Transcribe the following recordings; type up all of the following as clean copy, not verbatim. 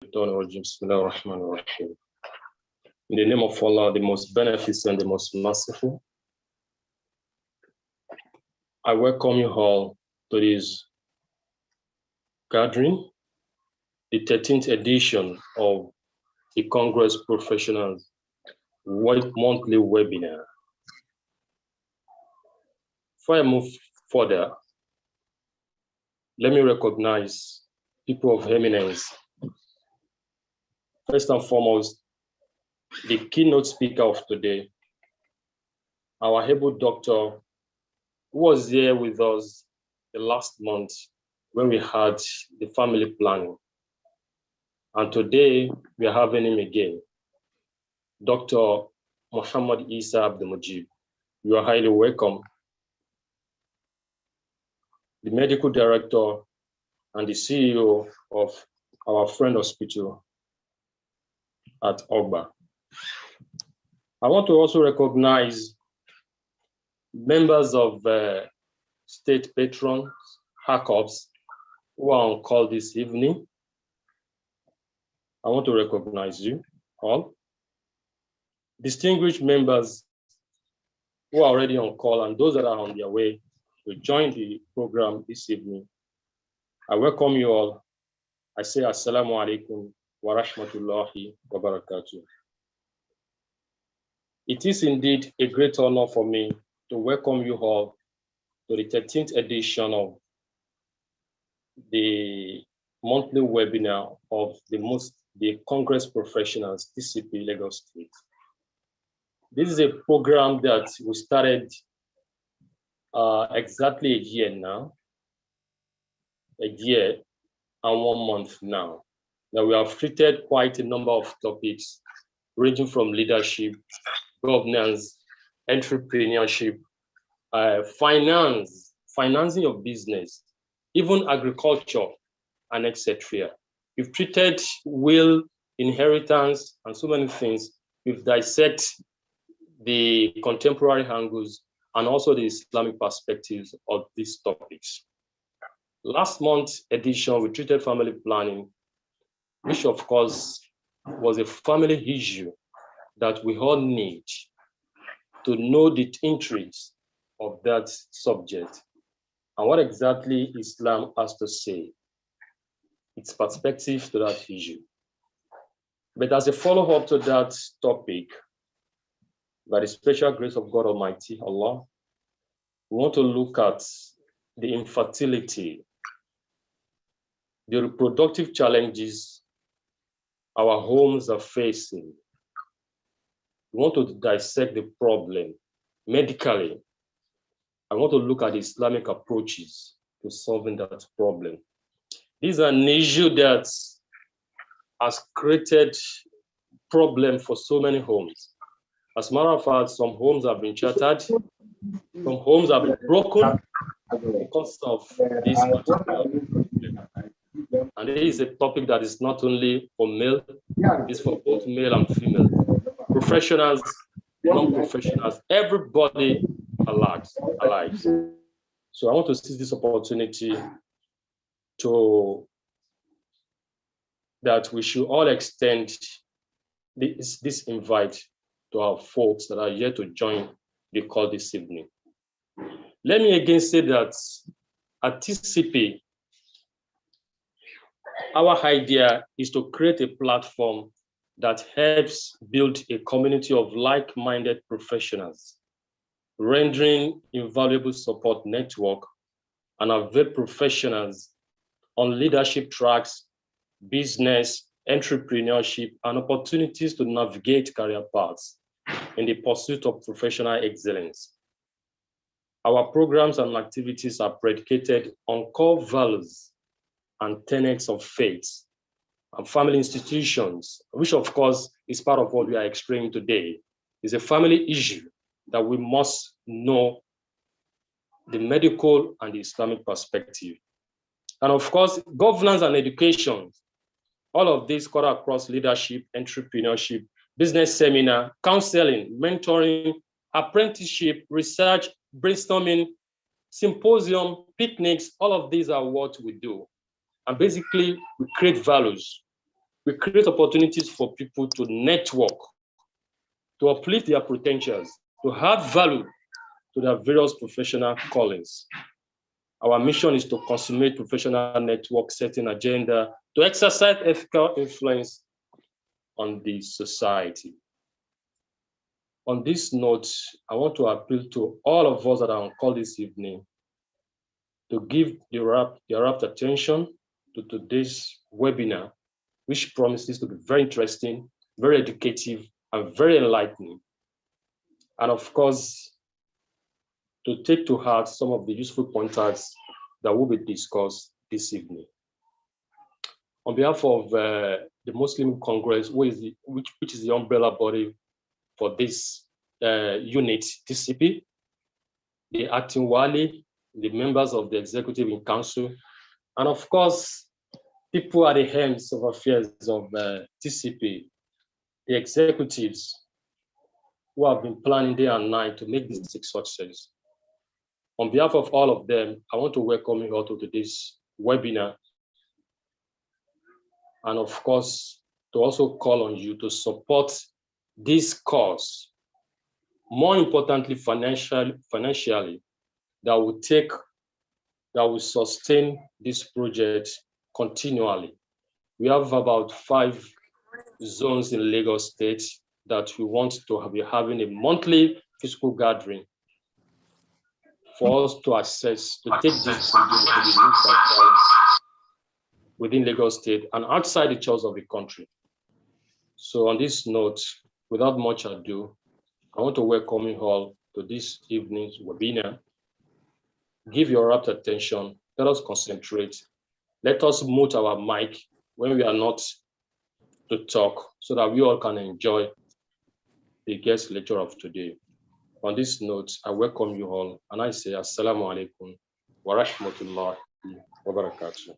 In the name of Allah, the most beneficent, the most merciful, I welcome you all to this gathering, the 13th edition of the Congress Professionals monthly webinar. Before I move further, let me recognize people of eminence. First and foremost, the keynote speaker of today, our able doctor, who was here with us the last month when we had the family planning. And today we are having him again, Dr. Muhammad Isa Abdul Mujib. You are highly welcome. The medical director and the CEO of our friend hospital at Ogba. I want to also recognize members of state patrons, HACOPs, who are on call this evening. I want to recognize you all. Distinguished members who are already on call and those that are on their way to join the program this evening. I welcome you all. I say Assalamu alaikum wa rahmatullahi wa barakatuh. It is indeed a great honor for me to welcome you all to the 13th edition of the monthly webinar of the Congress Professionals, TCP Lagos State. This is a program that we started exactly a year now, a year and 1 month now. Now we have treated quite a number of topics ranging from leadership, governance, entrepreneurship, finance, financing of business, even agriculture, and etc. We've treated will, inheritance, and so many things. We've dissected the contemporary angles and also the Islamic perspectives of these topics. Last month's edition, we treated family planning, which of course was a family issue that we all need to know the intrigues of that subject and what exactly Islam has to say, its perspective to that issue. But as a follow-up to that topic, by the special grace of God Almighty, Allah, we want to look at the infertility, the reproductive challenges our homes are facing. We want to dissect the problem medically. I want to look at the Islamic approaches to solving that problem. This is an issue that has created problem for so many homes. As a matter of fact, some homes have been shattered, some homes have been broken because of this particular problem. And this is a topic that is not only for male, it's for both male and female. Professionals, non-professionals, everybody alike. So I want to seize this opportunity that we should all extend this invite to our folks that are here to join the call this evening. Let me again say that at TCP, our idea is to create a platform that helps build a community of like-minded professionals, rendering invaluable support network and avail professionals on leadership tracks, business, entrepreneurship, and opportunities to navigate career paths in the pursuit of professional excellence. Our programs and activities are predicated on core values and tenets of faith and family institutions, which of course is part of what we are explaining today. It's a family issue that we must know the medical and the Islamic perspective. And of course, governance and education, all of this cut across leadership, entrepreneurship, business seminar, counseling, mentoring, apprenticeship, research, brainstorming, symposium, picnics, all of these are what we do. And basically, we create values We create opportunities for people to network, to uplift their potentials, to add value to their various professional callings. Our mission is to consummate professional network setting agenda to exercise ethical influence on the society. On this note, I want to appeal to all of us that are on call this evening to give the rapt attention to today's webinar, which promises to be very interesting, very educative, and very enlightening. And of course, to take to heart some of the useful pointers that will be discussed this evening. On behalf of the Muslim Congress, which is the umbrella body for this unit, TCP, the acting wali, the members of the executive in council, and of course, people at the helms of affairs of TCP, the executives who have been planning day and night to make this a success. On behalf of all of them, I want to welcome you all to today's webinar. And of course, to also call on you to support this cause, more importantly, financially, that will sustain this project continually. We have about 5 zones in Lagos State that we want to be having a monthly physical gathering for us to access, to take this within Lagos State and outside the churches of the country. So on this note, without much ado, I want to welcome you all to this evening's webinar. Give your rapt attention, let us concentrate. Let us mute our mic when we are not to talk so that we all can enjoy the guest lecture of today. On this note, I welcome you all and I say Assalamu alaikum wa rahmatullahi wa barakatuh.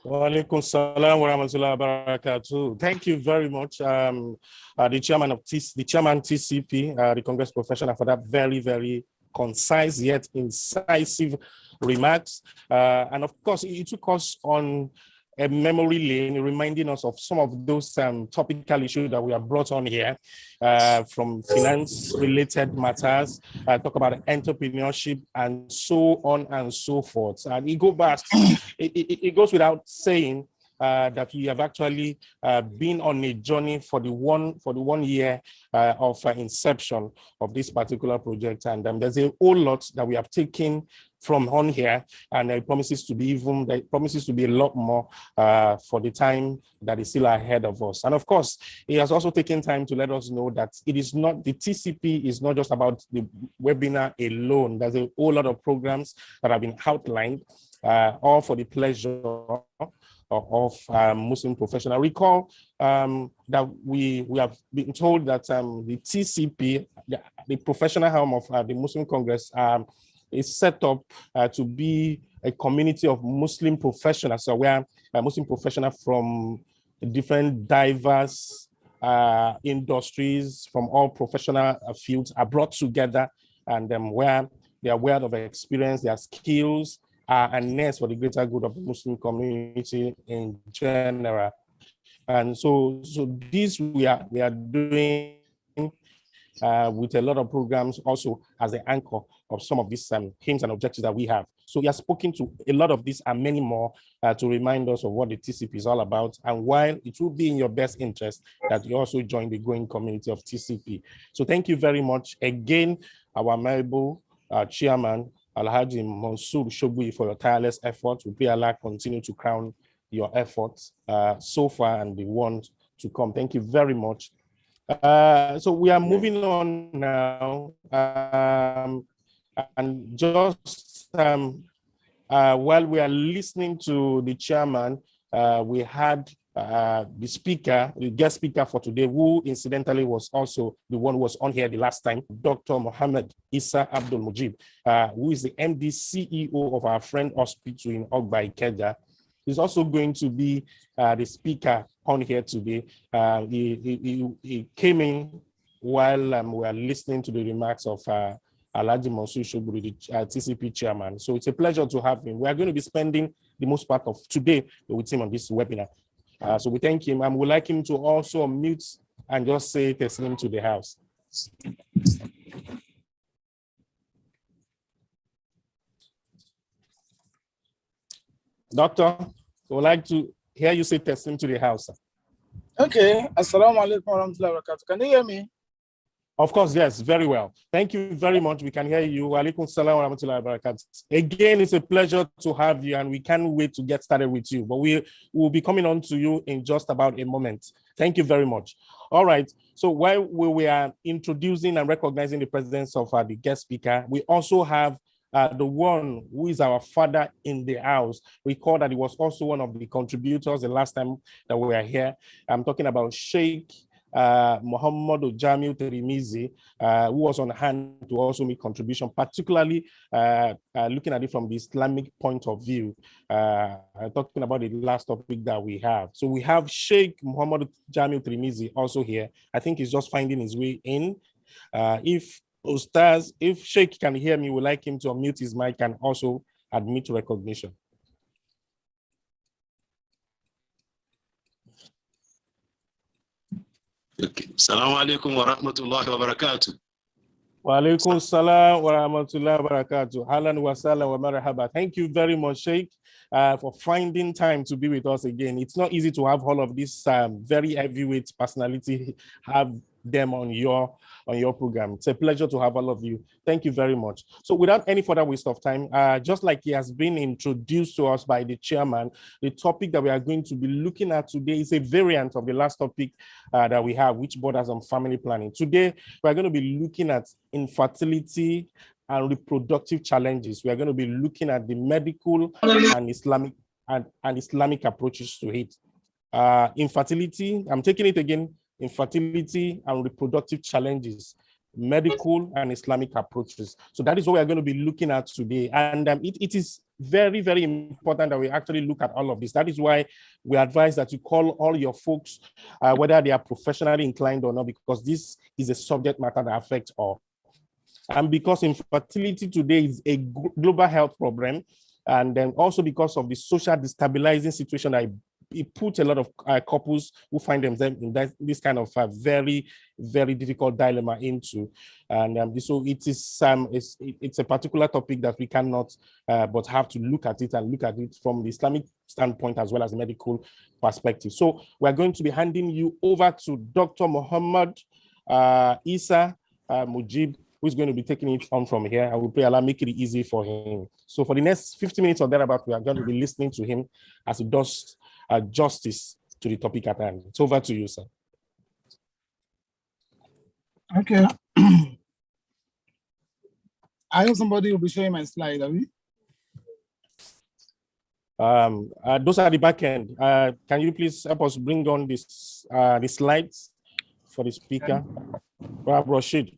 Wa alaikum salam wa rahmatullahi wa barakatuh. Thank you very much, the chairman of TCP, the Congress professional, for that very, very concise yet incisive remarks. And of course, it took us on a memory lane, reminding us of some of those topical issues that we have brought on here, from finance-related matters, talk about entrepreneurship, and so on and so forth. And it goes without saying that we have actually been on a journey for the 1 year of inception of this particular project, and there's a whole lot that we have taken from on here, and it promises to be a lot more for the time that is still ahead of us. And of course, it has also taken time to let us know that it is not, the TCP is not just about the webinar alone. There's a whole lot of programs that have been outlined, all for the pleasure of Muslim professional. Recall that we have been told that the TCP, the professional arm of the Muslim Congress, is set up to be a community of Muslim professionals. So we are Muslim professionals from different diverse industries, from all professional fields are brought together, and where their wealth of experience, their skills, and needs for the greater good of the Muslim community in general. And so this we are doing with a lot of programs also as the anchor of some of these aims and objectives that we have. So we have spoken to a lot of these and many more to remind us of what the TCP is all about, and while it will be in your best interest that you also join the growing community of TCP. So thank you very much again, our amiable chairman, Alhaji Mansour Shogui, for your tireless efforts. We pray Allah continue to crown your efforts so far and the ones to come. Thank you very much. So we are moving on now, and just while we are listening to the chairman, we had the guest speaker for today, who incidentally was also the one who was on here the last time, Dr. Mohammed Issa Abdul Mujib, who is the MD CEO of our friend hospital in Ogba Ikeja. He's also going to be the speaker on here today. He came in while we are listening to the remarks of Alhaji Mansour Shoguri, the TCP chairman. So it's a pleasure to have him. We are going to be spending the most part of today with him on this webinar. So we thank him, and we'd like him to also unmute and just say Teslim to the house. Doctor, we'd like to hear you say Teslim to the house. Okay. Assalamu alaikum warahmatullahi wabarakatuh. Can you hear me? Of course, yes, very well. Thank you very much. We can hear you. Alaikum salam wa rahmatullahi wa barakatuh. Again, it's a pleasure to have you, and we can't wait to get started with you. But we will be coming on to you in just about a moment. Thank you very much. All right. So while we are introducing and recognizing the presence of the guest speaker, we also have the one who is our father in the house. Recall that he was also one of the contributors the last time that we were here. I'm talking about Sheikh Muhammad Jamil Terimizi, who was on hand to also make contribution, particularly looking at it from the Islamic point of view, talking about the last topic that we have. So we have Sheikh Muhammad Jamil Terimizi also here. I think he's just finding his way in. If Sheikh can hear me, we'd like him to unmute his mic and also admit recognition. Okay. Assalamu alaikum wa rahmatullahi wa barakatuh. Wa alaikum salam wa rahmatullahi wa barakatuh. Ahlan wa sahlan wa marhaba. Thank you very much, Sheikh, for finding time to be with us again. It's not easy to have all of this very heavyweight personality, have them on your program. It's a pleasure to have all of you. Thank you very much. So without any further waste of time, just like he has been introduced to us by the chairman, the topic that we are going to be looking at today is a variant of the last topic that we have, which borders on family planning. Today, we're going to be looking at infertility and reproductive challenges. We are going to be looking at the medical and Islamic approaches to it. Infertility, I'm taking it again, infertility and reproductive challenges, medical and Islamic approaches. So that is what we are going to be looking at today. And it is very, very important that we actually look at all of this. That is why we advise that you call all your folks, whether they are professionally inclined or not, because this is a subject matter that affects all. And because infertility today is a global health problem, and then also because of the social destabilizing situation that it puts a lot of couples who find themselves in this kind of very, very difficult dilemma into. And so it's a particular topic that we cannot but have to look at it and look at it from the Islamic standpoint as well as medical perspective. So we're going to be handing you over to Dr. Muhammad Isa Mujib, who's going to be taking it on from here. I will pray Allah make it easy for him. So for the next 50 minutes or thereabout, we are going to be listening to him as he does justice to the topic at hand. It's over to you, sir. Okay. I know somebody will be showing my slide, are we? Those are the back end. Can you please help us bring on this the slides for the speaker? Rashid.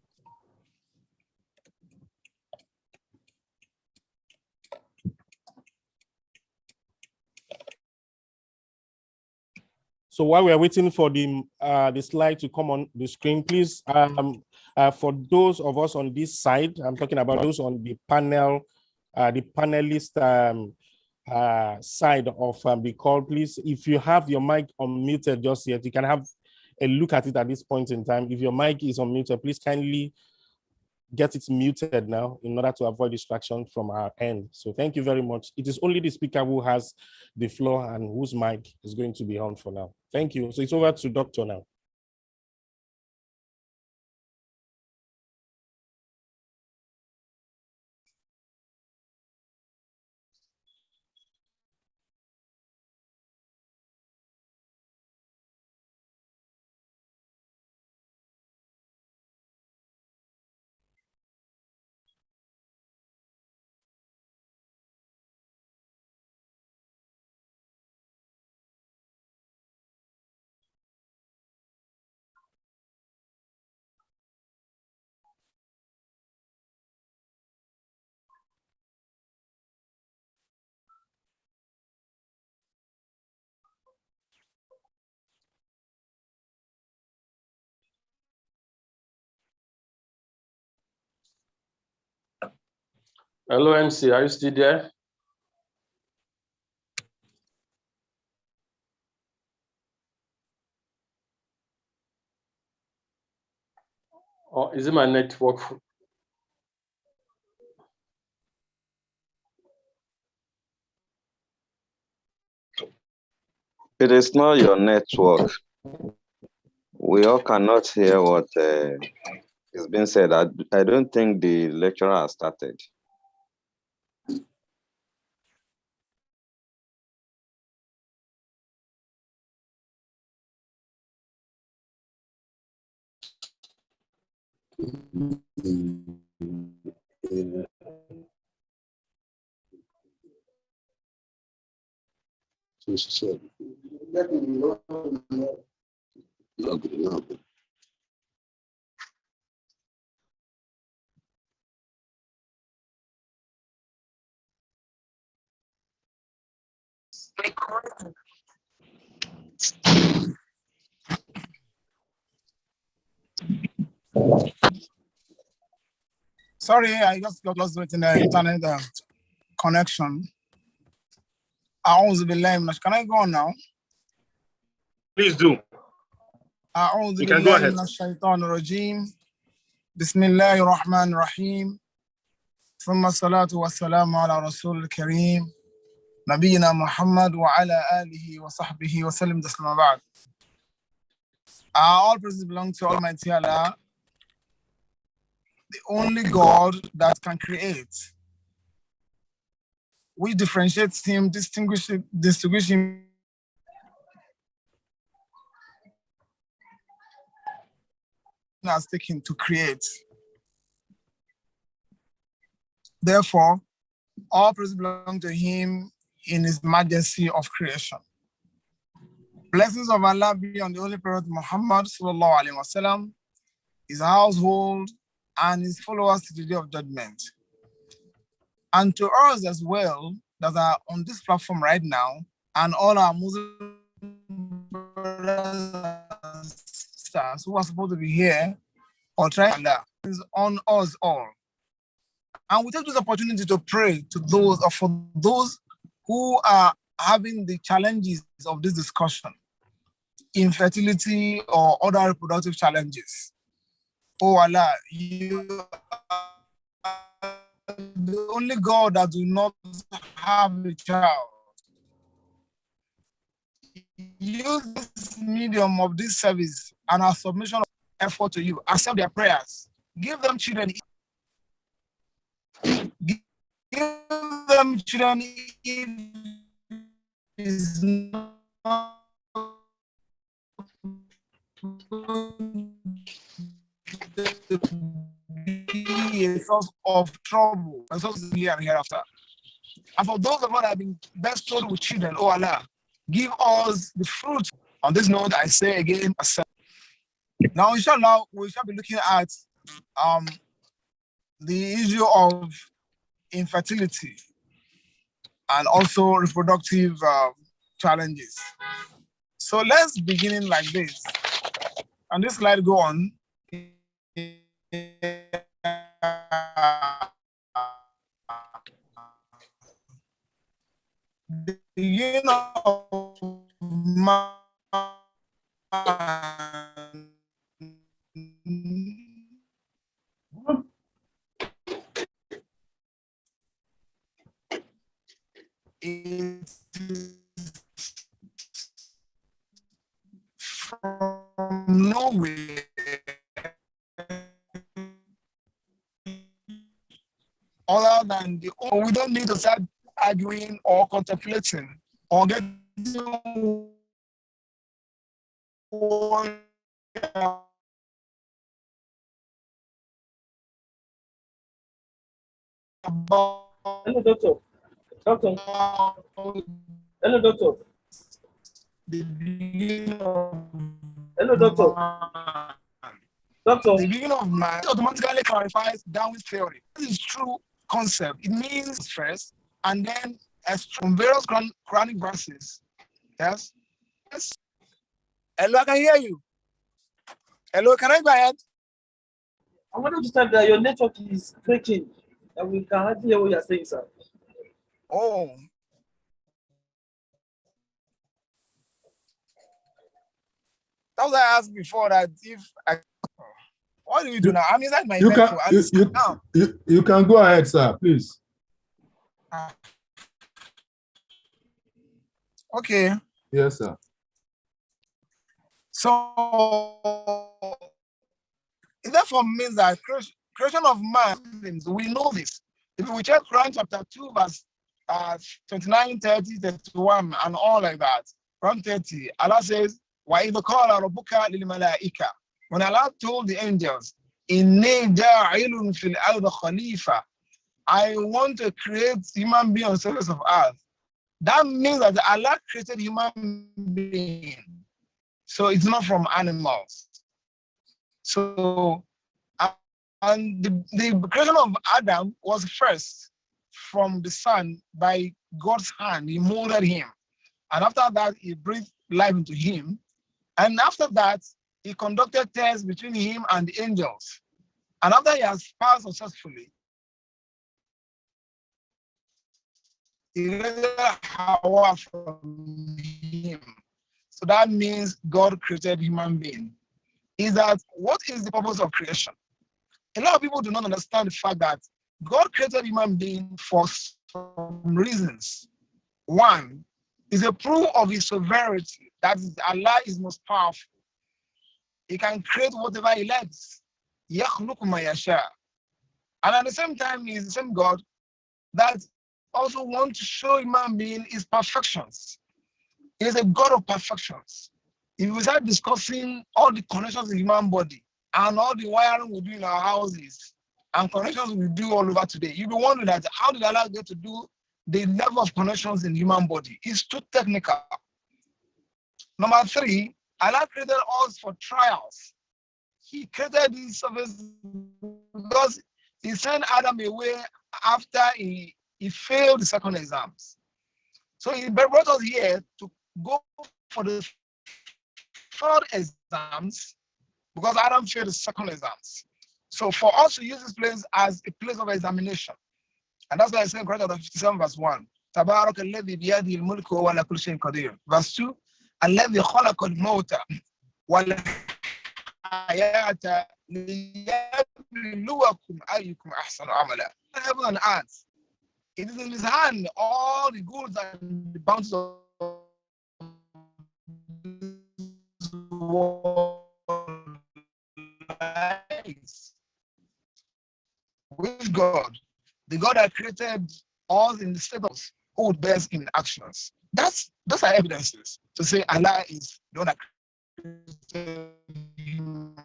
So while we are waiting for the slide to come on the screen, please, for those of us on this side, I'm talking about those on the panel, the panelist side of the call, please, if you have your mic unmuted just yet, you can have a look at it at this point in time. If your mic is unmuted, please kindly get it muted now in order to avoid distraction from our end. So thank you very much. It is only the speaker who has the floor and whose mic is going to be on for now. Thank you. So it's over to Doctor now. Hello, MC, are you still there? Or is it my network? It is not your network. We all cannot hear what is being said. I don't think the lecturer has started. Sorry, I just got lost with the internet connection. Can I go on now? Please do. أعوذ You can go بالله ahead. من الشيطان الرجيم بسم الله الرحمن الرحيم ثم الصلاة والسلام على رسول الكريم نبينا محمد وعلى آله وصحبه وسلم تسليما بعد. All praises belong to Almighty Allah, the only God that can create. We differentiate him, distinguish him as taken to create. Therefore, all praise belong to him in his majesty of creation. Blessings of Allah be on the Holy Prophet Muhammad sallallahu alaihi wasallam, his household, and his followers to the day of judgment. And to us as well that are on this platform right now, and all our Muslim brothers and sisters who are supposed to be here, or try Allah is on us all. And we take this opportunity to pray to those, or for those who are having the challenges of this discussion, infertility or other reproductive challenges. Oh Allah, you are the only God that do not have a child. Use this medium of this service and our submission of effort to you. Accept their prayers. Give them children. Give them children if it's not be a source of trouble, a source of here and hereafter. And for those of us that have been bestowed with children, oh Allah, give us the fruit. On this note, I say again, now inshallah, we shall be looking at the issue of infertility and also reproductive challenges. So let's begin like this. And this slide go on. The beginning of man is from nowhere other than the we don't need to start arguing or contemplating or getting about Hello, doctor. Doctor. Hello, doctor. the beginning of Hello, doctor. man. Doctor. The beginning of man automatically clarifies Darwin's theory. This is true concept. It means stress and then from various Quranic verses. Yes? Yes. Hello, I can hear you. Hello, can I go ahead? I wanted to tell that your network is breaking and we can hardly hear what you're saying, sir. Oh. That was I asked before that if I What do we do now? I'm inside my You can, now. you can go ahead, sir, please. Okay. Yes, sir. So it therefore means that creation of man, we know this. If we check Quran chapter 2, verse 29, 30, 31, and all like that, Quran 30, Allah says, وَإِذْ قَالَ رَبُّكَ لِلْمَلَائِكَةِ When Allah told the angels, إِنِّي جَاعِلٌ فِي الْأَرْضِ خَلِيفَةً I want to create human being on the surface of earth. That means that Allah created human being. So it's not from animals. So, and the creation of Adam was first from the sun by God's hand. He molded him. And after that, he breathed life into him. And after that, he conducted tests between him and the angels. And after he has passed successfully, he created Hawa from him. So that means God created human being. Is that what is the purpose of creation? A lot of people do not understand the fact that God created human being for some reasons. One is a proof of his sovereignty. That is, Allah is most powerful. He can create whatever he likes. يَخْلُقُ مَا يَشَاءُ. And at the same time, he is the same God that also wants to show human being his perfections. He is a God of perfections. If we start discussing all the connections in the human body and all the wiring we do in our houses and connections we do all over today, you'll be wondering that how did Allah get to do the level of connections in the human body? It's too technical. Number three, Allah created us for trials. He created this service because he sent Adam away after he failed the second exams. So he brought us here to go for the third exams because Adam failed the second exams. So for us to use this place as a place of examination. And that's why I say in Quran chapter 57 verse 1. تبارك الذي بيده الملك وهو على كل شيء قدير. Verse 2. الذي خلق الموت والحياة ليبلوكم أيكم أحسن عملا. Heaven and earth. It is in his hand all the goods and the bounties of this world lies. With God, the God that created us in the status who bears in actions. Those are evidences to say Allah is the one that created human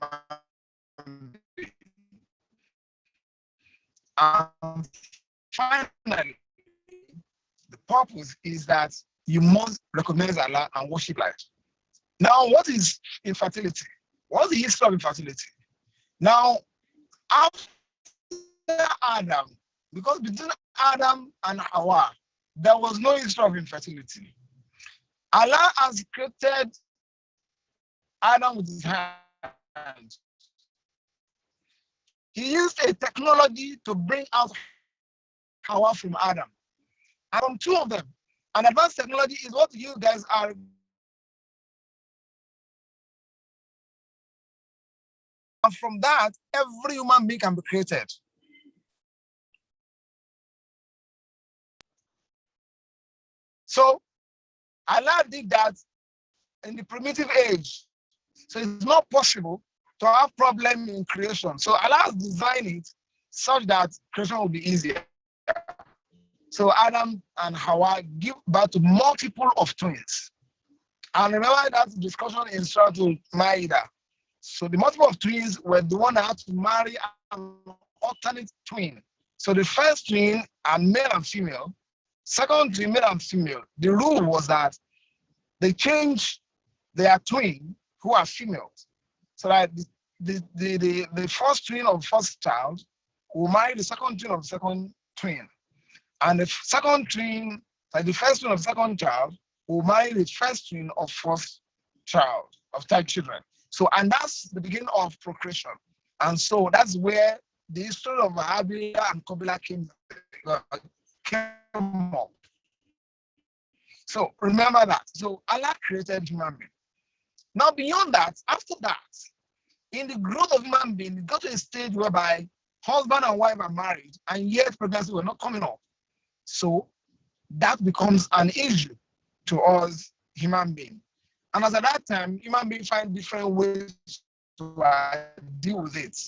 being. And finally, the purpose is that you must recognize Allah and worship Allah. Now, what is infertility? What's the history of infertility? Now, after Adam, because between Adam and Hawa, there was no history of infertility. Allah has created Adam with his hand. He used a technology to bring out Hawa from Adam. And from two of them, an advanced technology is what you guys are. And from that, every human being can be created. So Allah did that in the primitive age. So it's not possible to have problem in creation. So Allah has designed it such that creation will be easier. So Adam and Hawa give birth to multiple of twins. And remember that discussion in Surah Al-Ma'idah. So the multiple of twins were the one that had to marry an alternate twin. So the first twin are male and female. Second twin, male and female. The rule was that they change their twin who are females. So that the first twin of first child will marry the second twin of the second twin. And the second twin, like the first twin of second child, will marry the first twin of first child, of child children. So, and that's the beginning of procreation. And so that's where the history of Habila and Qabila came up. So remember that. So Allah created human being. Now beyond that, after that, in the growth of human being, it got to a stage whereby husband and wife are married, and yet pregnancy were not coming up. So that becomes an issue to us human beings. And as at that time, human beings find different ways to deal with it.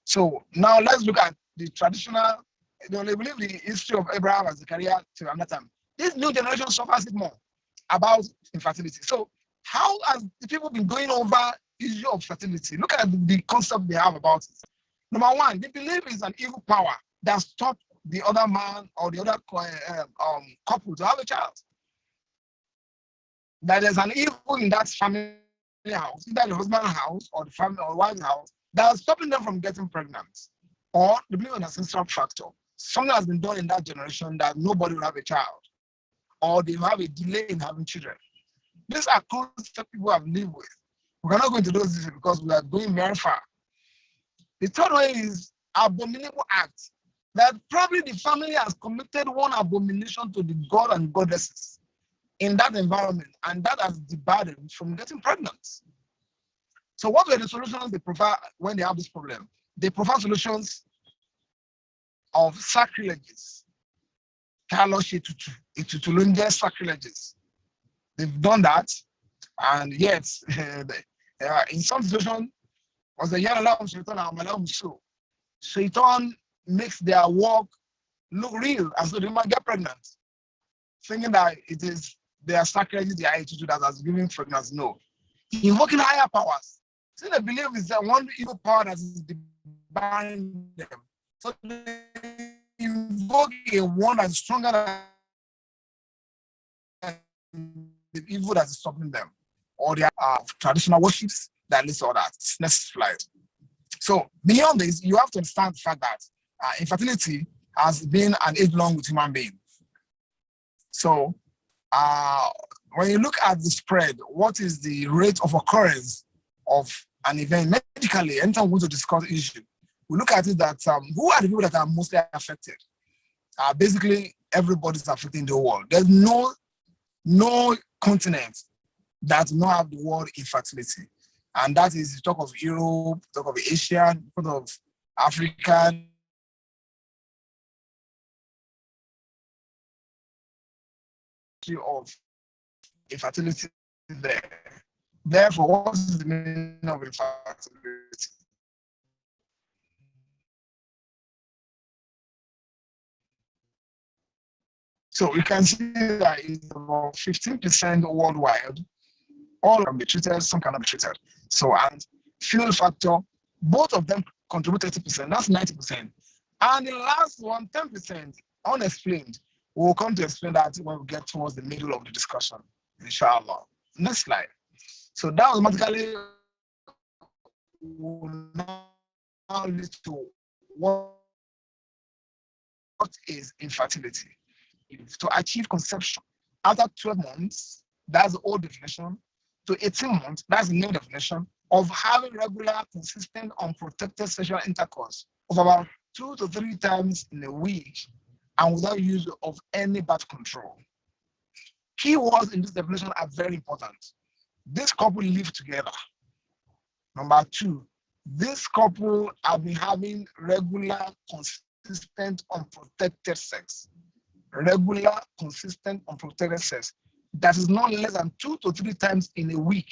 So now let's look at the traditional, they believe the history of Abraham as a career to another time. This new generation suffers it more about infertility. So how has the people been going over issue of fertility? Look at the concept they have about it. Number one, they believe it's an evil power that stops the other man or the other couple to have a child. That there's an evil in that family house, either the husband's house or the family or wife's house, that is stopping them from getting pregnant. Or they believe in an ancestral factor. Something has been done in that generation that nobody will have a child, or they will have a delay in having children. These are concepts people have lived with. We cannot go into those details because we are going very far. The third one is abominable acts. That probably the family has committed one abomination to the god and goddesses in that environment, and that has debarred them from getting pregnant. So what were the solutions they prefer when they have this problem? They prefer solutions of sacrileges. Sacrileges. They've done that, and yet in some situations, was the Shaitan makes their work look real, as though they might get pregnant, thinking that it is their sacrileges, their attitude that has given pregnancy. No, invoking higher powers. So they believe is that one evil power that is debarring them. So they invoke a one that is stronger than the evil that is stopping them, or their traditional worships that leads to all that. Next slide. So beyond this, you have to understand the fact that infertility has been an age-long with human beings. So when you look at the spread, what is the rate of occurrence of an event medically? Anytime we want to discuss the issue, we look at it that who are the people that are mostly affected? Basically, everybody's affected in the world. There's no continent that does not have the word infertility. And that is, talk of Europe, talk of Asia, talk of Africa, of infertility there. Therefore, what is the meaning of infertility? So we can see that it's about 15% worldwide. All can be treated, some cannot be treated. So, and fuel factor, both of them contribute 30%, that's 90%. And the last one, 10%, unexplained. We'll come to explain that when we get towards the middle of the discussion, inshallah. Next slide. So that automatically will now lead to what is infertility. To achieve conception after 12 months, that's the old definition, to 18 months, that's the new definition, of having regular, consistent, unprotected sexual intercourse of about 2 to 3 times in a week and without use of any birth control. Key words in this definition are very important. This couple live together. Number 2, this couple have been having regular, consistent, unprotected sex. Regular, consistent, unprotected sex that is not less than 2 to 3 times in a week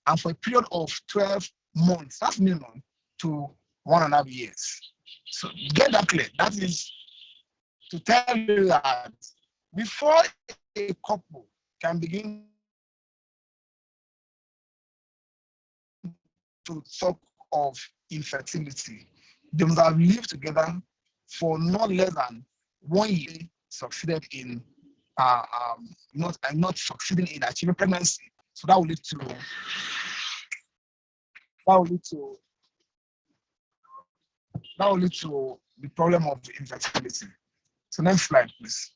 and for a period of 12 months. That's minimum to 1.5 years. So get that clear. That is to tell you that before a couple can begin to talk of infertility, they must have lived together for not less than 1 year, succeeded in not succeeding in achieving pregnancy. So that will lead to the problem of infertility. So next slide, please.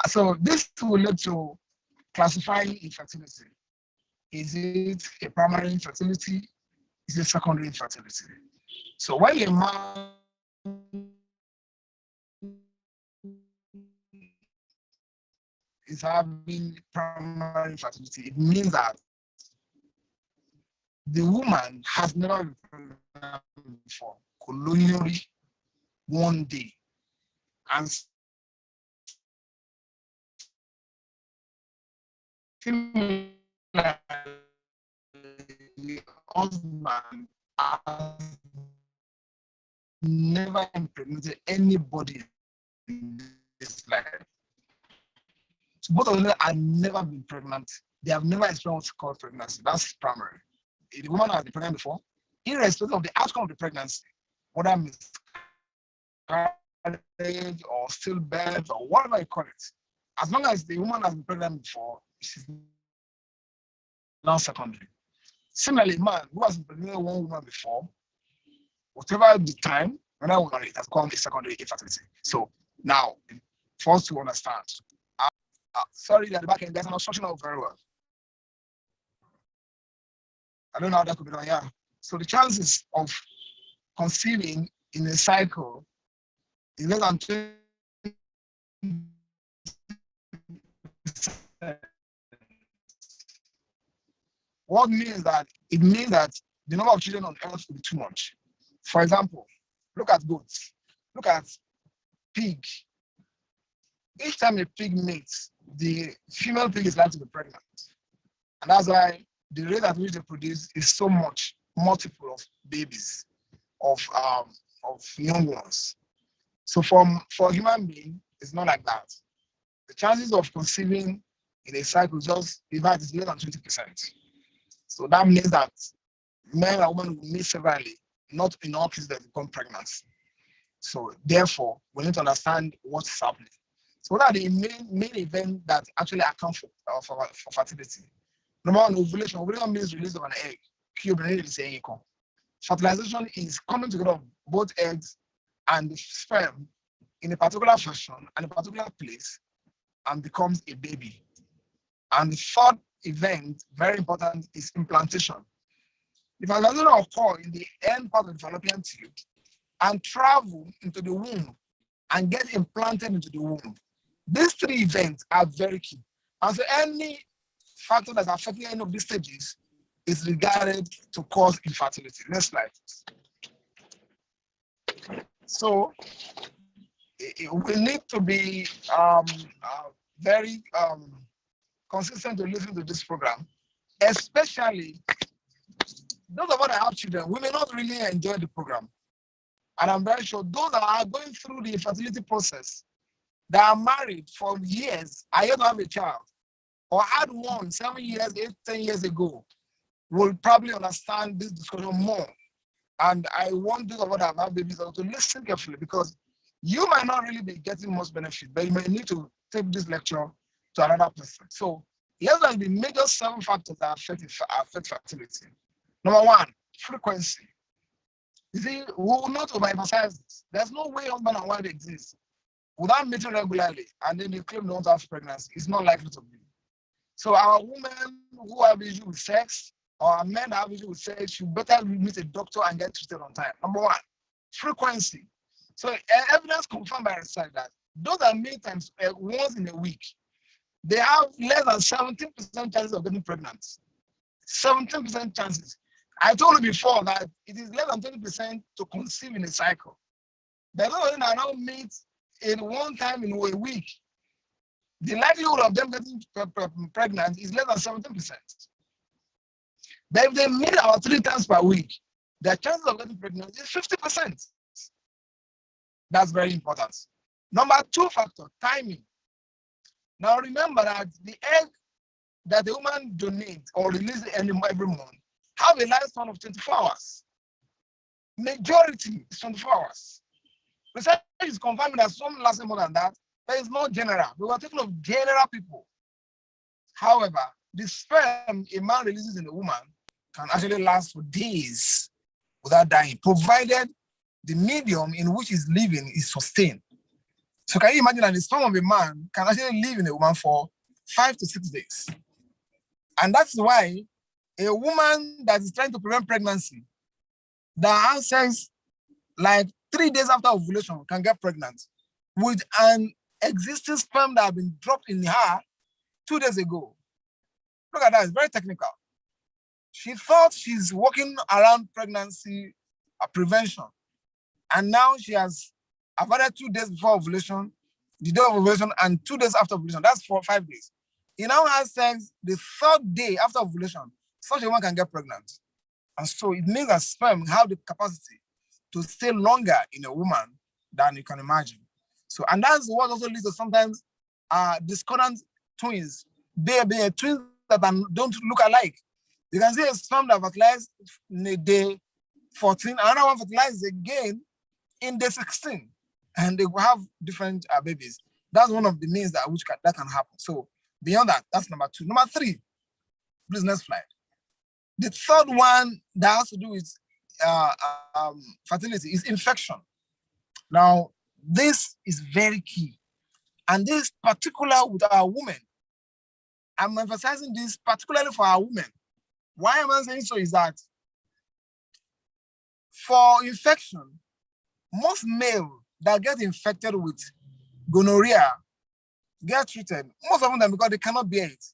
So this will lead to classifying infertility. Is it a primary infertility? Is it secondary infertility? So when a man is having primary infertility, it means that the woman has never been pregnant before, colonially, one day. And similarly, the husband has never impregnated anybody in this life. So both of them have never been pregnant. They have never experienced what's called pregnancy. That's primary. If the woman has been pregnant before, irrespective of the outcome of the pregnancy, whether miscarriage or stillbirth or whatever you call it, as long as the woman has been pregnant before, she's not secondary. Similarly, a man who has been pregnant one woman before, whatever the time, when I was married, it has called a secondary infertility. So now, for us to understand, sorry that the back end guys are not structuring out very well. I don't know how that could be done. Yeah. So the chances of conceiving in a cycle is less than 20%. What means that? It means that the number of children on earth will be too much. For example, look at goats, look at pig. Each time a pig mates, the female pig is likely to be pregnant. And that's why the rate at which they produce is so much, multiple of babies, of young ones. So for a human being, it's not like that. The chances of conceiving in a cycle just, in fact, is less than 20%. So that means that men and women will meet severally, not in all cases that become pregnant. So therefore, we need to understand what's happening. So what are the main events that actually account for fertility? Number one, ovulation. Ovulation means release of an egg. Fertilization is coming together of both eggs and the sperm in a particular fashion and a particular place and becomes a baby. And the third event, very important, is implantation. The fertilization occurs in the end part of the fallopian tube and travel into the womb and get implanted into the womb. These three events are very key. And so any factor that's affecting any of these stages is regarded to cause infertility. Next slide. So we need to be very consistent to listen to this program, especially those of us that have children. We may not really enjoy the program. And I'm very sure those that are going through the infertility process, that are married for years, are yet to have a child, or had one 7 years, 8, 10 years ago, will probably understand this discussion more. And I want those of us that have babies to listen carefully, because you might not really be getting most benefit, but you may need to take this lecture to another person. So let's look at the major 7 factors that affect fertility. Number 1, frequency. You see, we will not overemphasize this. There's no way husband and wife exist without meeting regularly, and then they claim they don't have pregnancy. It's not likely to be. So our women who have issues with sex, or our men that have issues with sex, you better meet a doctor and get treated on time. Number 1, frequency. So evidence confirmed by research that those that meet times once in a week, they have less than 17% chances of getting pregnant. 17% chances. I told you before that it is less than 20% to conceive in a cycle. But those that now meet in one time in a week, the likelihood of them getting pregnant is less than 17%. But if they meet about 3 times per week, their chances of getting pregnant is 50%. That's very important. Number 2 factor, timing. Now remember that the egg that the woman donates or releases every month have a lifespan of 24 hours. Majority is 24 hours. Research is confirming that some last more than that, but it's not general. We were talking of general people. However, the sperm a man releases in a woman can actually last for days without dying, provided the medium in which he's living is sustained. So can you imagine that the sperm of a man can actually live in a woman for 5 to 6 days? And that's why a woman that is trying to prevent pregnancy, that has sex like 3 days after ovulation, can get pregnant with an existing sperm that has been dropped in her 2 days ago. Look at that, it's very technical. She thought she's working around pregnancy prevention. And now she has avoided 2 days before ovulation, the day of ovulation, and 2 days after ovulation. That's 5 days. He now has sex the 3rd day after ovulation. Such a woman can get pregnant. And so it means that sperm have the capacity to stay longer in a woman than you can imagine. So, and that's what also leads to sometimes discordant twins, twins that don't look alike. You can see a sperm that fertilized in day 14, another one fertilizes again in day 16, and they will have different babies. That's one of the means that that can happen. So beyond that, that's number 2. Number 3, please next slide. The 3rd one that has to do with fertility is infection. Now, this is very key, and this is particular with our women. I'm emphasizing this particularly for our women. Why am I saying so is that for infection, most males that get infected with gonorrhea get treated, most of them because they cannot bear it.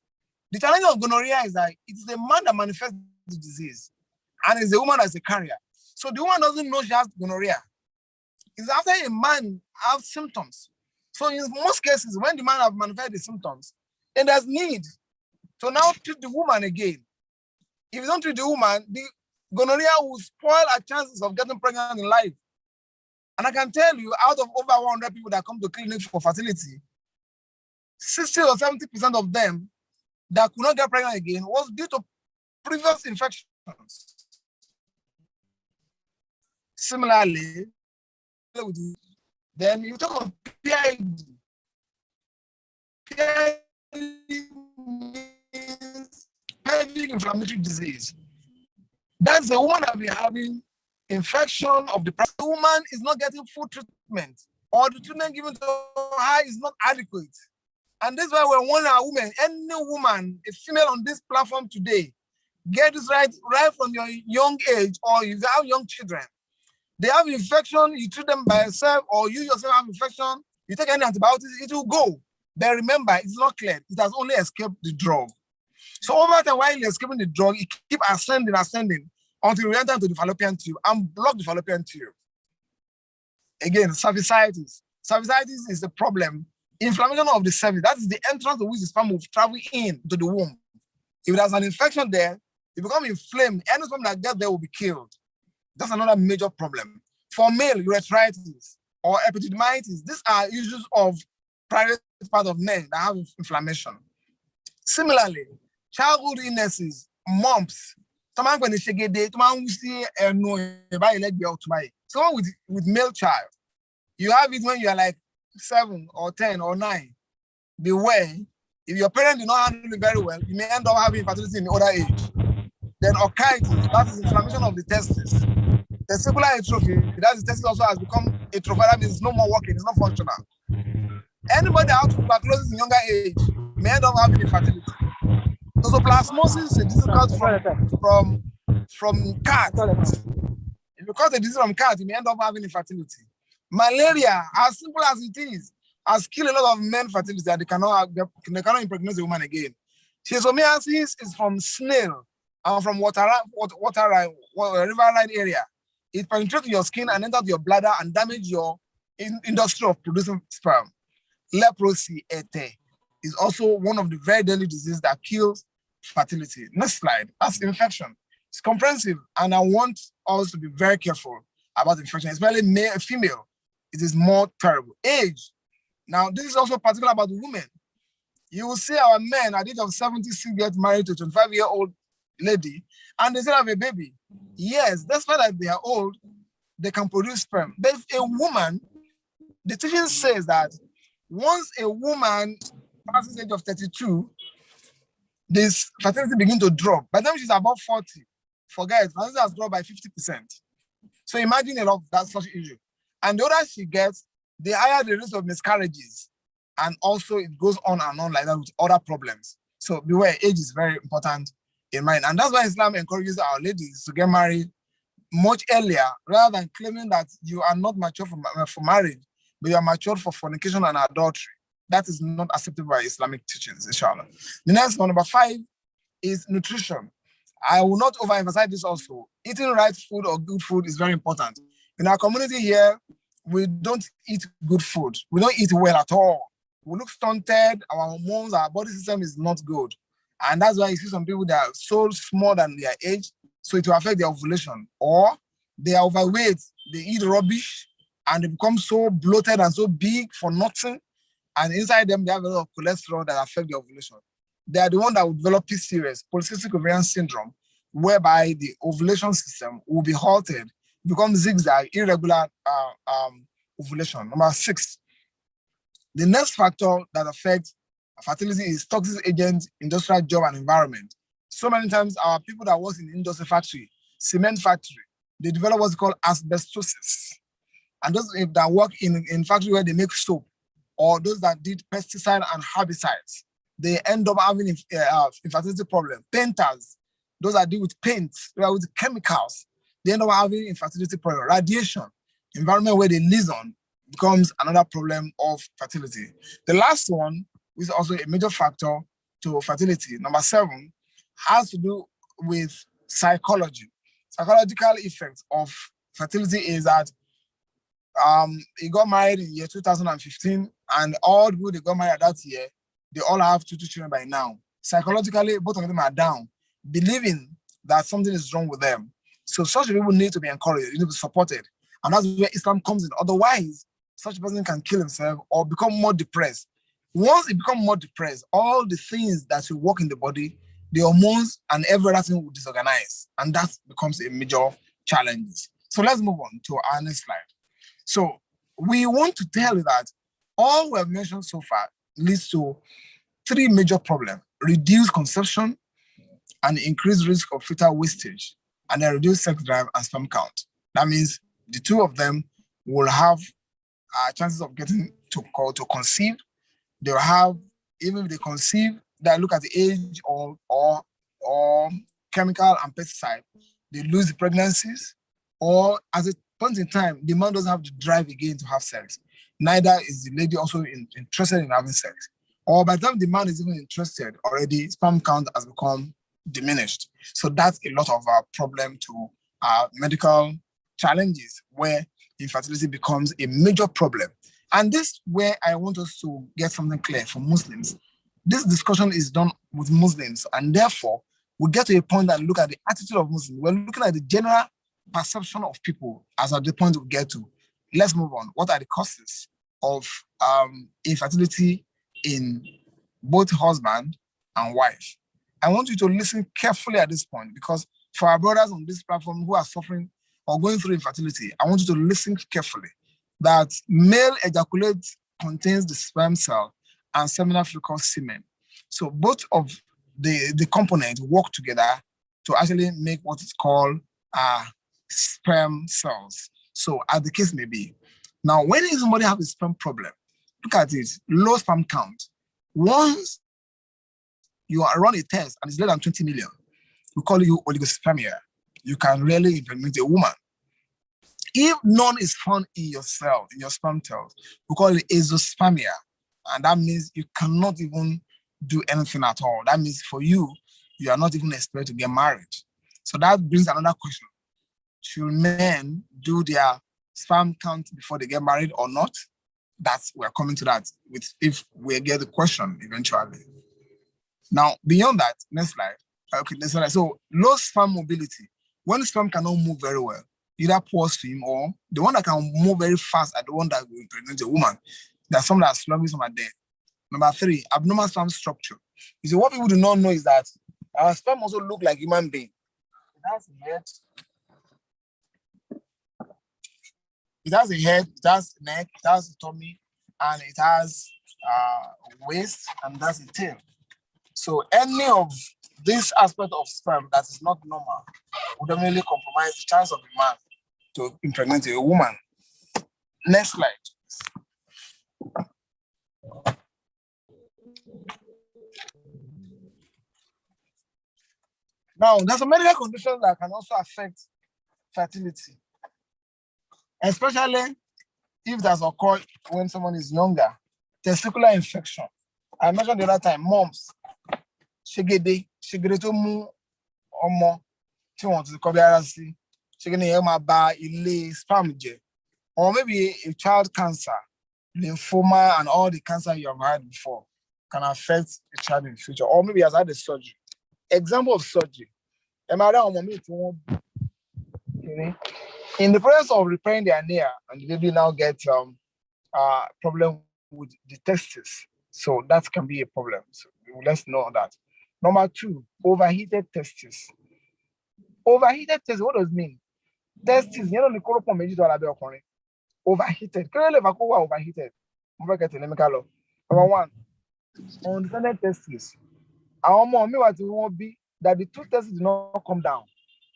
The challenge of gonorrhea is that it's the man that manifests the disease, and it's the woman that's a carrier. So the woman doesn't know she has gonorrhea. It's after a man has symptoms. So in most cases, when the man has manifested the symptoms, then there's need to now treat the woman again. If you don't treat the woman, the gonorrhea will spoil our chances of getting pregnant in life. And I can tell you, out of over 100 people that come to clinics for fertility, 60 or 70% of them that could not get pregnant again was due to previous infections. Similarly, then you talk of PID. PID means pelvic inflammatory disease. That's the woman that will be having infection of the breast. The woman is not getting full treatment, or the treatment given to her is not adequate. And this is why we're warning our women, any woman, a female on this platform today, get this right from your young age, or if you have young children. They have infection, you treat them by yourself, or you yourself have infection, you take any antibiotics, it will go. But remember, it's not clear. It has only escaped the drug. So over time, while you're escaping the drug, it keeps ascending, until you enter into the fallopian tube and block the fallopian tube. Again, cervicitis. Cervicitis is the problem. Inflammation of the cervix, that is the entrance to which the sperm will travel in to the womb. If there's an infection there, it becomes inflamed. Any sperm that gets there will be killed. That's another major problem. For male, urethritis or epididymitis, these are issues of private part of men that have inflammation. Similarly, childhood illnesses, mumps, someone with male child, you have it when you are like 7 or 10 or 9. Beware, if your parents do not handle it very well, you may end up having infertility in the older age. Then orchitis, that is inflammation of the testes. Testicular atrophy, that is testis also has become atrophied, that means it's no more working, it's not functional. Anybody that has tuberculosis in younger age may end up having infertility. Toxoplasmosis is a disease from cats. If you cause a disease from cats, you may end up having infertility. Malaria, as simple as it is, has killed a lot of men fertility that they cannot impregnate a woman again. Schistosomiasis is from snail and from riverine area. It penetrates your skin and enters your bladder and damages your industry of producing sperm. Leprosy, is also one of the very deadly diseases that kills fertility. Next slide. That's infection. It's comprehensive, and I want us to be very careful about infection, especially male, female. It is more terrible. Age. Now, this is also particular about women. You will see our men at the age of 76 get married to a 25-year-old lady, and they still have a baby. Yes, despite that they are old, they can produce sperm. But if a woman, the teaching says that once a woman passes the age of 32, this fertility begins to drop. By the time she's above 40, forget, fertility has dropped by 50%. So imagine a lot of that such issue. And the older she gets, the higher the risk of miscarriages. And also it goes on and on like that with other problems. So beware, age is very important in mind. And that's why Islam encourages our ladies to get married much earlier, rather than claiming that you are not mature for marriage, but you are mature for fornication and adultery. That is not acceptable by Islamic teachings, inshallah. The next one, number 5, is nutrition. I will not overemphasize this also. Eating right food or good food is very important. In our community here, we don't eat good food. We don't eat well at all. We look stunted, our hormones, our body system is not good. And that's why you see some people that are so small than their age, so it will affect their ovulation. Or they are overweight, they eat rubbish, and they become so bloated and so big for nothing. And inside them, they have a lot of cholesterol that affect their ovulation. They are the one that will develop PCOS, polycystic ovarian syndrome, whereby the ovulation system will be halted, become zigzag, irregular ovulation. Number 6, the next factor that affects fertility is toxic agents, industrial job, and environment. So many times, our people that work in the industry factory, cement factory, they develop what's called asbestosis. And those that work in factory where they make soap, or those that did pesticide and herbicides, they end up having infertility problem. Painters, those that deal with paint, with chemicals, they end up having infertility problem. Radiation, environment where they live on, becomes another problem of fertility. The last one is also a major factor to fertility. Number 7 has to do with psychology. Psychological effects of fertility is that he got married in year 2015, and all the people they got married that year, they all have 2 children by now. Psychologically, both of them are down, believing that something is wrong with them. So such people need to be encouraged, need to be supported. And that's where Islam comes in. Otherwise, such a person can kill himself or become more depressed. Once he becomes more depressed, all the things that will work in the body, the hormones and every other thing will disorganize. And that becomes a major challenge. So let's move on to our next slide. So we want to tell you that all we have mentioned so far leads to 3 major problems: reduced conception, and increased risk of fetal wastage, and then reduced sex drive and sperm count. That means the 2 of them will have chances of getting to conceive. They'll have, even if they conceive, they look at the age or chemical and pesticide, they lose the pregnancies, or at a point in time, the man doesn't have the drive again to have sex. Neither is the lady also interested in having sex. Or by the time the man is even interested, already sperm count has become diminished. So that's a lot of problem to medical challenges where infertility becomes a major problem. And this is where I want us to get something clear for Muslims. This discussion is done with Muslims, and therefore we get to a point that look at the attitude of Muslims. We're looking at the general perception of people as at the point we get to. Let's move on. What are the causes of infertility in both husband and wife? I want you to listen carefully at this point, because for our brothers on this platform who are suffering or going through infertility, I want you to listen carefully that male ejaculate contains the sperm cell and seminal fluid semen. So both of the components work together to actually make what is called sperm cells. So as the case may be. Now, when somebody has a sperm problem, look at it, low sperm count. Once you run a test and it's less than 20 million, we call you oligospermia. You can really impregnate a woman. If none is found in your cell, in your sperm cells, we call it azoospermia. And that means you cannot even do anything at all. That means for you, you are not even expected to get married. So that brings another question. Should men do their sperm count before they get married or not? We're coming to that if we get the question eventually. Now, beyond that, next slide. Okay, next slide. So low sperm mobility. When the sperm cannot move very well, either poor stream or the one that can move very fast are the one that will impregnate a woman. There are some that are sluggish, some are dead. Number 3, abnormal sperm structure. You see, what people do not know is that our sperm also look like human being. It has a head. It has a head, it has a neck, it has a tummy, and it has a waist, and that's a tail. So any of this aspect of sperm that is not normal would definitely compromise the chance of a man to impregnate a woman. Next slide. Now, there's some medical conditions that can also affect fertility, especially if that's occurred when someone is younger. testicular infection. I mentioned the other time, moms, shigede to mu omo, tí wọ́n ti kọ́ bí ara sí, shigede yẹn máa ba ilé sperm jẹ́. Or maybe a child cancer, lymphoma, and all the cancer you have had before can affect a child in the future. Or maybe he has had a surgery. Example of surgery. In the process of repairing their hernia, and the baby now gets problem with the testes. So that can be a problem. So let's know that. Number 2, overheated testes. Overheated testes, what does it mean? Testes, you know, overheated. Overheated. Number 1, undescended testes. Our mom won't be that the 2 testes do not come down.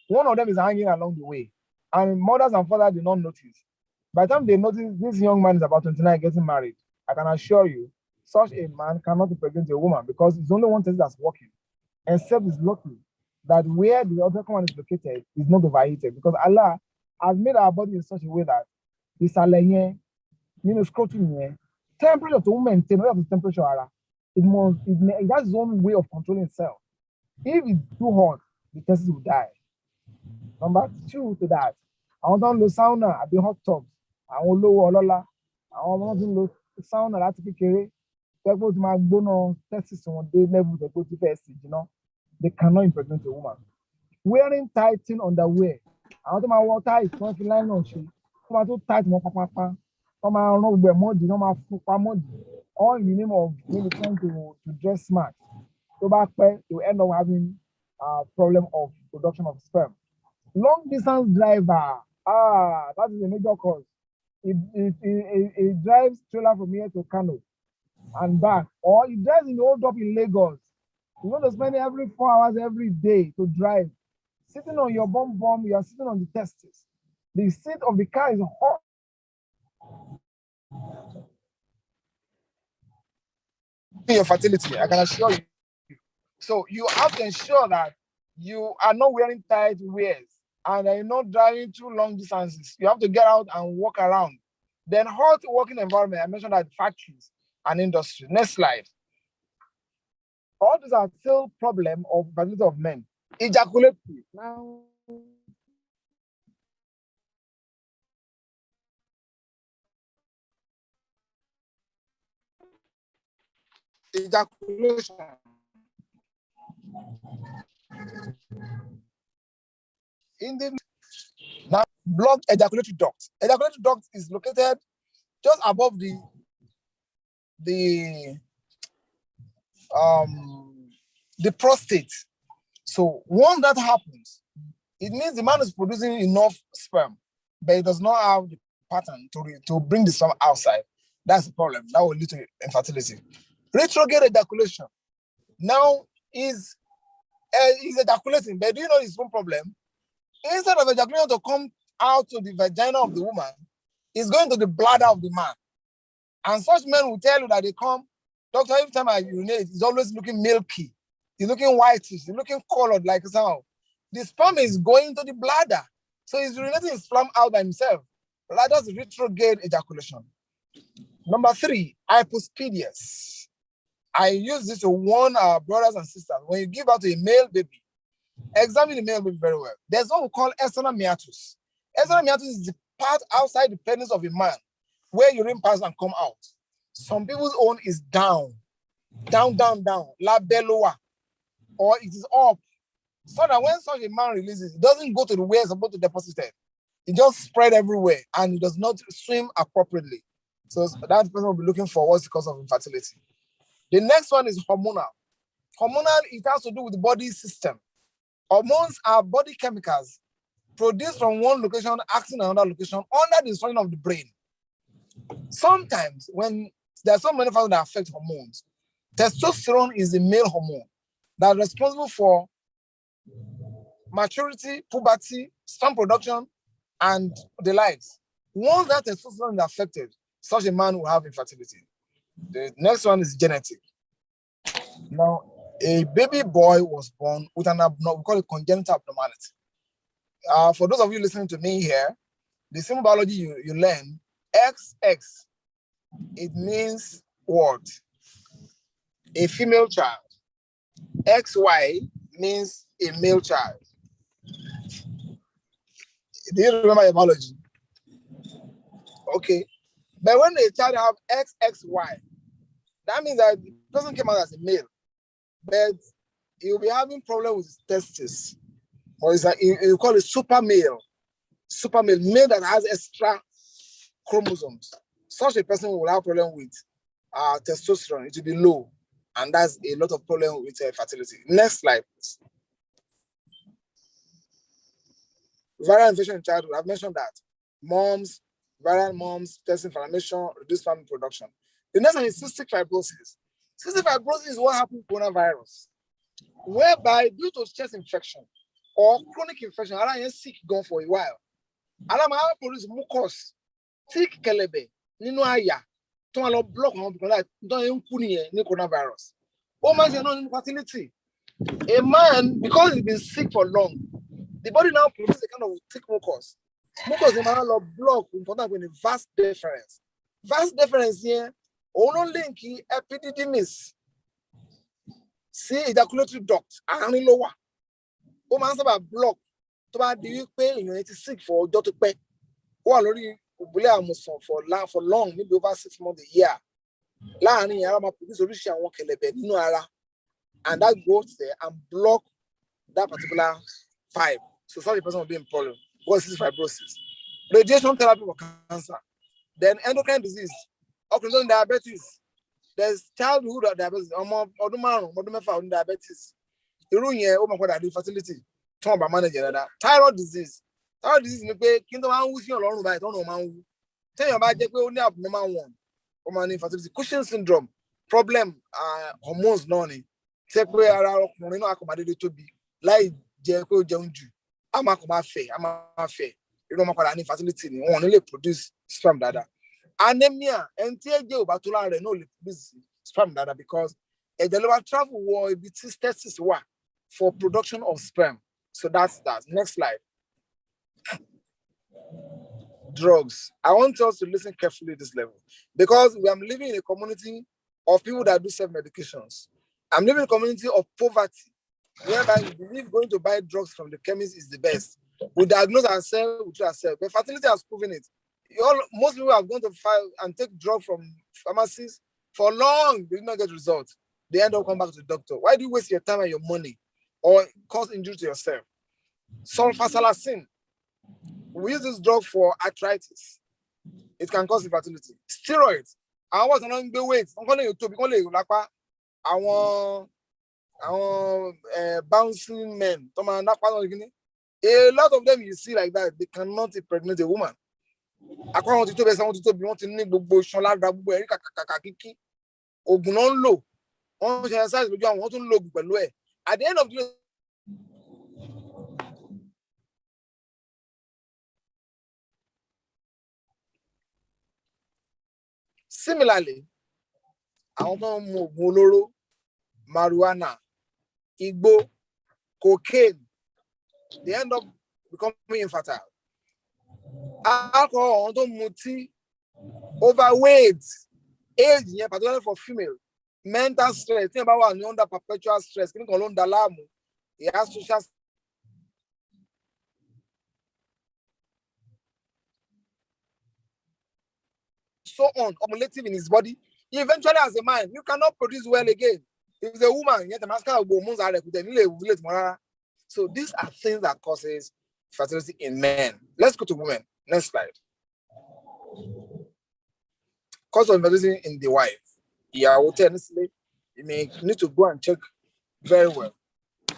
One of them is hanging along the way, and mothers and fathers do not notice. By the time they notice this young man is about 29 getting married, I can assure you, such a man cannot impregnate a woman because it's only one testis that's working, except it's lucky that where the other one is located is not overheated, because Allah has made our body in such a way that the salenye, scrotum, temperature to maintain the temperature, it has its own way of controlling itself. If it's too hot, the testis will die. Number 2 to that, I want to sauna at the hot tub. I want to sauna láti kékeré. People to my bono testis on day level they go to first, they cannot impregnate a woman. Wearing tighten underwear. I want my water is not line on she. Come to tight more papa. Come on, no be modi, no ma fupa modi. All in the name of maybe trying to dress smart. So back there, you end up having a problem of production of sperm. Long distance driver, that is a major cause. It drives trailer from here to Kano and back, or it drives in the old up in Lagos. You want to spend every 4 hours every day to drive. Sitting on your bum, you are sitting on the testes. The seat of the car is hot. Your fertility, I can assure you. So you have to ensure that you are not wearing tight wears and you're not driving too long distances. You have to get out and walk around. Then hot working environment, I mentioned that factories and industry. Next slide. All these are still problem of fertility of men. Ejaculatory. Now, ejaculation. Now, blocked ejaculatory duct. Ejaculatory duct is located just above the prostate. So once that happens, it means the man is producing enough sperm, but it does not have the pattern to bring the sperm outside. That's the problem. That will lead to infertility. Retrograde ejaculation. Now is ejaculating, but do you know his own problem? Instead of ejaculation to come out to the vagina of the woman, it's going to the bladder of the man. And such men will tell you that they come, doctor, every time I urinate, it's always looking milky. It's looking whitish, it's looking colored like so. The sperm is going to the bladder. So he's urinating his sperm out by himself. That's retrograde ejaculation. Number 3, hypospadias. I use this to warn our brothers and sisters. When you give out to a male baby, examine the male baby very well. There's what we call external meatus. External meatus is the part outside the penis of a man where urine passes and come out. Some people's own is down, labelloa, or it is up. So that when such a man releases, it doesn't go to the where it's supposed to deposit it. It just spread everywhere and it does not swim appropriately. So that person will be looking for what's the cause of infertility. The next one is hormonal. Hormonal, it has to do with the body system. Hormones are body chemicals produced from one location, acting in another location under the instruction of the brain. Sometimes when there are so many factors that affect hormones, testosterone is the male hormone that's responsible for maturity, puberty, sperm production, and the likes. Once that testosterone is affected, such a man will have infertility. The next one is genetic. Now, a baby boy was born with an abnormal, we call it congenital abnormality. For those of you listening to me here, the simple biology you learn, XX, it means word. A female child. XY means a male child. Do you remember your biology? Okay. But when a child have XXY, that means that the person came out as a male, but he will be having problem with his testes. Or is that you call it super male, male that has extra chromosomes. Such a person will have problem with testosterone. It will be low, and that's a lot of problem with fertility. Next slide, please. Viral infection in childhood. I've mentioned that. Moms, viral moms, test inflammation, reduced family production. The next one is cystic fibrosis. Cystic fibrosis is what happens to coronavirus, whereby due to chest infection or chronic infection, I am sick gone for a while. And I'm produce mucus, thick kelebe, nínú àyà, tó máa lọ block àwọn people like don't even put in coronavirus. Oh man, you're not infertility. A man, because he's been sick for long, the body now produces a kind of thick mucus. Mucus is a block important with a vast difference. Vast difference here, only linking epididymis. See ejaculatory duct, and lower. Oh man, about block. To bá di wípé èèyàn ti sick for ọjọ́ tó pẹ́, ó wà lórí òbúlẹ̀ àmùsàn for long, maybe over 6 months a year. Láàárín ara máa produce oríṣi àwọn kẹ̀lẹ̀bẹ̀ nínú ara, and that goes there and block that particular pipe. So such a person will be in problem. What is fibrosis? Radiation therapy for cancer. Then endocrine disease, oxygen diabetes. There's childhood diabetes, ọdún márùn-ún, ọdún mẹ́fà ọdún diabetes. Irú yẹn ó máa padà di fertility. Talk about managing that. Thyroid disease. Thyroid disease is pé kí n tó máa ń wú sí ọlọ́run báyìí tó ń máa ń wú. Téèyàn bá jẹ́ pé ó ní abnormal one, ó máa ní infertility. Cushing syndrome, problem hormones náà ni. Ṣé pé ara ọkùnrin náà kò máa dédé tóbi láì jẹ́ pé ó jẹun jù. A máa kò máa fẹ̀, a máa fẹ̀. Irú ọmọ padà ní infertility ni wọn ò ní lè produce sperm dáadáa. Anemia, ẹni tí ẹ̀jẹ̀ ò bá tó lára rẹ̀ náà ò lè produce sperm dáadáa because ẹ̀jẹ̀ ló bá travel wọ ibi tí testis wà for production of sperm. So that's that. Next slide. Drugs. I want us to listen carefully at this level because we are living in a community of people that do self-medications. I'm living in a community of poverty whereby we believe going to buy drugs from the chemist is the best. We diagnose ourselves, we treat ourselves. But fertility has proven it. Most people are going to file and take drugs from pharmacies for long. They did not get results. They end up coming back to the doctor. Why do you waste your time and your money or cause injury to yourself? Sulfasalazine. We use this drug for arthritis. It can cause infertility. Steroids. I was on the weight. I'm calling you to be calling you like bouncing men. A lot of them you see like that, they cannot impregnate a woman. At the end of the day, similarly, marijuana, igbo, cocaine, they end up becoming infertile. Alcohol, muti, overweight, age, particularly for female, mental stress, think about one under perpetual stress, he has social so on, accumulative in his body. Eventually, as a man, you cannot produce well again. If it's a woman, yet the masculine hormones are so these are things that causes fertility in men. Let's go to women. Next slide. Cause of infertility in the wife. Yeah, I will tell you, you may need to go and check very well.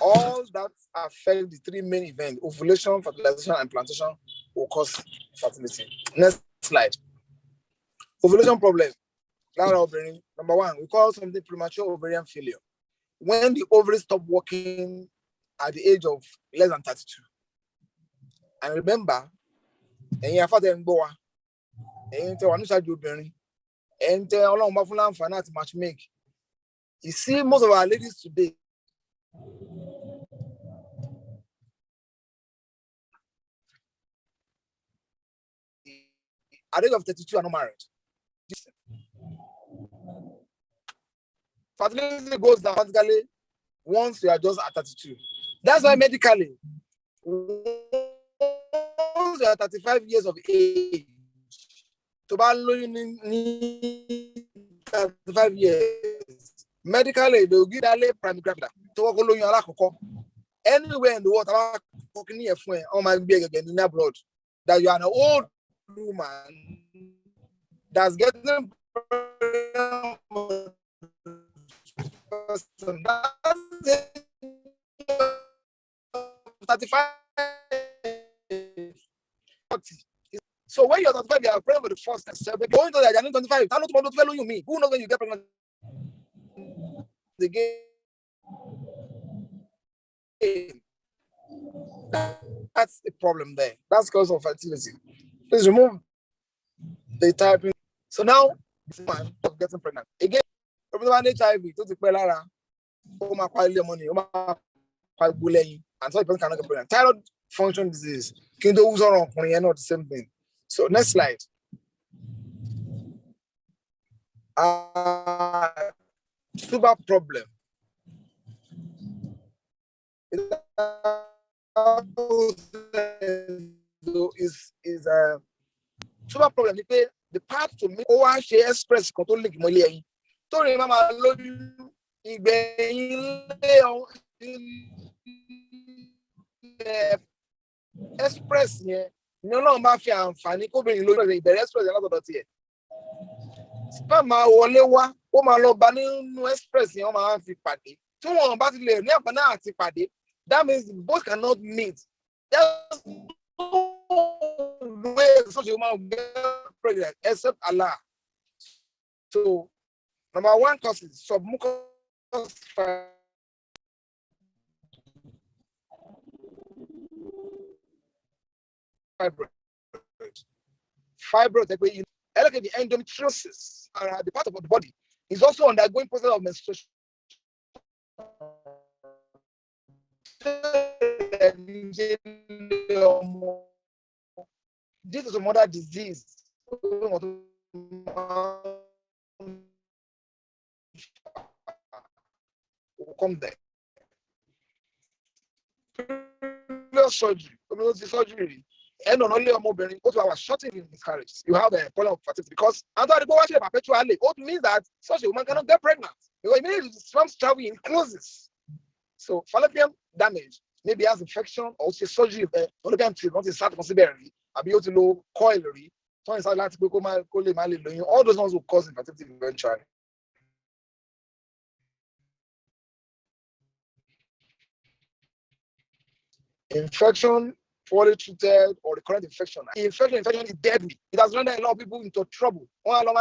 All that affect the three main events: ovulation, fertilization, and implantation will cause fertility. Next slide. Ovulation problem. Number one, we call something premature ovarian failure. When the ovaries stop working at the age of less than 32. And remember, and you have to go and match make. You see, most of our ladies today at the age of 32 are not married. fertility goes down automatically once you are just at 32. That's why medically, once you are 35 years of age, to need 35 years, medically, they will give a primary gravid to work alone. Anywhere in the world, on my big again in abroad, that you are an old woman that's getting 35, 40. So when you're 35, you are praying for the first step. Going to that, you're not 25. I don't want to tell you me. Who knows when you get pregnant? That's the problem there. That's because of fertility. Please remove the typing. So now, this man of getting pregnant. Again, HIV, to the Pelara, money, and so the person cannot get pregnant. Thyroid function disease, Kindo Uzoro, not the same thing. So next slide. Super problem. Is a super problem. The path to me, she express control link Molly. Tony Mama express no longer mafia and funny covering low express a lot of here. Spama Olewa, Omalo Banu express in Oma party. 2 battle near Banati party. That means both cannot meet. There's no way such a woman will get pregnant except Allah. So, number 1 cause is submucous fibroid, the endometriosis, the part of the body, is also undergoing process of menstruation. This is another disease. We'll come there. Surgery. And not only a mobile, also our shortening miscarriage. You have a problem of fertility because under the go perpetually, it means that such a woman cannot get pregnant because immediately sperm travel encloses. So fallopian damage maybe has infection or surgery fallopian tube, not a start considerably, a be able to know coilery, all those ones will cause infertility eventually. Infection, poorly treated, or recurrent infection. Infection is deadly. It has rendered a lot of people into trouble. Some of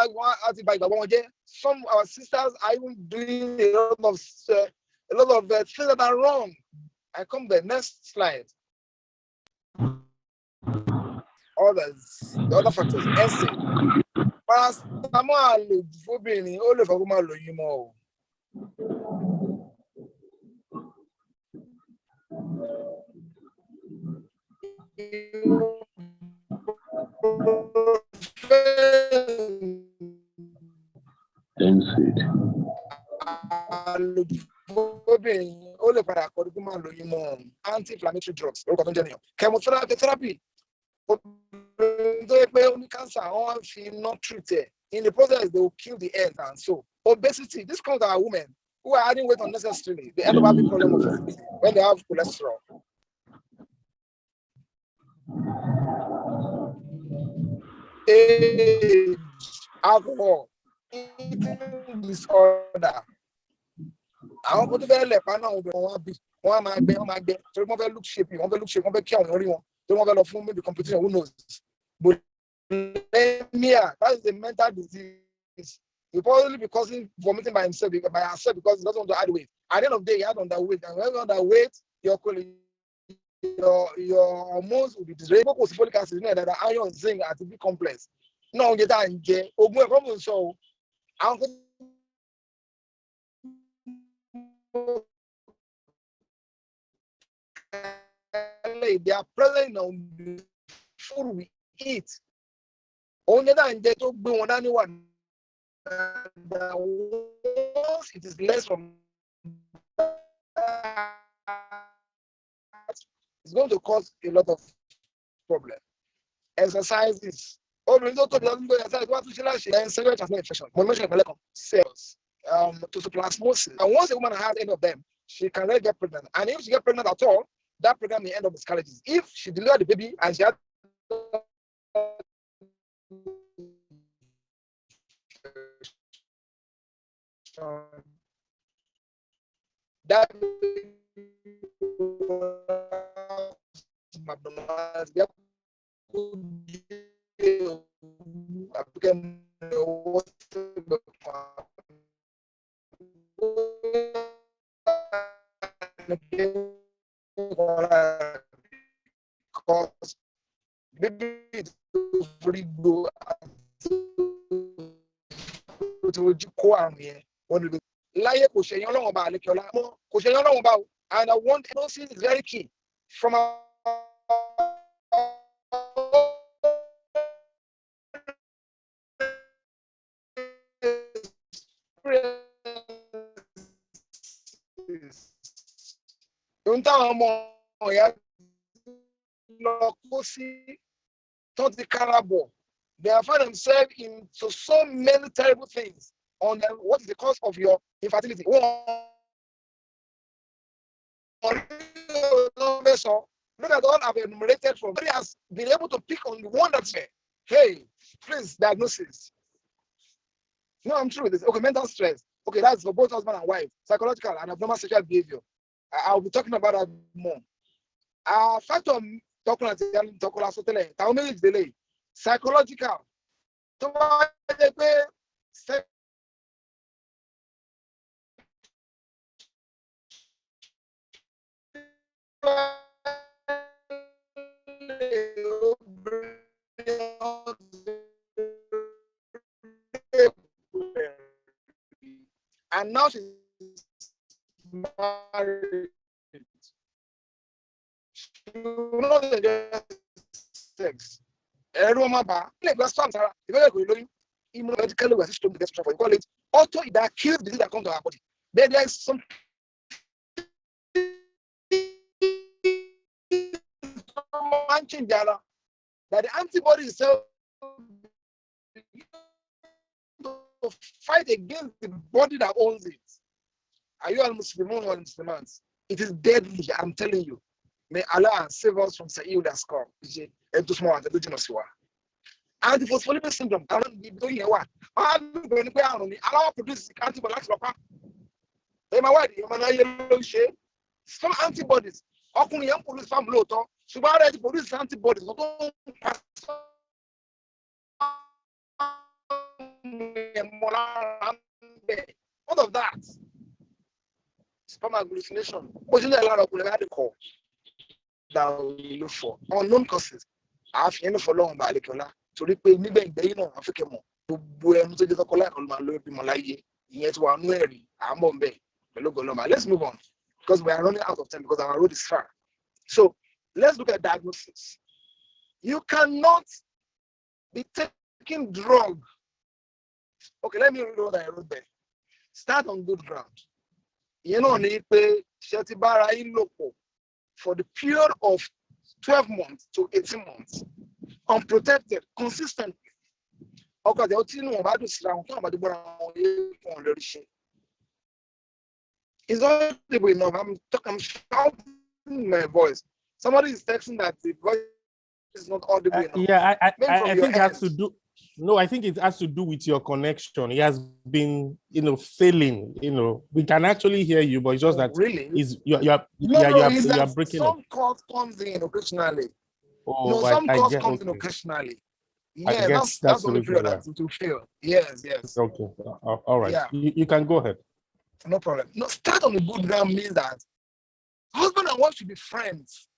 our sisters are even doing a lot of things that are wrong. I come the next slide. The other factors. Essay. Paracetamol, only for women. Anti-inflammatory drugs, chemotherapy, cancer, not treated. In the process, they will kill the egg, and so obesity. This comes to our women who are adding weight unnecessarily. They end up having problem of fertility when they have cholesterol. Age, alcohol, eating disorder. I want to be like one look shape, the competition, who knows? Bulimia, that's the mental disease. He'll probably be causing vomiting by herself because he doesn't want to add weight. At the end of the day, he had underweight, and when you're underweight, your hormones will be disrupted. Folic acid, that iron, zinc, at the big complex. No, get that and get. So, they are present on the food we eat. Only that and they don't bring one anyone. that once it is less from that, it's going to cause a lot of problem. Exercises. Cells to plasmosis. And once a woman has any of them, she can really get pregnant. And if she gets pregnant at all, that pregnant may end up miscarriages. If she delivered the baby and she had that because baby very good and I want to see is very key from our they have found themselves into so many terrible things on them. What is the cause of your infertility? Look at all I've enumerated from. He has been able to pick on the one that's there. Hey, please, diagnosis. No, I'm true with this. Okay, mental stress. Okay, that's for both husband and wife. Psychological and abnormal sexual behavior. I'll be talking about that more. Factor delay. Psychological. And now she's married. She will not enjoy sex. Everyone, immunologically, we're system to get for you call it auto that kills the disease that comes to our body. Then there's some change that the antibody itself to fight against the body that owns it. Are you al-Muslimun or Muslimans? It is deadly, I'm telling you. May Allah save us from Sa'il Ascar. And the phospholipid syndrome, I don't be doing what? I'm going to allow produce antibodies. Some antibodies, produce from loto, so why produce antibodies? All of that. Sperm agglutination. What's in a lot of medical that we look for? Unknown causes. I've been for long by the color to repay me being the African to Buem to the Colacol, my Lord Malaye, yet one weary. I'm on bay. Let's move on because we are running out of time because our road is far. So let's look at diagnosis. You cannot be taking drug. Okay, let me read what I wrote there. Start on good ground. You know, need pay Shetibara in local for the period of 12 months to 18 months, unprotected, consistently. Okay, the ultimate about this round, about the it's not enough. I'm shouting my voice. Somebody is texting that the voice is not audible enough. Yeah, I think it has to do. No, I think it has to do with your connection. It has been, failing. We can actually hear you, but it's just that really you're breaking up. Some calls comes in occasionally. Oh, some calls comes in occasionally. Yeah, that's the only period that it will fail. Yes. Okay. All right. Yeah. You can go ahead. No problem. No, start on the good ground means that husband and wife should be friends.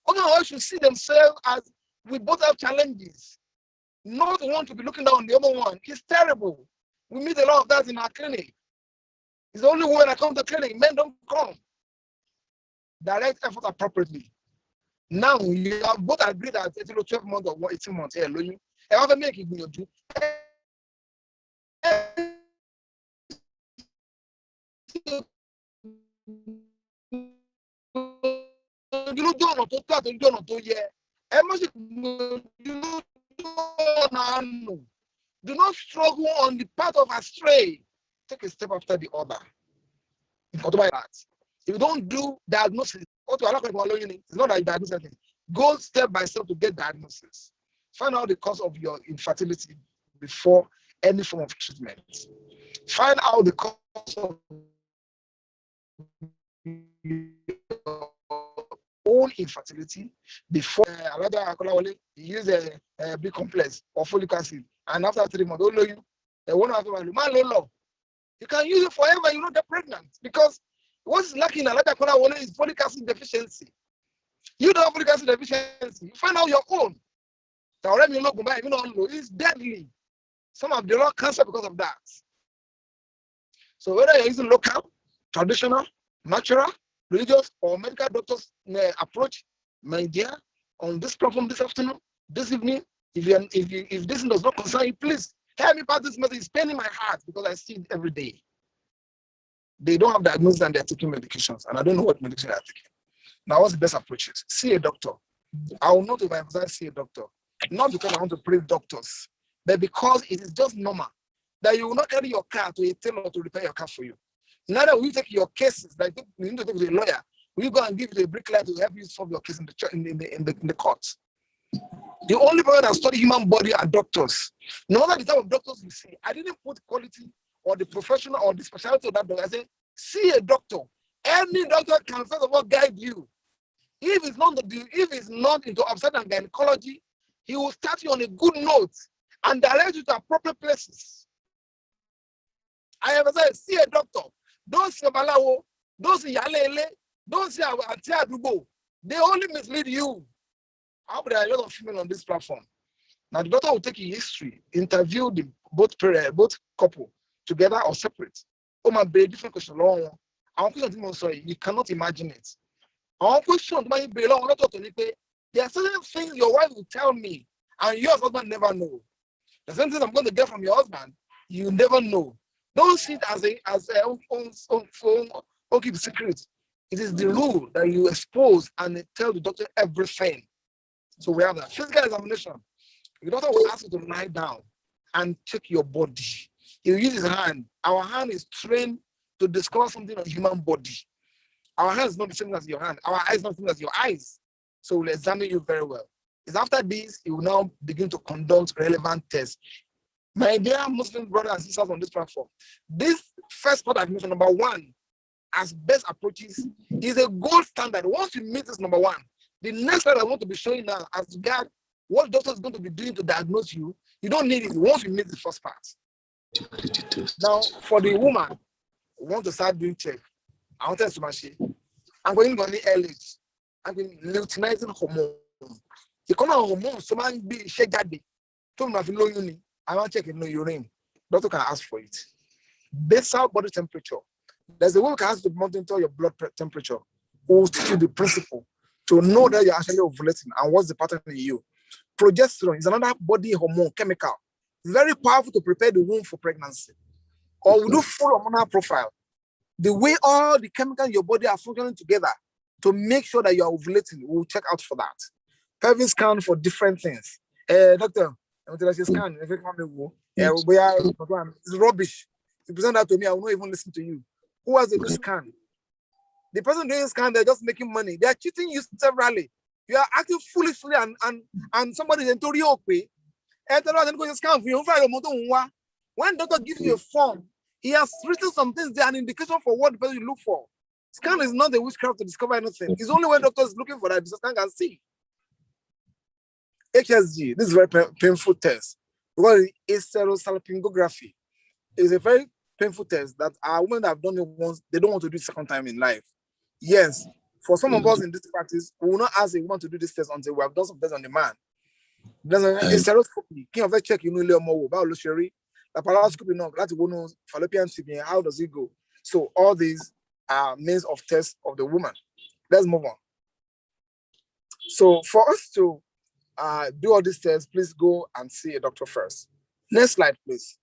Husband and wife should see themselves as we both have challenges. Not one to be looking down on the other one. It's terrible. We meet a lot of that in our clinic. It's the only women that come to clinic. Men don't come. Direct effort appropriately. Now you have both agreed that 12 months or 18 months. Here, you have to make it. to do not struggle on the path of astray. Take a step after the other. If you don't do diagnosis, it's not that you diagnose anything. Go step by step to get diagnosis. Find out the cause of your infertility before any form of treatment. Find out the cause of your own infertility before use a big complex or folic acid, and after 3 months, you can use it forever. You don't get pregnant because what's lacking in is folic acid deficiency. You don't have folic acid deficiency. You find out your own. It's deadly. Some have developed cancer because of that. So whether you're using local, traditional, natural, religious, or medical doctors approach, my dear, on this platform this afternoon, this evening, if this does not concern you, please help me pass this message. It's paining my heart because I see it every day. They don't have diagnosis and they're taking medications, and I don't know what medication they're taking. Now, what's the best approach? See a doctor. I will not emphasize see a doctor, not because I want to praise doctors, but because it is just normal that you will not carry your car to a tailor to repair your car for you. Neither will you take your cases, like you need to take to a lawyer. Will you go and give it to a bricklayer to help you solve your case in the court? The only people that study human body are doctors. No matter the type of doctors you see, I didn't put quality or the professional or the specialty of that doctor. I say, see a doctor. Any doctor can first of all guide you. If it's not into obstetrics and gynecology, he will start you on a good note and direct you to appropriate places. I emphasize, see a doctor. Don't see Balawo, don't see Yalele, don't see Atiadubo. They only mislead you. I hope there are a lot of female on this platform. Now the doctor will take your history, interview the both couple together or separate. Oh my baby, different question. You cannot imagine it. There are certain things your wife will tell me, and your husband never know. The same things I'm going to get from your husband, you never know. Don't see it as a keep secret. It is the rule that you expose and tell the doctor everything. So we have that physical examination. The doctor will ask you to lie down and check your body. He will use his hand. Our hand is trained to discover something on the human body. Our hand is not the same as your hand. Our eyes is not the same as your eyes. So we'll examine you very well. It's after this, he will now begin to conduct relevant tests. My dear Muslim brothers and sisters on this platform, this first part I've mentioned, number one, as best approaches, is a gold standard. Once you meet this number one, the next slide I want to be showing now as regard what doctor is going to be doing to diagnose you, you don't need it once you meet the first part. Now, for the woman who wants to start doing check, I want to tell you, I'm going to need LH. I'm going to luteinizing hormone. The common hormone, so man be shake that day. I want to check in your urine. Doctor can ask for it. Basal body temperature. There's a way we can ask to monitor your blood temperature. We'll teach you the principle to know that you're actually ovulating and what's the pattern in you. Progesterone is another body hormone chemical. Very powerful to prepare the womb for pregnancy. Or we do full hormonal profile. The way all the chemicals in your body are functioning together to make sure that you are ovulating, we'll check out for that. Pelvic scan for different things. Doctor, scan. It's rubbish. You present that to me, I will not even listen to you. Who has a good scan? The person doing scan, they're just making money. They are cheating you severally. You are acting foolishly and somebody is in Torio pay. When doctor gives you a form, he has written some things there, an indication for what the person you look for. Scan is not a witchcraft to discover anything. It's only when doctor is looking for that the scan can see. HSG, this is a very painful test because it's stereosalpingography. It's a very painful test that our women that have done it once, they don't want to do it second time in life. Yes, for some of us in this practice, we will not ask a woman to do this test until we have done some tests on the man. There's a stereoscopy. King of a check, you know, more about Lusheri. The paralloscopy, no, that's one fallopian tube. How does it go? So all these are means of test of the woman. Let's move on. So for us to do all these tests, please go and see a doctor first. Next slide, please.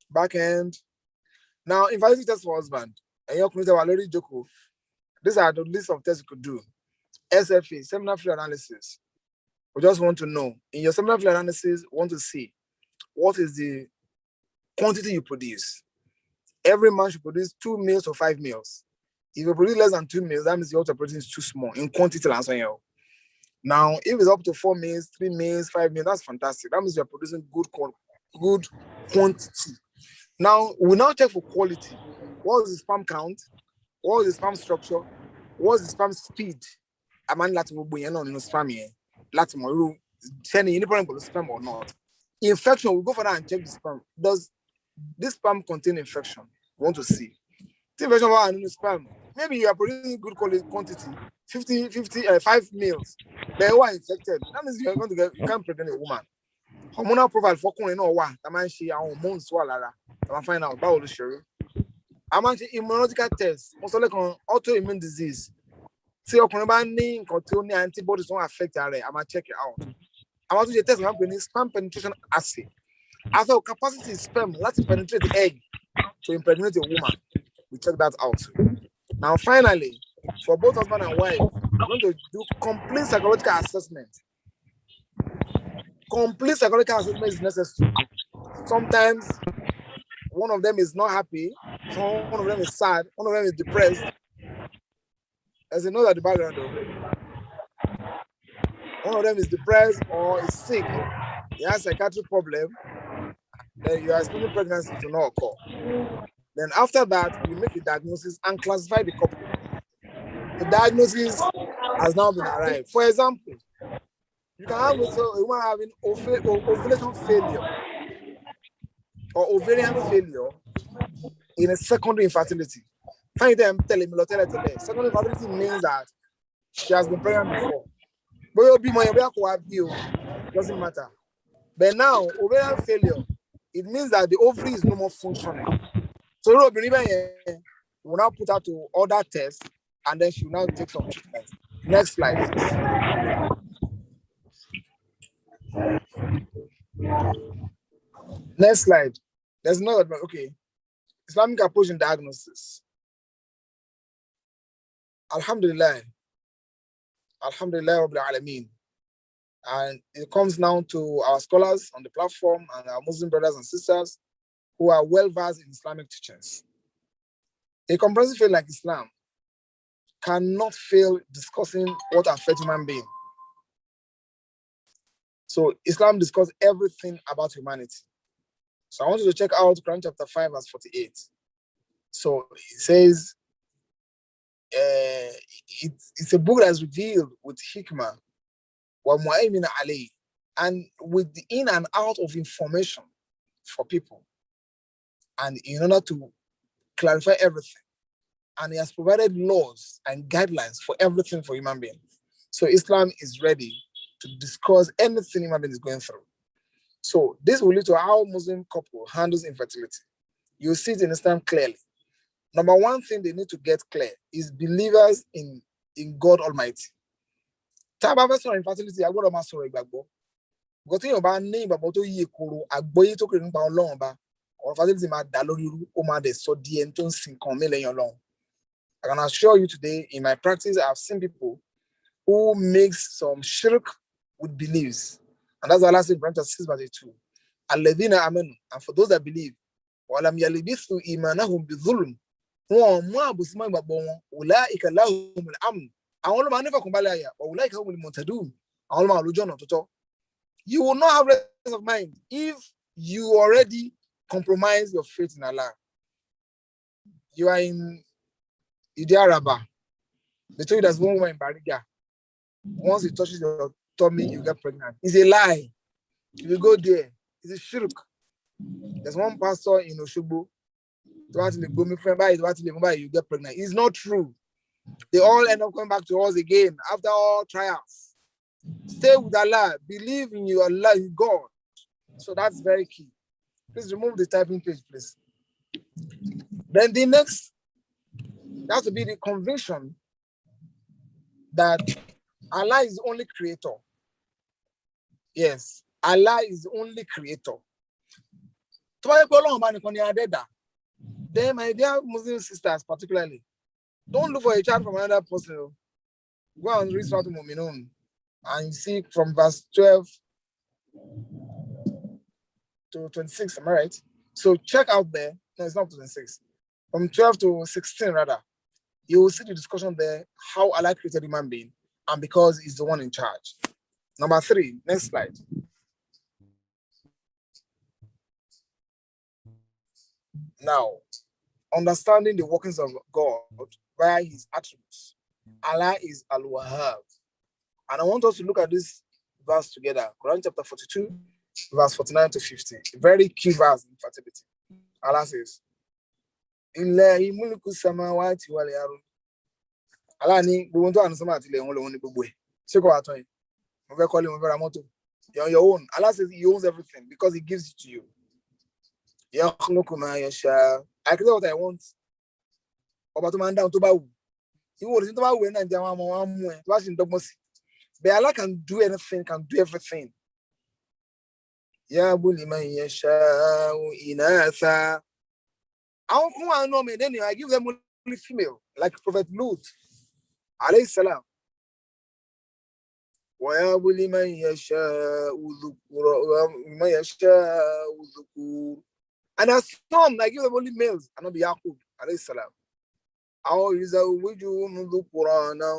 Back end. Now, infertility test for husband. And your community already joke. These are the list of tests you could do. SFA, seminal fluid analysis. We just want to know. In your seminal fluid analysis, we want to see what is the quantity you produce. Every man should produce 2 meals or 5 meals. If you produce less than 2 meals, that means your protein is too small in quantity. Now, if it's up to 4 meals, 3 meals, 5 meals, that's fantastic. That means you're producing good quantity. Now, we now check for quality. What is the sperm count? What is the sperm structure? What is the sperm speed? A man sperm here. Sperm or not. Infection, we go for that and check the sperm. Does this sperm contain infection? We want to see. Infection about sperm. Maybe you are producing good quantity, 5 meals. But you are infected. That means you can't pregnant a woman. Hormonal profile for one. That man she hormones swallow. I find out about the sherry. I'm actually immunological test. Also like on autoimmune disease. See your name contain antibodies don't affect her. I'm gonna check it out. I'm going to test sperm penetration assay. After capacity sperm, let's penetrate the egg to impregnate a woman. We check that out. Now, finally, for both husband and wife, we're going to do complete psychological assessment. Complete psychological assessment is necessary. Sometimes one of them is not happy, one of them is sad, one of them is depressed. As you know that the background though. One of them is depressed or is sick. He has a psychiatric problem. Then you are expecting pregnancy to not occur. Then after that, we make a diagnosis and classify the couple. The diagnosis has now been arrived. For example, you can have a woman having ovulation failure or ovarian failure in a secondary infertility. Find them telling me, secondary infertility means that she has been pregnant before. But you'll be doesn't matter. But now, ovarian failure, it means that the ovary is no more functioning. So we'll now put her to other tests and then she will now take some treatment. Next slide, please. Next slide. There's another, okay. Islamic approach in diagnosis. Alhamdulillah. Alhamdulillah Rabbil Alameen. And it comes now to our scholars on the platform and our Muslim brothers and sisters who are well versed in Islamic teachings. A comprehensive faith like Islam cannot fail discussing what affects human being. So Islam discusses everything about humanity. So I want you to check out Quran chapter 5 verse 48. So it says, it's a book that's revealed with hikmah wa mu'aymin alayh, and with the in and out of information for people, and in order to clarify everything. And he has provided laws and guidelines for everything for human beings. So Islam is ready to discuss anything human being is going through. So this will lead to how Muslim couple handles infertility. You see it in Islam clearly. Number one thing they need to get clear is believers in God Almighty. Tababaso infertility, I go to Master Igbo. Gotin yoba name about to ye koro, agboye to create ba Ọlọ́run ba. Or infertility ma da lórí ru, o ma de so di en ton sin kan mi lẹ́yìn Ọlọ́run. I can assure you today, in my practice, I've seen people who mix some shirk with beliefs. And that's what Allah said in Quran 6:2. Alladhina amanu, and for those that believe, walam yalbisu imanahum bizulm. You will not have rest of mind if you already compromise your faith in Allah. You are in Idi Araba. They told you there's one woman in Bariga. Once it touches your tummy, you get pregnant. It's a lie. If you go there, it's a shirk. There's one pastor in Oshobo. You get pregnant. It's not true. They all end up coming back to us again after all trials. Stay with Allah. Believe in your Allah, in God. So that's very key. Please remove the typing page, please. Then the next, that has to be the conviction that Allah is the only creator. Yes, Allah is the only creator. Then, my dear Muslim sisters, particularly, don't look for a child from another person. Go and read Surah Al-Mu'minun and you see from verse 12 to 26, am I right? So check out there. No, it's not 26. From 12 to 16, rather. You will see the discussion there, how Allah created human being, and because he's the one in charge. Number 3, next slide. Now, understanding the workings of God via his attributes. Allah is Al-Wahhab. And I want us to look at this verse together. Quran chapter 42, verse 49 to 50. A very key verse in fertility. Allah says, Illahi mulku samawati wal ardh. Allah ni gbogbo tó anu sama àti ilẹ̀ wọn lòun ní gbogbo ẹ̀. Ṣé kò wá tán yìí? Mo fẹ́ kọ́lé, mo fẹ́ ra mọ́tò. You're on your own. Allah says he owns everything because he gives it to you. Yakhluqu ma yasha. I can do what I want. Ọba tó máa ń dáhùn tó bá wù. Ìwọ òrìṣà tó bá wù ẹ́ náà jẹ́ àwọn ọmọ wọn mú ẹ. Tó bá sì ń dọ́gbọ́n sí. But Allah can do anything, can do everything. Yabu liman yasha'u inatha. I give them only female, like Prophet Lut, alayhi salam. وَيَابُ لِمَنْ يَشَاءُ ذُكُورًا. And as some, I give them only males, and not be Yaqub, alayhi salam. أَوْ يُزَوِّجُهُمْ ذُكُرَانًا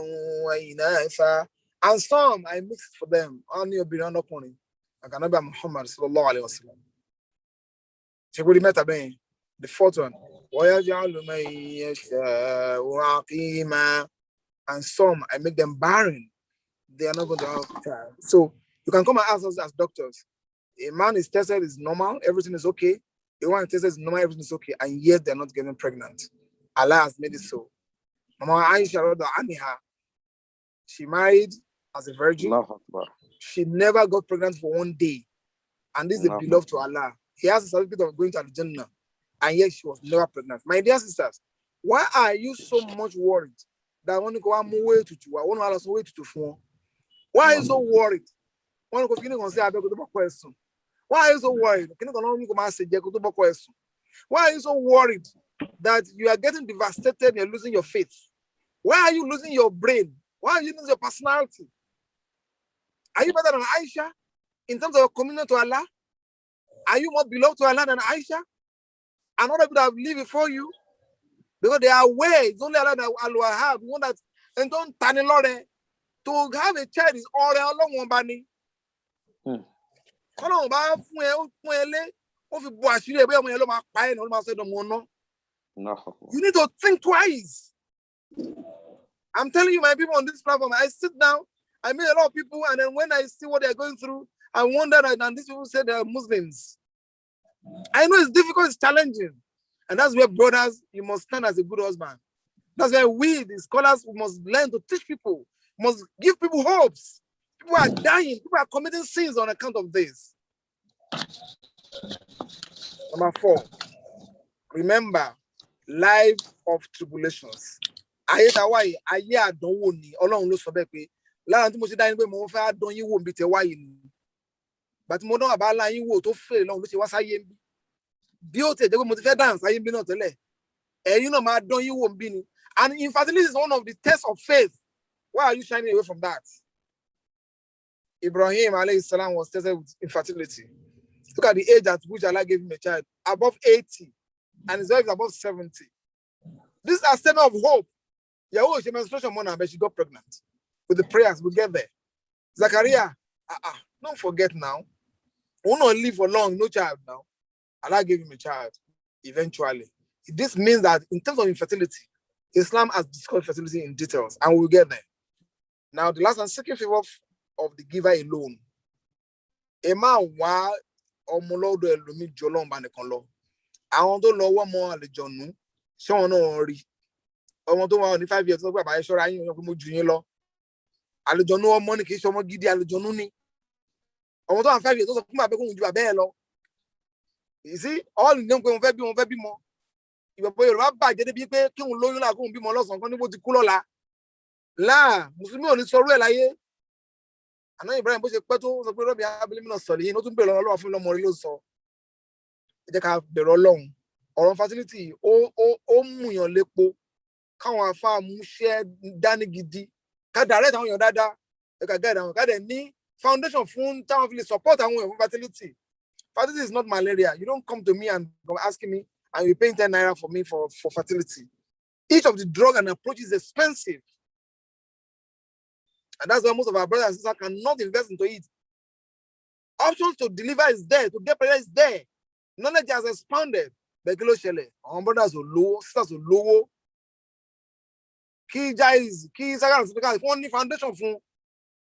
وَإِنَاثًا. And some, I mix it for them. Only a beyond upon it. I cannot be Muhammad sallallahu alayhi wa sallam. Check what he met again. The fourth one. وَيَجْعَلُ مَنْ يَشَاءُ عَقِيمًا. And some, I make them barren. They are not going to have a child. So you can come and ask us as doctors. A man is tested, is normal, everything is okay. A woman is tested, is normal, everything is okay. And yet they're not getting pregnant. Allah has made it so. Mama Aisha anha, she married as a virgin. She never got pregnant for one day. And this is the beloved to Allah. He has a certificate of going to Al-Jannah. And yet she was never pregnant. My dear sisters, why are you so much worried that I want to go on way to two? I want to have way to two. Why are you so worried? Why are you so worried? Why are you so worried that you are getting devastated and you're losing your faith? Why are you losing your brain? Why are you losing your personality? Are you better than Aisha in terms of your commitment to Allah? Are you more beloved to Allah than Aisha? And other people have lived before you? Because they are aware it's only Allah that Allah have. You know that, and don't turn in Lord. To have a child is all along one body. You need to think twice. I'm telling you, my people on this platform, I sit down, I meet a lot of people, and then when I see what they're going through, I wonder that, and these people say they're Muslims. I know it's difficult, it's challenging. And that's where, brothers, you must stand as a good husband. That's why we, the scholars, we must learn to teach people, must give people hopes. People are dying, people are committing sins on account of this. Number 4, remember, life of tribulations. Ayé ta wáyé, ayé àdánwò ni, Ọlọ́run ló sọ bẹ́ẹ̀ pé, lára tí mo ṣe dá yín pé mo fẹ́ àdán yín wò níbi tẹ wáyé ni. Bàtí mo dán àbá ńlá yín wò tó fèrè lọ́run ló ṣe wá sáyé ń bí. Bí ó tẹ̀ jẹ́ pé mo ti fẹ́ dáhùn sáyé ń bí náà tẹ́lẹ̀, ẹ̀yin náà máa dán yín wò ń bí ni. And infertility is one of the tests of faith. Why are you shining away from that? Ibrahim alayhi salam was tested with infertility. Look at the age at which Allah gave him a child, above 80, and his wife is above 70. This is a statement of hope. Yahoo, she menstruation money, but she got pregnant. With the prayers, we'll get there. Zachariah, don't forget now. We will not live for long, no child now. Allah gave him a child, eventually. This means that in terms of infertility, Islam has discussed fertility in details, and we'll get there. Now, the last and second favor of the giver alone. A man wa omolodo elomi jolon ba nìkan lọ. Àwọn tó lọ wọ́ mọ́ àlejònú, ṣé wọn náà rí? Ọmọ tó wà ní 5 years tó bàbá ẹ ṣọ́ra yín ó mo jù yín lọ. Àlejònú ọmọ ni kì í ṣe ọmọ gidi, àlejònú ni. Ọmọ tó wà 5 years tó sọ fún bàbá kó ju bàbá ẹ lọ. You see, all in them pé wọ́n fẹ́ bímọ. Ìgbàgbọ́ Yorùbá bàjẹ́ débi pé kí òun lóyún là kó òun bímọ lọ́sàn-án kan níbo ti kú lọ́la. Láà, Mùsùlùmí ò ní sọrú ẹ̀ láyé. Àná Ibrahim bó ṣe pẹ́ tó sọ pé rọ́bì abúlé mi náà sọ̀lẹ̀ yìí, ó tún bẹ̀rẹ̀ Ọlọ́run fún lọ́mọ rí ló sọ. Ẹ jẹ́ ká bẹ̀rẹ̀ Ọlọ́run. ọ̀rọ̀ fertility ó múyàn lépo káwọn afá múṣẹ́ dání gidi ká direct àwọn èèyàn dáadáa ká guide àwọn ká dẹ̀ ní foundation fún táwọn fi lè support àwọn èèyàn fún fertility. Fertility is not malaria. You don't come to me and asking me and you paying 10 naira for me for fertility. Each of the drug and approach is expensive. And that's why most of our brothers and sisters cannot invest into it. Options to deliver is there, to get pregnant is there. Knowledge has expanded. But our brothers are low, sisters are low. Key only foundation for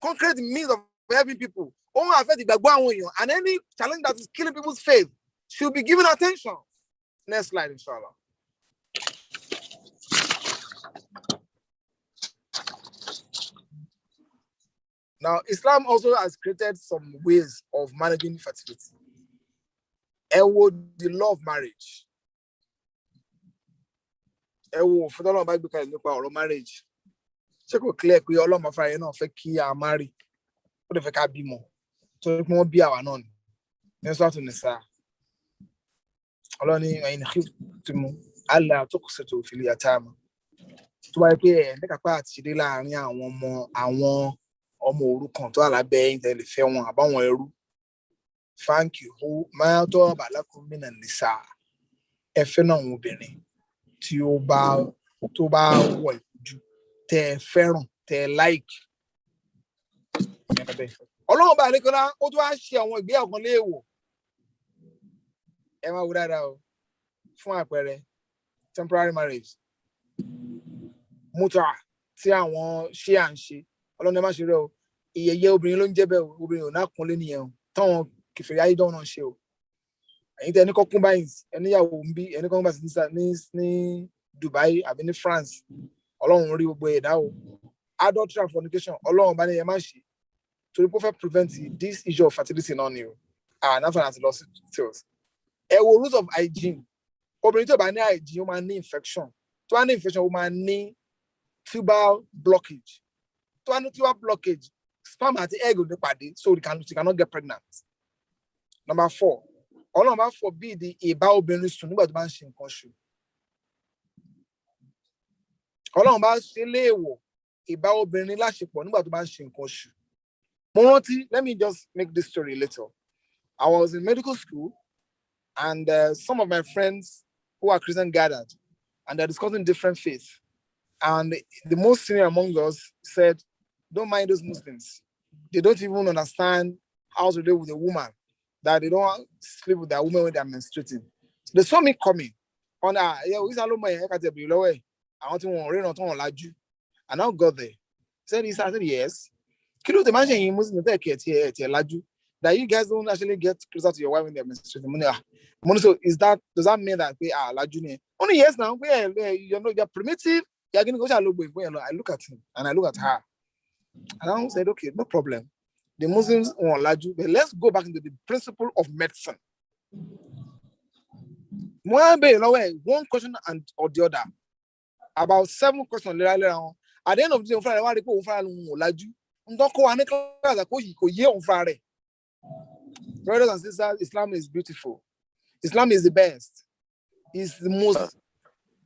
concrete means of helping people. And any challenge that is killing people's faith should be given attention. Next slide, inshallah. Now, Islam also has created some ways of managing fertility. The law of marriage. For the law of marriage. Check out clear we all my friend no fake marry. What if I be more? So more be our non. Let's start on this. Allah ni in khiftum alla tuqsitu fil yatama. To I pay make a part ti de láàrin àwọn ọmọ òrukàn tó alábẹ́ yín tẹ́ lè fẹ́ wọn àbáwọn ẹrú. Thank you. Ma to ba lakum minan nisa. Ẹ fẹ́ náà àwọn obìnrin tí ó bá wọ̀ ìjú tẹ́ fẹ́ràn tẹ́ like. Ọlọ́run bá nìkan ó tún wá ṣe àwọn ìgbéyàwó kan léèwọ̀. Ẹ máa wò dáadáa o. Fún àpẹẹrẹ temporary marriage. Muta tí àwọn ṣe à ń ṣe. Ọlọ́run ẹ má ṣe rẹ o. Ìyẹyẹ obìnrin ló ń jẹ́ bẹ́ẹ̀ o. Obìnrin ò náà kúnlé nìyẹn o. Táwọn kìfèrè ayé dán náà ṣe o. Ẹ̀yin tẹ́ ní kọ́kún báyìí ẹníyàwó ń bí ẹni kọ́kún bá ní Dubai àbí ní France. Ọlọ́run rí gbogbo ẹ̀dá o. Adultery and fornication. Ọlọ́run bá ní ẹ má ṣe. To prevent this issue of fertility non you. Nothing has lost it. Rules of hygiene. Obìnrin tó bá ní hygiene, ó máa ní infection. Tó bá ní infection, ó máa ní tubal blockage. Tó bá ní tubal blockage, sperm àti egg ò ní pàdé, so she cannot get pregnant. Number 4. Ọlọ́run bá forbid ìbá obìnrin sùn nígbà tó bá ń ṣe nǹkan oṣù. Ọlọ́run bá ṣe léèwọ̀ ìbá obìnrin láṣepọ̀ nígbà tó bá ń ṣe nǹkan oṣù. Let me just make this story a little. I was in medical school and some of my friends who are Christian gathered and they're discussing different faiths. And the most senior among us said, don't mind those Muslims. They don't even understand how to deal with a woman, that they don't sleep with that woman when they're menstruating. So they saw me coming. And I now got there. I said, yes. That you guys don't actually get closer to your wife when they're menstruating. So does that mean that they are laju? Only yes now. You're primitive. You're going to go to I look at him and I look at her. And I said, okay, no problem. The Muslims won't laju, but let's go back into the principle of medicine. One question or the other. About 7 questions later on. At the end of the day, brothers and sisters, Islam is beautiful. Islam is the best. It's the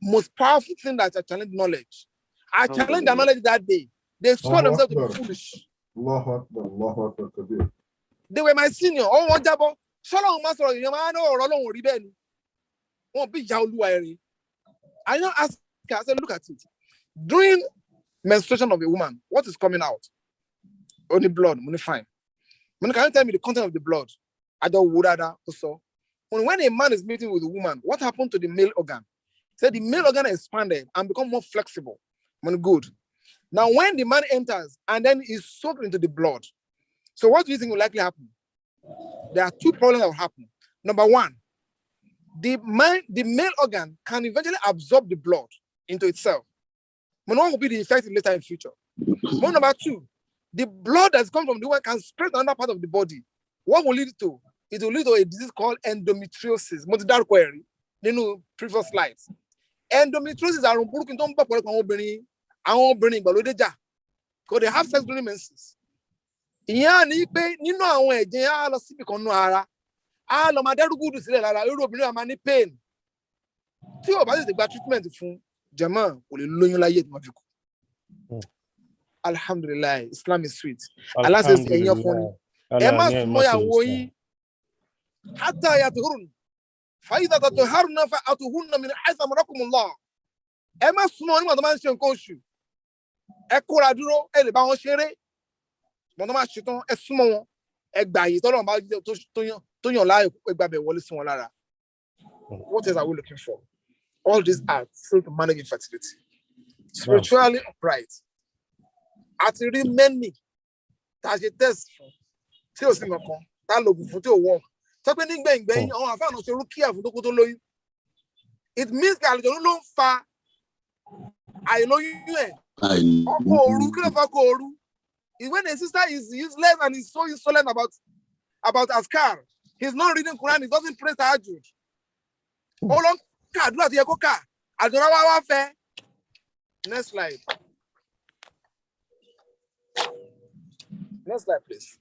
most powerful thing that I challenge knowledge. I challenged the knowledge that day. They saw themselves to be foolish. They were my senior. Oh, one job. I now asked her, I said, look at it. During menstruation of a woman, what is coming out? Only blood, only fine. Can you tell me the content of the blood? I don't would also. When a man is meeting with a woman, what happened to the male organ? Said the male organ expanded and become more flexible. Good. Now, when the man enters and then is soaked into the blood, so what do you think will likely happen? There are 2 problems that will happen. Number 1, the male organ can eventually absorb the blood into itself. What will be the effect later in future? Number 2, the blood that's come from the woman can spread to another part of the body. What will lead to? It will lead to a disease called endometriosis. Previous slides. Endometriosis are because they have sex during menses. Pain. tí o bá sì ti gba treatment fún jama kò lè lóyún láyé tí wọ́n fi kú. Alhamdulillah, Islam is sweet. Allah says ẹ̀yin ọkùnrin ẹ má súnmọ́ ìyàwó yín hatta yatuhurun fa idha tatahharna fa atuhunna min haythu amarakumullah. Ẹ má súnmọ́ nígbà tó máa ń ṣe nǹkan oṣù. Ẹ kóra dúró, ẹ lè bá wọn ṣeré. Mọ̀ tó máa ṣe tán, ẹ súnmọ́ wọn. Ẹ gbà yìí tọ́lọ́run bá tó yàn láàyè ẹ gbà bẹ̀ wọlé sí wọn lára. What else are we looking for? All these are so to manage infertility. Spiritually upright. Àti rí many tá a ṣe test fún tí ò sí nǹkan tá a lògùn fún tí ò work. Sọ pé nígbẹ̀yìngbẹ̀yìn àwọn àfáànù ṣe rúkìá fún tó kó tó lóyún. It means that àlùjọ ló ń fa àìlóyún ẹ̀. Ọkọ òru kí ló fà ọkọ òru? When a sister is useless and is so insolent about askar, he's not reading Quran, he doesn't pray tahajjud. Ó lọ ń kà àdúrà tó yẹ kó kà, àdúrà wá fẹ́. Next slide. Next slide, please.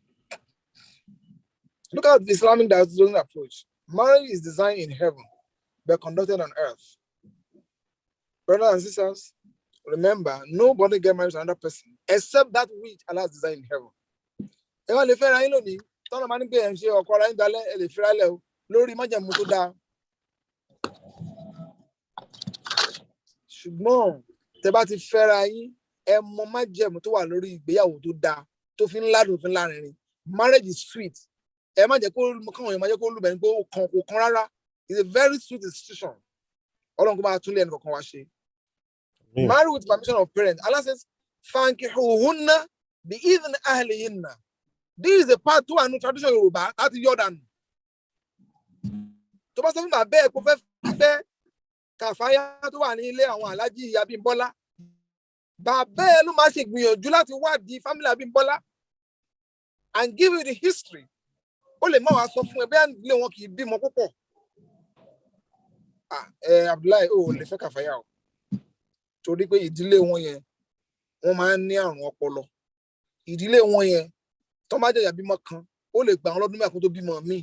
Look at the Islamic diagnostic approach. Marriage is designed in heaven, but conducted on earth. Brothers and sisters, remember, nobody gets married to another person except that which Allah has designed in heaven. Ẹ̀wọ̀n lè fẹ́ra yín lónìí, tọ́nà máa ń gbé ẹ̀ ń ṣe ọkọ ara yín dalẹ̀ ẹ̀ lè fẹ́ra lẹ̀ o lórí májẹ̀mú tó dáa. Ṣùgbọ́n tẹ́ bá ti fẹ́ra yín, ẹ mọ májẹ̀mú tó wà lórí ìgbéyàwó tó dáa tó fi ń ládùn fi ń lárinrin. Marriage is sweet. Ẹ má jẹ́ kó káwọn èèyàn má jẹ́ kó lù bẹ́ẹ̀ ni pé kò kan rárá. It's a very sweet institution. Ọlọ́run kó máa tún lé ẹnì kọ̀ọ̀kan wá ṣe. Marry with permission of parents. Allah says, "Fankihuhunna bi-idhni ahlihinna." This is a part two and tradition Yoruba. That's Jordan. Tó bá sọ fún bàbá ẹ̀ kó fẹ́ kàfáyà tó wà ní ilé àwọn aláàjì Abímbọ́lá. Bàbá ẹ̀ ló máa ṣe gbìyànjú láti wádìí family Abímbọ́lá and give you the history. Ó lè má wá sọ fún ẹ bẹ́ẹ̀ ilé wọn kì í bímọ púpọ̀. Abdullahi ó lè fẹ́ kàfáyà o. Torí pé ìdílé wọn yẹn wọ́n máa ń ní àrùn ọpọlọ. Ìdílé wọn yẹn tó máa jẹ̀yà bímọ kan ó lè gbà wọn lọ́dún mẹ́kún tó bímọ míì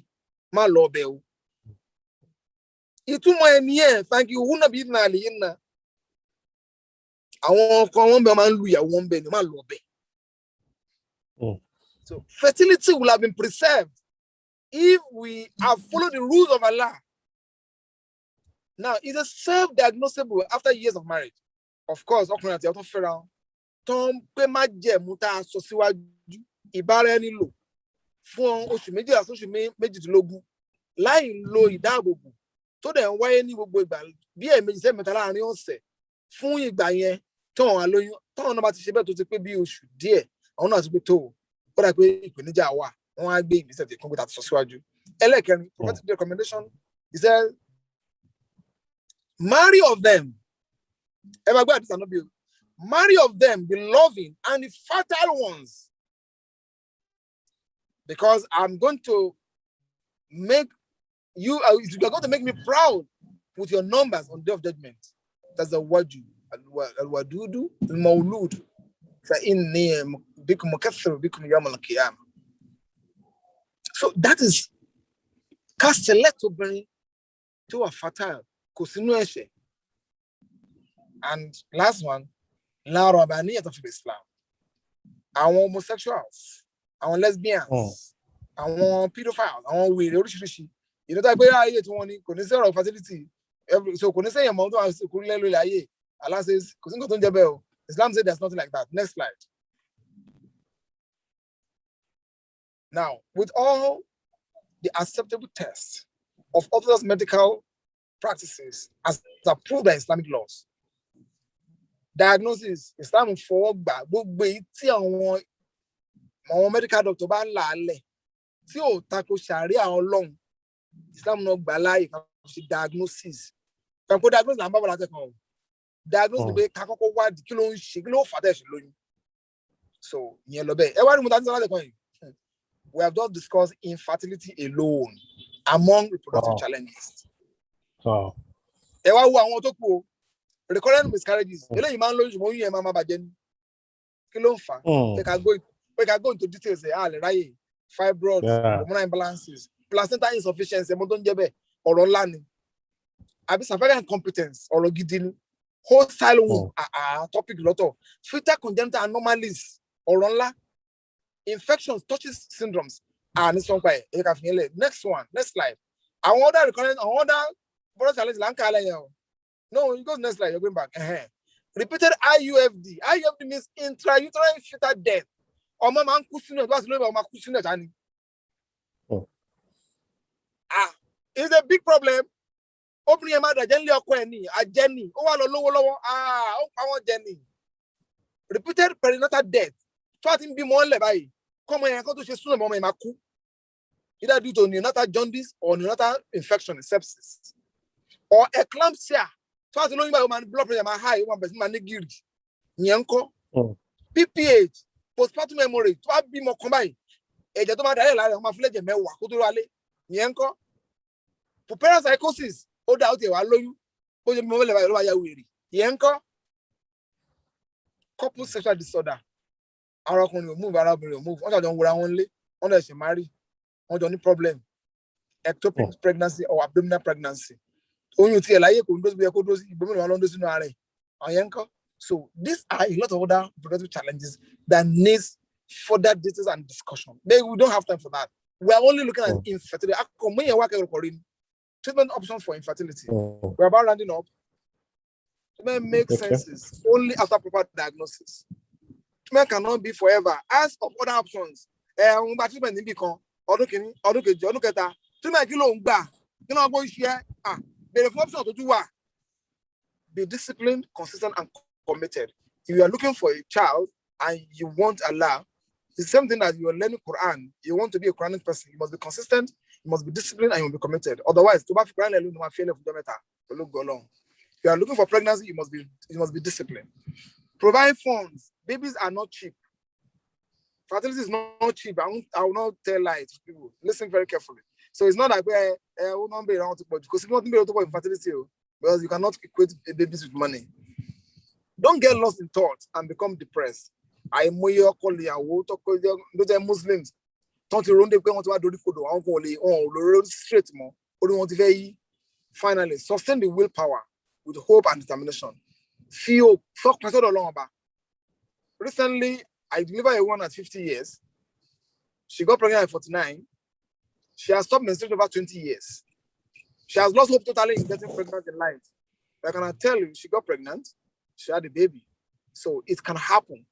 má lọ ọbẹ̀ o. Ìtumọ̀ ẹni ẹ̀ fankihuhunna bi-idhni ahlihinna. Àwọn ọkọ wọn bẹ máa ń lu ìyàwó wọn bẹ ni má lọ ọbẹ̀. So fertility will have been preserved if we have followed the rules of Allah. Now, it's a self-diagnosable after years of marriage. Of course, ọkùnrin àti ìyàwó tó fẹ́ra wọn tó ń pé má jẹ̀mú tá a sọ síwájú ìbára ẹni lò fún oṣù méjìlá sóṣù méjìdínlógún láì lo ìdáàbòbò tó dẹ̀ ń wáyé ní gbogbo ìgbà bí ẹ̀ẹ̀mejì sẹ́mẹ̀ta láàrin ọ̀sẹ̀ fún ìgbà yẹn tó wọn lóyún táwọn náà bá ti ṣe bẹ́ẹ̀ tó ti pé bí oṣù díẹ̀ àwọn náà ti pé tó ó dà pé ìpèníjà wà wọ́n á gbé ìgbésẹ̀ tí kọ́ńtà ti sọ síwájú. Ẹlẹ́kẹrin, prophetic recommendation, he said, marry of them. Marry of them the loving and the fertile ones. Because I'm going to make you, you're going to make me proud with your numbers on the day of judgment. That's the waju. Al-wadudu, al-mawlud. فَإِنِّي بِكُمْ مُكَثِّرٌ بِكُمْ يَوْمَ الْقِيَامَةِ. So that is cast a letter bring to a fertile. And last one, La Rabaniyat of Islam. Our homosexuals, our lesbians, our pedophiles, our weird oríṣiríṣi. You know that way I hate one kò ní sọ̀rọ̀ fertility. So kò ní sẹ́yìn mọ́ tó àwọn kò lè lórí ayé. Allah says, kò sí nǹkan tó ń jẹ́ bẹ́ẹ̀ o. Islam said there's nothing like that. Next slide. Now, with all the acceptable tests of orthodox medical practices as approved by Islamic laws, diagnosis, Islam fọwọ́ gbà gbogbo èyí tí àwọn medical doctor bá ń là á lẹ̀ tí ò tako Sharia Ọlọ́run, Islam náà gbà láàyè kan ṣe diagnosis. Kanko diagnosis là ń bá bọ̀ láti kan o. Diagnosis pé ká kọ́kọ́ wádìí kí ló ń ṣe kí ló fà tẹ̀ ṣe lóyún. So ìyẹn lọ bẹ́ẹ̀. Ẹ wá ní mo ta ní sọ láti kan yìí. We have just discussed infertility alone among reproductive challenges. Ẹ wá wo àwọn tó kù o. Recurrent miscarriages. Eléyìí máa ń lóyún ṣùgbọ́n oyún yẹn máa bàjẹ́ ní. Kí ló ń fà? We can go into details ẹ̀ àlẹ́ ráyè. Fibroids, hormonal imbalances, placenta insufficiency, ẹ̀mọ́ tó ń jẹ́ bẹ́ẹ̀, ọ̀rọ̀ ńlá ni. àbí cervical incompetence ọ̀rọ̀ gidi ni hostile womb topic lọ́tọ̀ fetal congenital anomalies ọ̀rọ̀ ńlá infections touches syndromes ní sọ́npa ẹ̀ ẹ̀yẹ ká fi yẹn lẹ̀ next one next slide àwọn other recurrent àwọn other body challenge là ń kà á lẹ́yìn o no you go next slide you're going back repeated IUFD means intrauterine fetal death ọmọ máa ń kú sínú ẹ̀ tó bá sì lóyún ọmọ máa kú sínú ẹ̀ tání. It's a big problem. Obìnrin yẹn máa dàjẹ́ nílé ọkọ ẹ̀ ní àjẹni ó wà lọ lówó lọ́wọ́ ó pa wọ́n jẹ ní. Repeated perinatal death tó bá ti ń bímọ ńlẹ̀ báyìí kọ́mọ yẹn kó tó ṣe súnmọ́ ọmọ yẹn máa kú. Either due to neonatal jaundice or neonatal infection sepsis or eclampsia tó bá ti lóyún báyìí ó máa ní blood pressure máa high ó máa bẹ̀rẹ̀ sí máa ní gírì ìyẹn ń kọ́. PPH postpartum hemorrhage tó bá bímọ kan báyìí ẹ̀jẹ̀ tó máa dàrẹ́ lára ẹ̀ wọ́n máa fi lẹ́jẹ̀ mẹ́wàá kó tó wálé ìyẹn ń kọ́. Puerperal psychosis ó dá ó ti wà lóyún ó ṣe mímọ́ lẹ́wà ló wà yà wèrè ìyẹn ń kọ́. Couple sexual disorder ara ọkùnrin ò move ara obìnrin ò move wọ́n ṣàjọ ń wura wọn lé wọ́n lè ṣe marry wọ́n jọ ní problem ectopic pregnancy or abdominal pregnancy oyún tiẹ̀ láyé kò ń dóṣù bí ẹ kó dóṣù ìgbómìnira wọn ló ń dóṣù nínú ara ẹ̀ ìyẹn ń kọ́. So these are a lot of other reproductive challenges that needs further details and discussion. We don't have time for that. We are only looking at infertility. Treatment options for infertility. We're about rounding up. Treatment makes sense only after proper diagnosis. Treatment cannot be forever. As of other options, treatment in become treatment the option to do what? Be disciplined, consistent, and committed. If you are looking for a child and you want Allah, it's the same thing as you are learning Quran. You want to be a Quranic person. You must be consistent, you must be disciplined, and you must be committed. Otherwise, to Quran alone, go along. If you are looking for pregnancy, you must be disciplined. Provide funds. Babies are not cheap. Fertility is not cheap. I will not tell lies to people. Listen very carefully. So it's not like I will not be around to put because it's not be able to infertility because you cannot equate babies with money. Don't get lost in thoughts and become depressed. I those Muslims don't you run the want to straight more. Finally, sustain the willpower with hope and determination. Feel recently, I delivered a woman at 50 years. She got pregnant at 49. She has stopped menstruating over 20 years. She has lost hope totally in getting pregnant in life. But I can tell you, she got pregnant. She had a baby. So it can happen.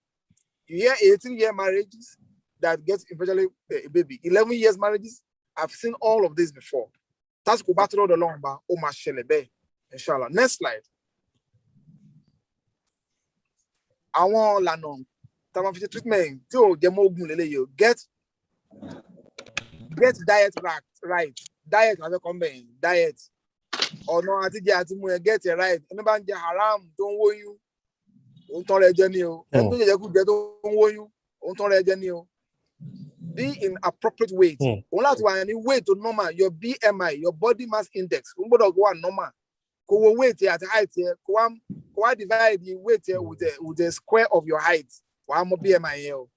You hear 18-year marriages that get eventually a baby. 11 years marriages. I've seen all of this before. That's go back to the long bar. Inshallah. Next slide. I want Lanon. Treatment. Get diet right. Diet has a combine. Diet. Or no, I think you have to get it right. Anybody haram, don't worry you. Be in appropriate weight. Weight to normal. Your BMI, your body mass index. Normal. Go weight at height here. Go divide the weight here with the square of your height. One more BMI.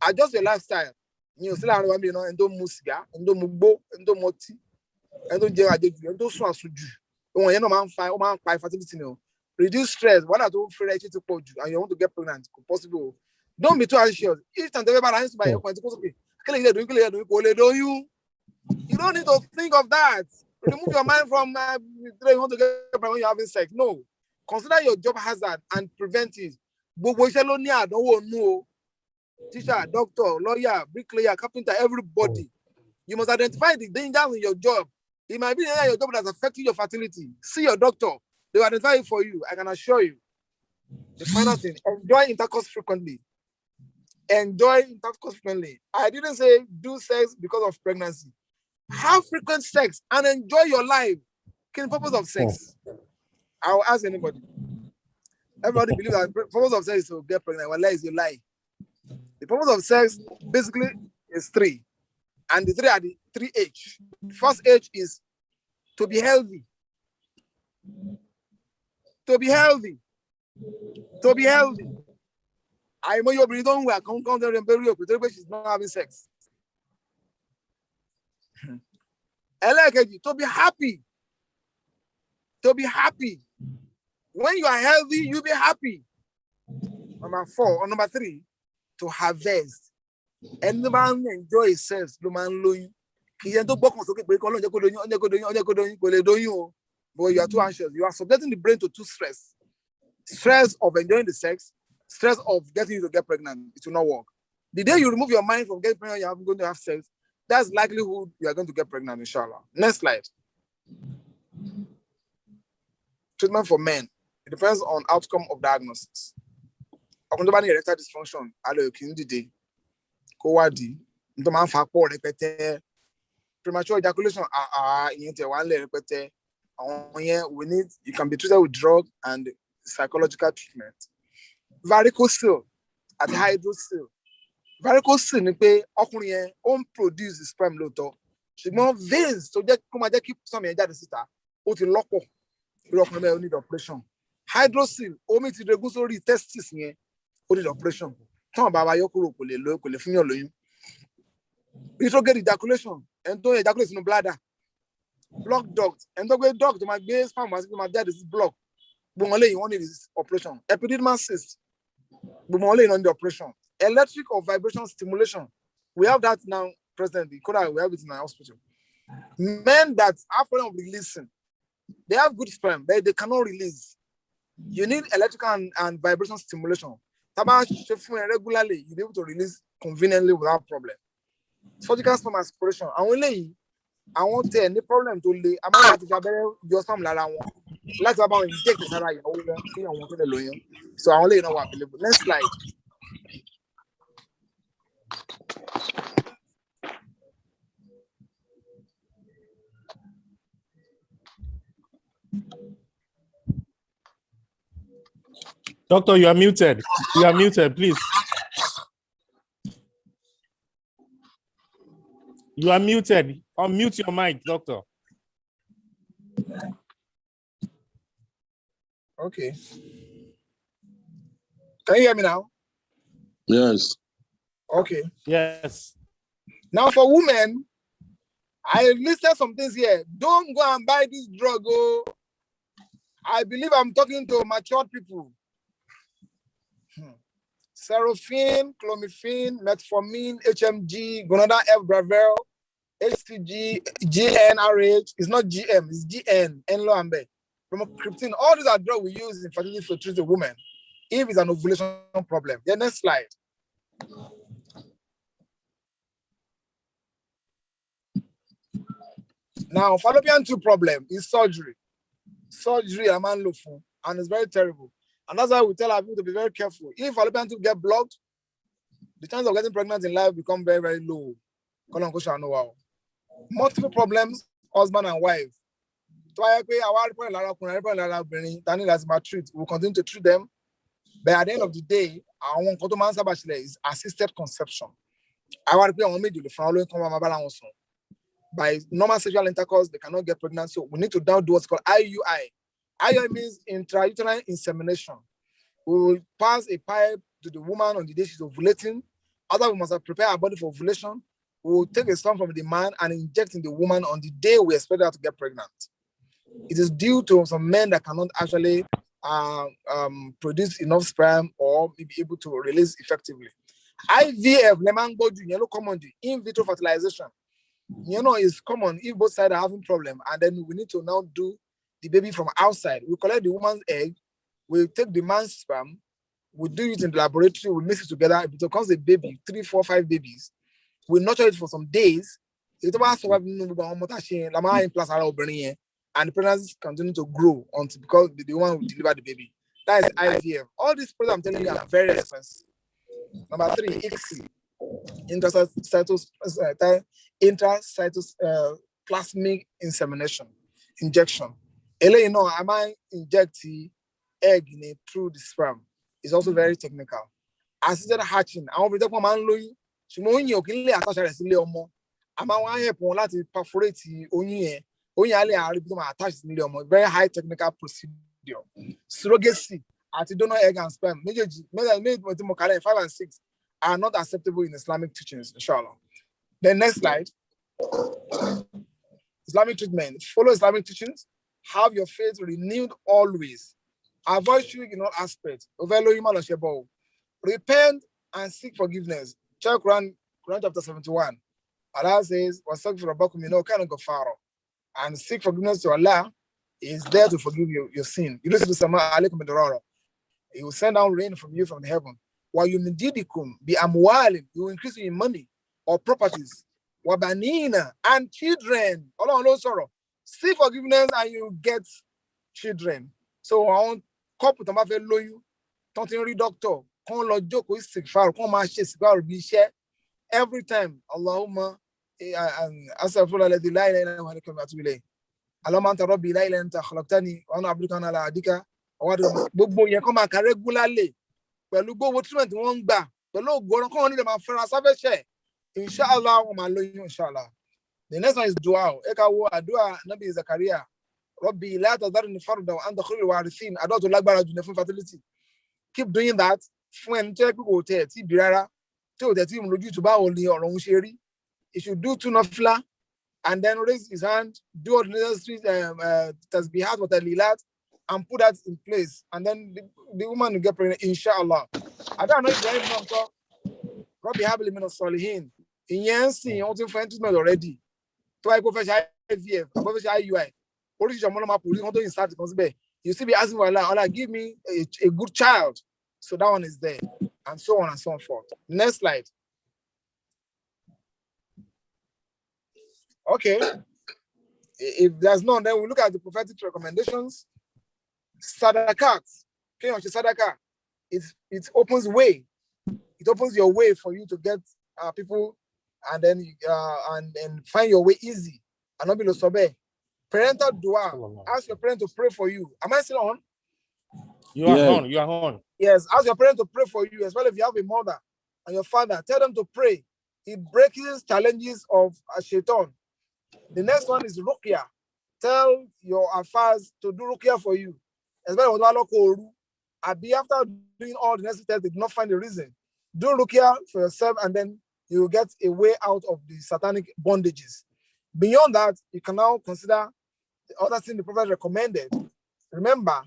Adjust your lifestyle. You still have and don't musiga, and don't mubo, and don't moti, and don't swan suju. Man, fertility. Reduce stress. What I don't feel like to put you, and you want to get pregnant, possible. Don't be too anxious. Each time they ever answer by your point, okay. You don't need to think of that. Remove your mind from you want to get pregnant when you're having sex. No. Consider your job hazard and prevent it. Don't know. Teacher, doctor, lawyer, bricklayer, carpenter, everybody. You must identify the dangers in your job. It might be your job that's affecting your fertility. See your doctor. They will identify it for you. I can assure you. The final thing, enjoy intercourse frequently. Enjoy intercourse frequently. I didn't say do sex because of pregnancy. Have frequent sex and enjoy your life. What's the purpose of sex? I will ask anybody. Everybody believes that the purpose of sex is to get pregnant. Well, that is a lie. The purpose of sex basically is 3. And the 3 are the 3 H. The first H is to be healthy. To be healthy. To be healthy. I know your breathing work. She's not having sex. To be happy. to be happy. When you are healthy, you'll be happy. Number 4 or number 3, to harvest. And the man enjoy himself, the man loying. But you are too anxious. You are subjecting the brain to 2 stress. Stress of enjoying the sex, stress of getting you to get pregnant. It will not work. The day you remove your mind from getting pregnant, you are going to have sex. That's likelihood you are going to get pregnant, inshallah. Next slide. Treatment for men. It depends on outcome of diagnosis. Erectile dysfunction, premature ejaculation, you can be treated with drug and psychological treatment. Varicocele at hydrocele. Varicocele ni pé ọkùnrin yẹn ó ń produce sperm lóòótọ́ ṣùgbọ́n veins tó jẹ́ kó máa jẹ́ kí sperm yẹn jáde síta ó ti lọ́pọ̀ irú ọkùnrin bẹ́ẹ̀ ó need operation. Hydrocele omi ti regún sórí testis yẹn ó need operation. Tán bàbá yọ kúrò kò lè fún yàn lóyún. Retrograde ejaculation ẹni tó ejaculate sínú bladder. Block duct ẹni tó gbé duct tó máa gbé sperm wá sí pé máa jáde sí block. Gbogbo lẹ́yìn wọ́n need operation. Epididymal cyst. Gbogbo lẹ́yìn wọ́n need operation. Electric or vibration stimulation. We have that now presently. We have it in our hospital. Men that have problem of releasing, they have good sperm, but they cannot release. You need electrical and vibration stimulation. Regularly, you'll be able to release conveniently without problem. Surgical sperm aspiration. I want any problem to lay. I'm not your sperm let's about inject the salary. So I only know what available. Next slide. Doctor, you are muted. You are muted, please. You are muted. Unmute your mic, doctor. Okay. Can you hear me now? Yes. Okay. Yes. Now for women, I listed some things here. Don't go and buy this drug. Oh. I believe I'm talking to mature people. Serophene, clomiphene, metformin, HMG, gonadal F Bravel, HCG, GnRH. It's not GM, it's GN, Enloambe. Bromocriptine. All these are drugs we use in fertility to treat a woman if it's an ovulation problem. The next slide. Now, fallopian tube problem is surgery. Surgery, a man look for, and it's very terrible. And that's why we tell our people to be very careful. If fallopian tube get blocked, the chance of getting pregnant in life become very, very low. Multiple problems, husband and wife. We'll continue to treat them. But at the end of the day, our is assisted conception. By normal sexual intercourse, they cannot get pregnant. So we need to now do what's called IUI. IUI means intrauterine insemination. We will pass a pipe to the woman on the day she's ovulating. Other we must prepare our body for ovulation. We will take a sperm from the man and inject in the woman on the day we expect her to get pregnant. It is due to some men that cannot actually produce enough sperm or be able to release effectively. IVF, yellow common, in vitro fertilization. Is common if both sides are having problem, and then we need to now do the baby from outside. We collect the woman's egg, we take the man's sperm, we do it in the laboratory, we mix it together. If it becomes a baby, 3, 4, 5 babies, we nurture it for some days. And the pregnancy continue to grow until because the one will deliver the baby. That is IVF. All these products I'm telling you are very expensive. Number 3, ICSI. Intracytoplasmic insemination injection. I might inject the egg through the sperm. It's also very technical. Assisted hatching. I want to talk about Louis. Perforate very high technical procedure. Surrogacy at donor egg and sperm. 5 and 6 are not acceptable in Islamic teachings, inshallah. The next slide. Islamic treatment. Follow Islamic teachings. Have your faith renewed always. Avoid shirk in all aspects. Repent and seek forgiveness. Check Quran chapter 71. Allah says, and seek forgiveness to Allah. He is there to forgive you your sin. You listen to Sama alaikum bidarara. He will send down rain from you from heaven. While you be amwalim, you will increase in money or properties. Wabanina and children. Allah no sorrow. Seek forgiveness and you get children. So I want couple to have a lawyer, don't doctor, come lo joko istighfar, come ma she istighfar bi share every time. Allahumma astaghfirullah alladhi la ilaha illa huwa wa atubu ilayh. Allahumma anta rabbi la ilaha illa anta khalaqtani wa ana abduka ala adika wa gbogbo yẹn come ma regularly. Pẹ̀lú gbogbo treatment wọ́n gbà, pẹ̀lú ògo kan ní dem ma fẹ́ra sáfẹ́ṣẹ́. Inshallah wọ́n ma lóyún inshallah. The next one is dua. Eka wo adua Nabi Zakaria. Rabbi la tadharni farda wa anta khairul warithin. Adua tó lágbára jù ní fún fertility. Keep doing that. Fún ẹni tó yẹ pé kò tẹ̀ tí bí rárá, tí ò tẹ̀ tí mo lójú tó bá wọlé ọ̀rọ̀ ń ṣe rí. He should do two nafla and then raise his hand, do all the necessary tasbihat wa tahlilat and put that in place. And then the woman will get pregnant, inshallah. I don't know if Ibrahim Nanko, Rabbi Habili min as-salihin. In Yansi, you want to find treatment already. To I go for IVF, I go for IUI. You still be asking for Allah, give me a good child. So that one is there. And so on and so forth. Next slide. Okay. If there's none, then we look at the prophetic recommendations. Sadakat. Okay, sadaka. It opens way. It opens your way for you to get people and then and find your way easy. And not be losobe. Parental dua. Ask your parent to pray for you. Am I still on? You are on. You are on. Yes. Ask your parent to pray for you, as well if you have a mother and your father. Tell them to pray. It breaks challenges of a shaitan. The next one is ruqya. Tell your affairs to do ruqya for you. As well as after doing all the necessary tests, they did not find the reason. Do ruqya for yourself, and then you will get a way out of the satanic bondages. Beyond that, you can now consider the other thing the Prophet recommended. Remember,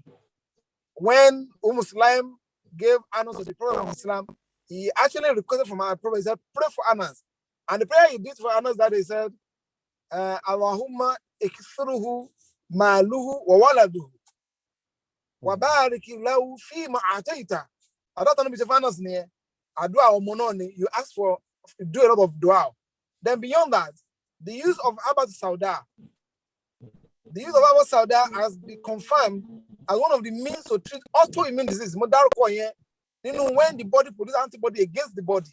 when Muslim gave Anas to the Prophet of Islam, he actually requested from our Prophet, he said, pray for Anas. And the prayer he did for Anas that he said, Allahumma ikfiruhu maluhu wa waladuhu wa barik lahu fi ma ataita. I don't know if Anas near adua or mononi, you ask for, do a lot of dua. Then beyond that, the use of Abat Sauda. The use of Abat Sauda has been confirmed as one of the means to treat autoimmune disease. When the body produces antibody against the body,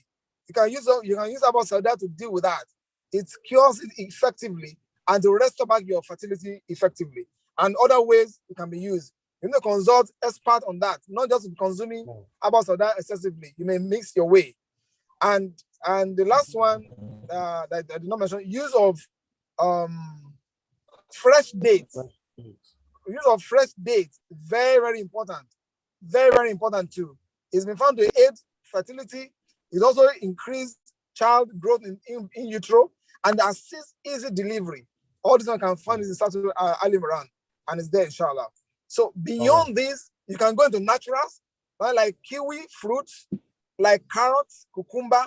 you can use Abat Sauda to deal with that. It cures it effectively and to restore back your fertility effectively. And other ways it can be used. You need to consult expert on that, not just consuming Abat Sauda excessively. You may mix your way. And the last one that I did not mention, use of fresh dates. Use of fresh dates, very, very important. Very, very important too. It's been found to aid fertility. It also increased child growth in utero and assist easy delivery. All this one can find in Saudi Al-Imran, and it's there, inshallah. So beyond this, you can go into naturals, right, like kiwi fruits, like carrots, cucumber,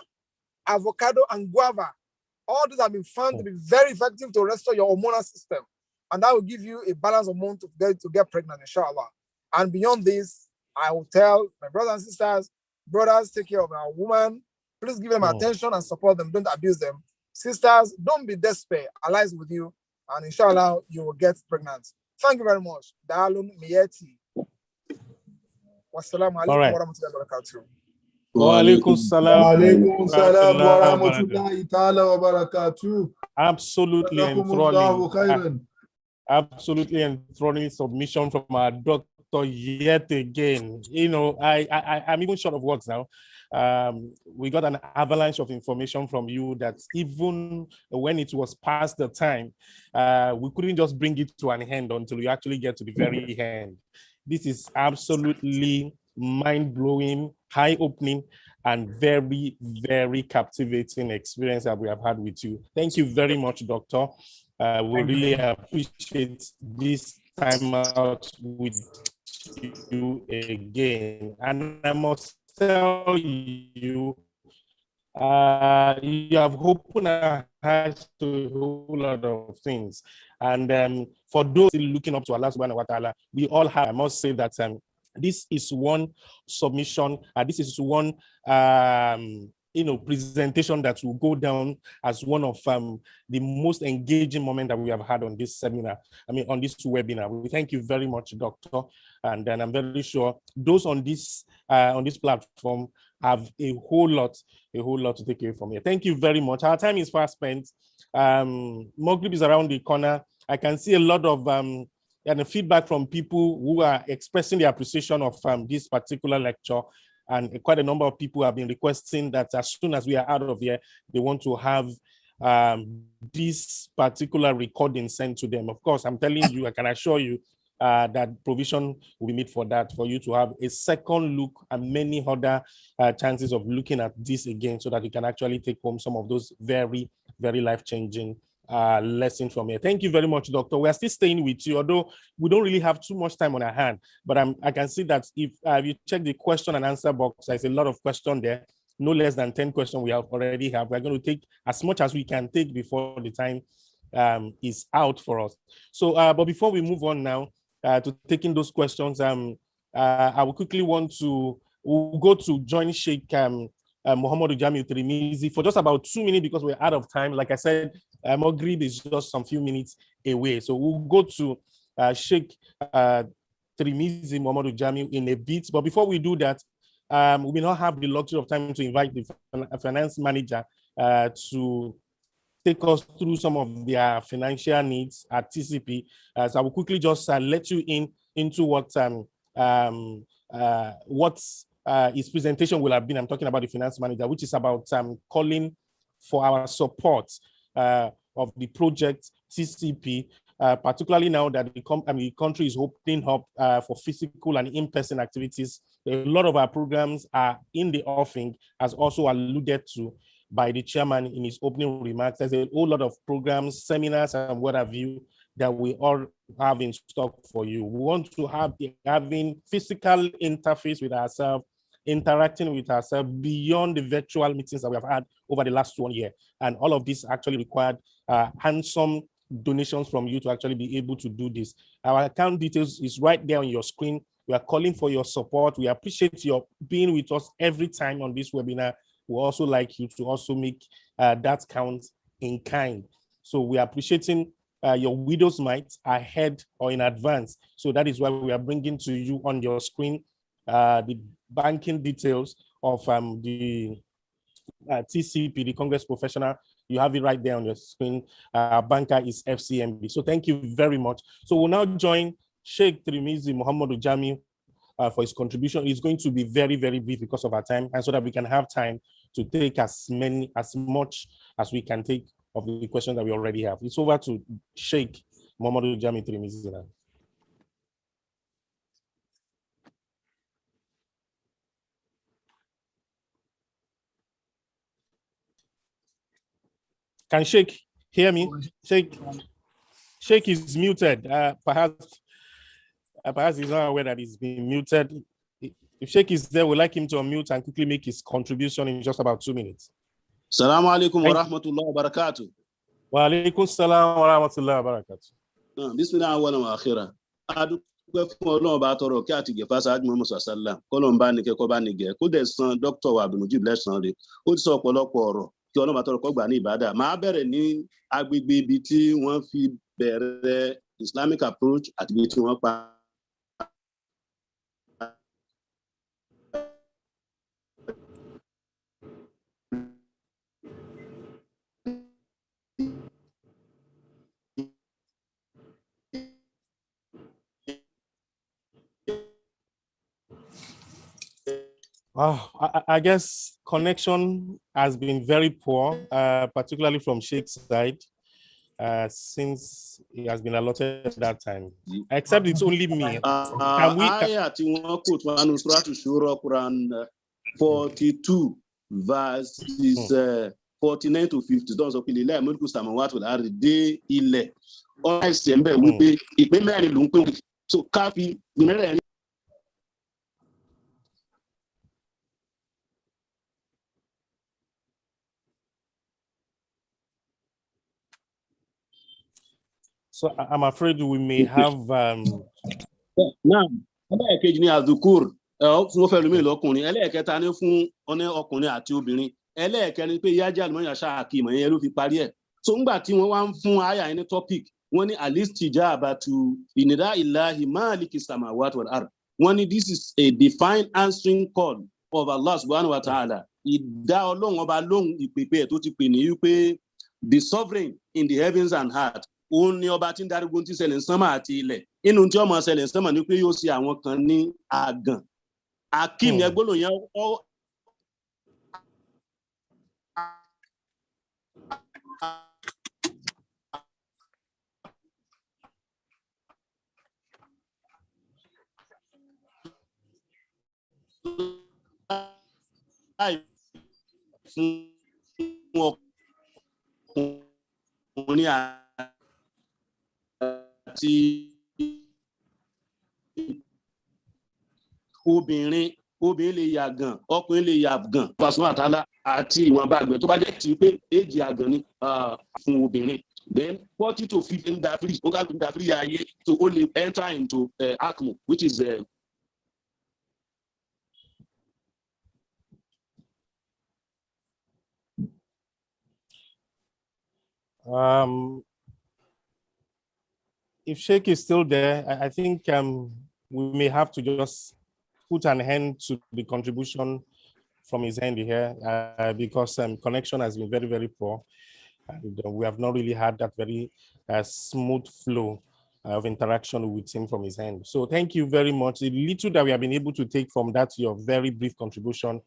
avocado, and guava. All these have been found to be very effective to restore your hormonal system. And that will give you a balanced hormone to get pregnant, inshallah. And beyond this, I will tell my brothers and sisters, brothers, take care of our woman. Please give them attention and support them. Don't abuse them. Sisters, don't be desperate. Allah is with you. And inshallah, you will get pregnant. Thank you very much. Dalun Miyeti. Wassalamu alaikum wa rahmatullahi wa barakatuh. Wa alaikum salam. Wa alaikum salam wa rahmatullahi ta'ala wa barakatuh. Absolutely enthralling. Absolutely enthralling submission from our doctor yet again. You know, I'm even short of words now. We got an avalanche of information from you that even when it was past the time, we couldn't just bring it to an end until we actually get to the very end. This is absolutely mind-blowing, eye-opening, and very, very captivating experience that we have had with you. Thank you very much, Doctor. We really appreciate this time out with you again. And I must tell you, you have opened our hearts to a whole lot of things. And for those looking up to Allah subhanahu wa ta'ala, we all have, I must say that this is one submission, this is one presentation that will go down as one of the most engaging moments that we have had on this seminar, on this webinar. We thank you very much, Doctor. And then I'm very sure those on this platform have a whole lot to take away from here. Thank you very much. Our time is fast spent. Maghrib is around the corner. I can see a lot of feedback from people who are expressing their appreciation of this particular lecture. And quite a number of people have been requesting that as soon as we are out of here, they want to have this particular recording sent to them. Of course, I'm telling you, I can assure you that provision will be made for that, for you to have a second look and many other chances of looking at this again, so that you can actually take home some of those very, very life-changing lesson from here. Thank you very much, Doctor. We are still staying with you, although we don't really have too much time on our hand, but I can see that if you check the question and answer box, there's a lot of questions there. No less than 10 questions we already have. We're going to take as much as we can take before the time is out for us. So, but before we move on now to taking those questions, I will quickly we'll go to join Sheikh Muhammad Jamiu Tirimizi for just about 2 minutes because we're out of time. Like I said, Maghrib is just some few minutes away. So we'll go to Sheikh Tirimizi Muhammad Jamiu in a bit. But before we do that, we will not have the luxury of time to invite the finance manager to take us through some of their financial needs at TCP. So I will quickly just let you into what his presentation will have been. I'm talking about the finance manager, which is about calling for our support of the project TCP, particularly now that the country is opening up for physical and in-person activities. A lot of our programs are in the offing, as also alluded to by the chairman in his opening remarks. There's a whole lot of programs, seminars, and what have you that we all have in stock for you. We want to have having physical interface with ourselves, interacting with ourselves beyond the virtual meetings that we have had over the last 1 year. And all of this actually required handsome donations from you to actually be able to do this. Our account details is right there on your screen. We are calling for your support. We appreciate your being with us every time on this webinar. We also like you to also make that count in kind. So we are appreciating your widow's mite ahead or in advance. So that is why we are bringing to you on your screen the banking details of the TCP, the Congress Professional. You have it right there on your screen. Banker is FCMB. So thank you very much. So we'll now join Sheikh Tirimizi Muhammad Jamiu for his contribution. It's going to be very, very brief because of our time, and so that we can have time to take as much as we can take of the questions that we already have. It's over to Sheikh Muhammad Jamiu Tirimizi now. Can Sheikh hear me? Sheikh is muted. Perhaps he's not aware that he's been muted. If Sheikh is there, we'd like him to unmute and quickly make his contribution in just about 2 minutes. Assalamu alaikum wa rahmatullahi wa barakatuh. Wa alaikum salam wa rahmatullahi wa barakatuh. Bismillah wa akhira. Adu fún Ọlọ́run bá tọrọ kí àti gẹ̀fà sáájú Muhammad sallam kọ́lọ́n bá ní kẹ́kọ́ bá ní gẹ̀ kó dẹ̀ san Dr. Abdulmujib lẹ́san rẹ̀ ó ti sọ ọ̀pọ̀lọpọ̀ ọ̀rọ̀ kí Ọlọ́run bá tọrọ kó gbà ní ìbádà. Màá bẹ̀rẹ̀ ní agbègbè ibi tí wọ́n fi bẹ̀rẹ̀ Islamic approach àti ibi tí wọ́n pa. I guess connection has been very poor, particularly from Sheikh's side, since he has been allotted that time. Except it's only me. Can we? Quran 42 verses 49 to 50. ọ̀rọ̀ ẹ̀sẹ̀ ń bẹ̀ wípé ìpín mẹ́rin ló ń pín so ká fi mẹ́rẹ̀ẹ̀rin. So I'm afraid we may have. Now, ẹlẹ́ẹ̀kejì ni azukur fún ó fẹ́ lómi lọ́kùnrin, ẹlẹ́ẹ̀kẹta ni fún ọkùnrin àti obìnrin, ẹlẹ́ẹ̀kẹrin pé yájà àlùmọ́yà ṣáàkì ìmọ̀ yẹn ló fi parí ẹ̀. So ńgbà tí wọ́n wá ń fún àyà yẹn ní topic, wọ́n ní alistijabatu inida ilahi maliki samawati wal ard. Wọ́n ní this is a divine answering call of Allah subhanahu wa ta'ala. Ìdá Ọlọ́run ọba lóhùn ìpèpè ẹ̀ tó ti pè ní wípé the sovereign in the heavens and earth. Òun ni ọba tí ń darí gbóhùn tí ṣẹlẹ̀ ń sánmà àti ilẹ̀. Inú tí ọmọ ṣẹlẹ̀ ń sánmà ni pé yóò ṣe àwọn kan ní àgàn. Akim yẹn gbólóhùn yẹn fún ọkùnrin àti obìnrin lè yàgàn, ọkùnrin lè yàgàn pàṣẹ àtàlà àti ìwọ̀nba àgbẹ̀ tó bá jẹ́ ti pé èjì àgàn ni fún obìnrin. Then 40 to 50 in that free, to only enter into ACMO, which is if Sheikh is still there, I think we may have to just put an end to the contribution from his end here because connection has been very, very poor. And we have not really had that very smooth flow of interaction with him from his end. So thank you very much. The little that we have been able to take from that, your very brief contribution,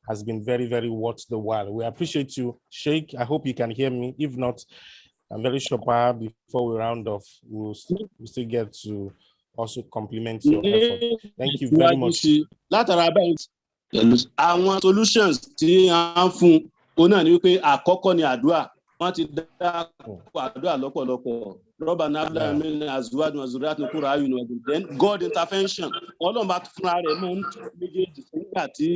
has been very, very worth the while. We appreciate you, Sheikh. I hope you can hear me. If not, I'm very sure before we round off, we'll still get to also compliment your effort. Thank you very much. Àwọn solutions tí a ń fún òun náà ni wípé àkọ́kọ́ ni àdúrà. Wọ́n ti dá àdúrà lọ́pọ̀lọpọ̀. Rọ́bà nábìlà mi àzúwádùn àzúrátùn kúrò ayùn ọ̀gbìn. Then God intervention. Ọlọ́run bá fúnra rẹ̀ mọ́ méjèèjì nígbà tí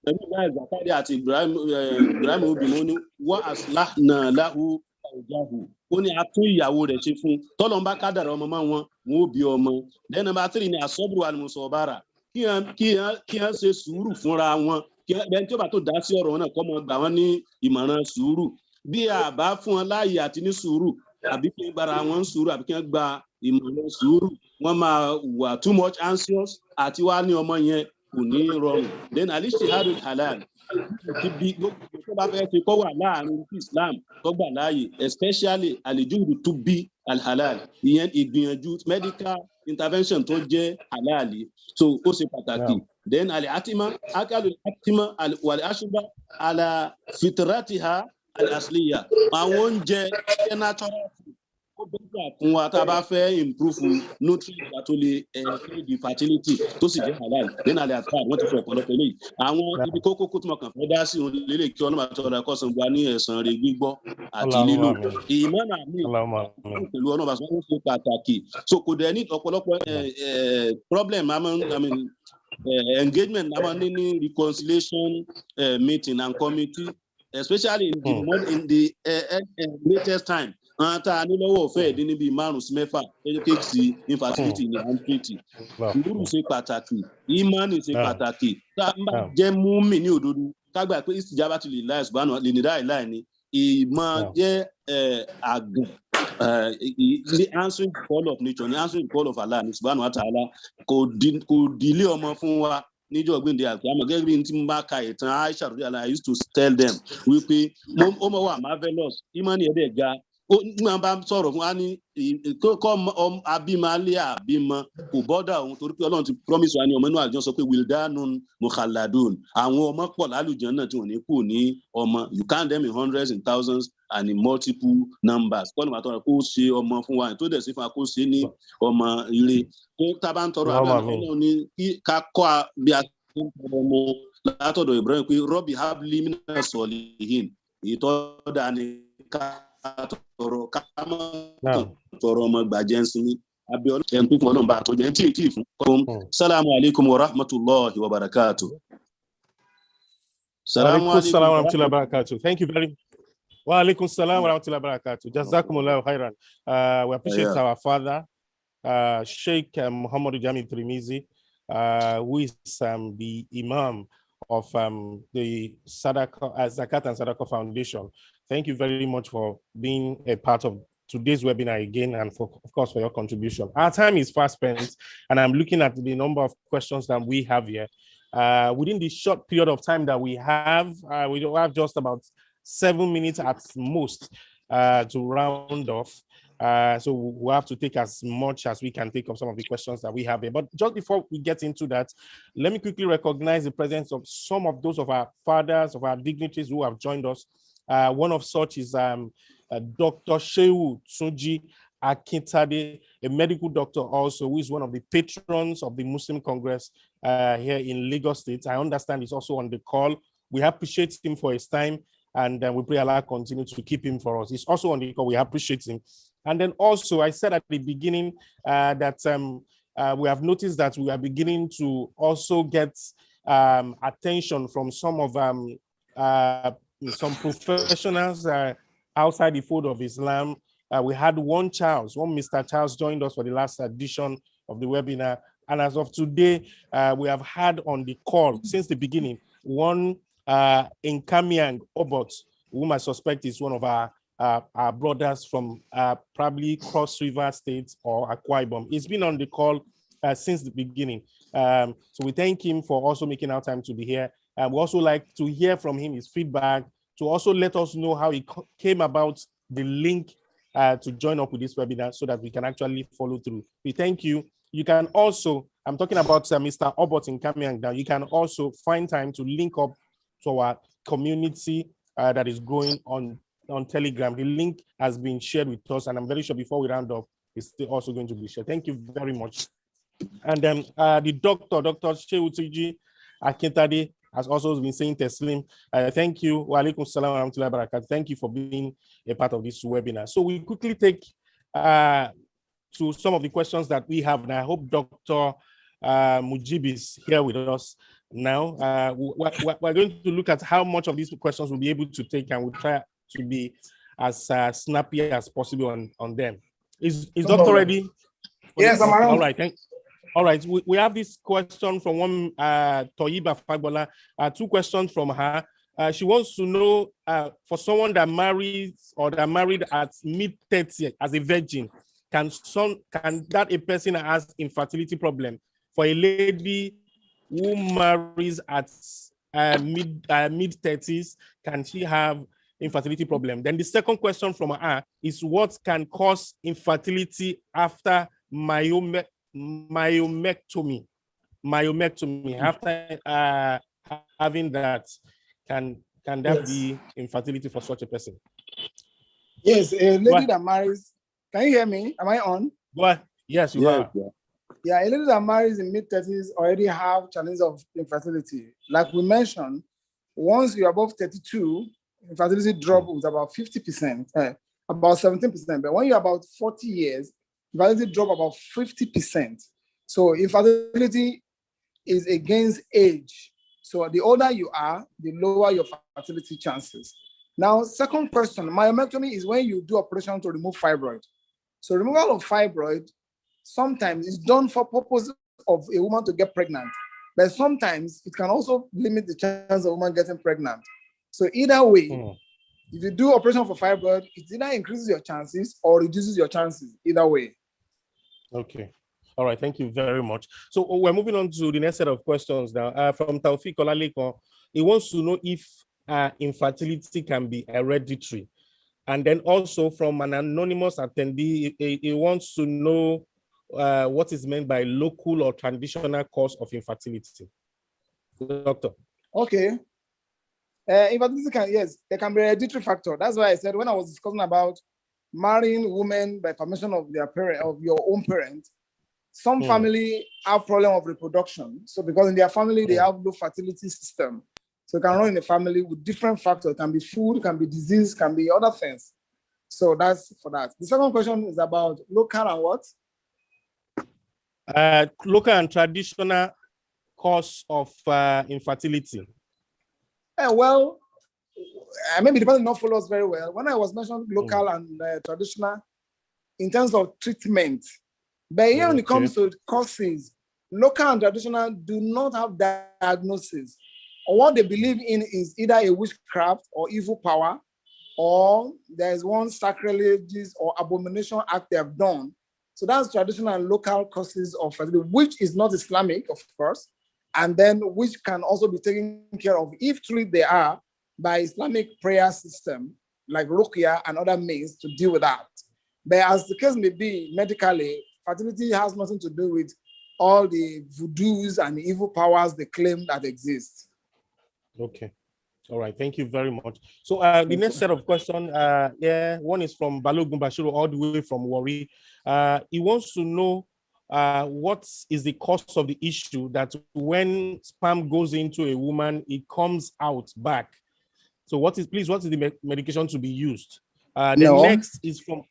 ẹ̀mí náà Zakari àti Ibrahim obìnrin ní wọ́n aslahna lahu zawjahu. Ó ní a tún ìyàwó rẹ̀ ṣe fún. Tọ́lọ́run bá kádàrá ọmọ máa wọn ó bí ọmọ. Then number 3 ni asọ́bùrù al-musabara. Kí wọ́n ṣe sùúrù fúnra wọn. Bẹ́ẹ̀ni tí ó bá tó dá sí ọ̀rọ̀ náà kọ́ mọ gbà wọ́n ní ìmọ̀ràn sùúrù. Bí a bá fún wọn láàyè àti ní sùúrù, àbí kí wọ́n gbára wọn sùúrù, àbí kí wọ́n gba ìmọ̀ràn sùúrù, wọ́n máa wà too much anxious àti wá ní ọmọ yẹn kò ní rọrùn. Then al-ijtihadul halal. Tó bá fẹ́ ṣe kọ́ wà láàrin Islam tó gbà láàyè, especially al-juhdu tubbi al-halal. Ìyẹn ìgbìyànjú medical intervention tó jẹ́ halali. So ó ṣe pàtàkì. Then al-atima wal-ashba ala fitratiha al-asliya. Àwọn oúnjẹ jẹ́ natural food. Ó bẹ́ẹ̀ fún wa tá a bá fẹ́ improve nutrients tó lè di fertility tó sì jẹ́ halal. Then al-adhkar wọ́n ti fọ ọ̀pọ̀lọpọ̀ eléyìí. Àwọn ibi kókó tí mo kàn fẹ́ dá sí òun lélẹ̀ kí ọlọ́mọ àti ọ̀dà kọ́sàn gba ní ẹ̀san rẹ̀ gbígbọ́ àti lílò. Ìmọ̀nà mi pẹ̀lú ọlọ́mọ àti ọ̀dà ṣe pàtàkì. So kò dẹ̀ ní ọ̀pọ̀lọpọ̀ problem engagement ní reconciliation meeting and committee, especially in the latest time. Tá a ní lọ́wọ́ ọ̀fẹ́ ìdí níbi 5 sí 6 educate infertility ní INFERTILITY. Ìlú ṣe pàtàkì, ìmánì ṣe pàtàkì. Tá a bá jẹ́ múmi ní òdodo, kágbà pé istijabatu lillahi subhanahu lè ní dáì láì ní. Ìmọ̀ jẹ́ àgàn. The answering call of nature, the answering call of Allah ní subhanahu wa ta'ala kò dílé ọmọ fún wa níjọ́ gbìndé àkíyàmọ̀ gẹ́gẹ́ bí tí mo bá ka ìtàn Aisha I used to tell them wípé ó mọ̀ wà marvelous ìmánì ẹ̀dẹ̀ ga. Nígbà bá sọ̀rọ̀ fún wa ní kọ́ abímọ àbímọ kò bọ́dà òun torí pé Ọlọ́run ti promise wa ní ọmọ inú àlùjọ sọ pé wildanun mukhalladun. Àwọn ọmọ pọ̀ lálùjọ náà tí wọ́n ní kú ní ọmọ. You count them in hundreds and thousands and in multiple numbers. Kọ́ni màá tọrọ kó ṣe ọmọ fún wa tó dẹ̀ sí fún wa kó ṣe ní ọmọ ire. Tó tá bá ń tọrọ Ọlọ́run ní ká kọ́ bí a ti ń tọrọ ọmọ látọ̀dọ̀ Ibrahim pé Rabbi habli minas solihin. Ìtọ́jà ni ká tọrọ ká má Now, tọrọ ọmọ gbàjẹ́ ń sinmi abẹ́ ọlọ́run tó fún ọlọ́run bá tó jẹ́ tí fún kọ́m. Salamu alaikum wa rahmatullahi wa barakatuh. Salamu Wa alaikum salam wa alaikum. rahmatullahi wa barakatuh. Thank you very much. Wa alaikum salam wa rahmatullahi wa barakatuh. Jazakumullahu khairan. We appreciate our father, Sheikh Muhammad Jami Trimizi, who is the Imam of the Zakat and Sadaqah Foundation. Thank you very much for being a part of today's webinar again, and of course for your contribution. Our time is fast spent, and I'm looking at the number of questions that we have here. Within the short period of time that we have just about 7 minutes at most to round off. So we'll have to take as much as we can take of some of the questions that we have here. But just before we get into that, let me quickly recognize the presence of some of those of our fathers, of our dignitaries who have joined us. One of such is Dr. Shehu Tsunji Akintade, a medical doctor also, who is one of the patrons of the Muslim Congress here in Lagos State. I understand he's also on the call. We appreciate him for his time, and we pray Allah continue to keep him for us. He's also on the call. We appreciate him. And then also, I said at the beginning that we have noticed that we are beginning to also get attention from some of some professionals outside the fold of Islam. We had one Mr. Charles joined us for the last edition of the webinar. And as of today, we have had on the call since the beginning, one Nkamiang Obot, whom I suspect is one of our brothers from probably Cross River State or Akwa Ibom. He's been on the call since the beginning. So we thank him for also making our time to be here. We also like to hear from him his feedback, to also let us know how he came about the link to join up with this webinar so that we can actually follow through. We thank you. You can also, I'm talking about Mr. Obot in Kamiang now, you can also find time to link up to our community that is growing on Telegram. The link has been shared with us, and I'm very sure before we round up, it's still also going to be shared. Thank you very much. And then the Dr. Shehu Tsunji Akintade has also been saying Teslim. Thank you. Wa alaikum salam wa rahmatullahi wa barakatuh. Thank you for being a part of this webinar. So we quickly take to some of the questions that we have, and I hope Dr. Mujib is here with us now. We're going to look at how much of these questions we'll be able to take, and we'll try to be as snappy as possible on them. Is Doctor ready? Yes, I'm around. All right, all right, we have this question from one Toyiba Fagbola, 2 questions from her. She wants to know, for someone that marries or that married at mid-30 as a virgin, can that a person has infertility problem? For a lady who marries at mid-30s, can she have infertility problem? Then the second question from her is, what can cause infertility after myomectomy? After having that, can that be infertility for such a person? Yes, a lady that marries. Can you hear me? Am I on? What? Yes, you are. Yeah, a lady that marries in mid-30s already have challenges of infertility. Like we mentioned, once you're above 32, infertility drop with about 50%, about 17%. But when you're about 40 years, infertility drop about 50%. So infertility is against age. So the older you are, the lower your fertility chances. Now, second question, myomectomy is when you do operation to remove fibroid. So removal of fibroid sometimes is done for purpose of a woman to get pregnant, but sometimes it can also limit the chance of a woman getting pregnant. So either way, if you do operation for fibroid, it either increases your chances or reduces your chances, either way. Okay. All right. Thank you very much. So we're moving on to the next set of questions now. From Taufik Olaleko, he wants to know if infertility can be hereditary. And then also from an anonymous attendee, he wants to know what is meant by local or traditional cause of infertility. Doctor. Okay. Infertility there can be a hereditary factor. That's why I said when I was discussing about marrying women by permission of their parent, of your own parent, some family have problem of reproduction. So because in their family they have low fertility system, so it can run in a family with different factors. It can be food, it can be disease, can be other things. So that's for that. The second question is about local and what? Local and traditional cause of infertility. Well, maybe the person not follow us very well. When I was mentioning local and traditional in terms of treatment, but here when it comes to causes, local and traditional do not have diagnosis. Or what they believe in is either a witchcraft or evil power, or there is one sacrilegious or abomination act they have done. So that's traditional and local causes of fertility, which is not Islamic, of course, and then which can also be taken care of if truly they are by Islamic prayer system, like Ruqya and other means to deal with that. But as the case may be, medically, fertility has nothing to do with all the voodoos and evil powers they claim that exist. Okay. All right. Thank you very much. So the next set of questions, one is from Balogun Bashiru, all the way from Warri. He wants to know what is the cause of the issue that when sperm goes into a woman, it comes out back. So what is the medication to be used? Next is from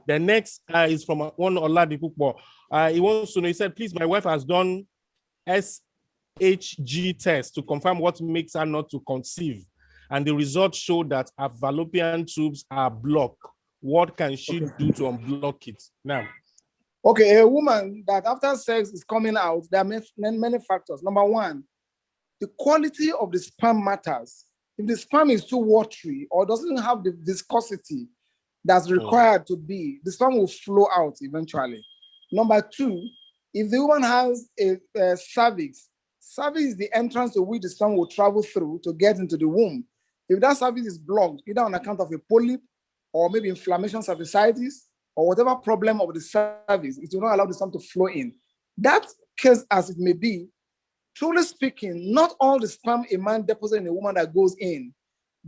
one Oladipupo. He wants to know, he said, please, my wife has done SHG test to confirm what makes her not to conceive. And the results show that her fallopian tubes are blocked. What can she do to unblock it now? Okay, a woman that after sex is coming out, there are many factors. Number one, the quality of the sperm matters. If the sperm is too watery or doesn't have the viscosity that's required to be, the sperm will flow out eventually. Number two, if the woman has a cervix is the entrance to which the sperm will travel through to get into the womb. If that cervix is blocked, either on account of a polyp or maybe inflammation cervicitis or whatever problem of the cervix, it will not allow the sperm to flow in. That case as it may be, truly speaking, not all the sperm a man deposits in a woman that goes in.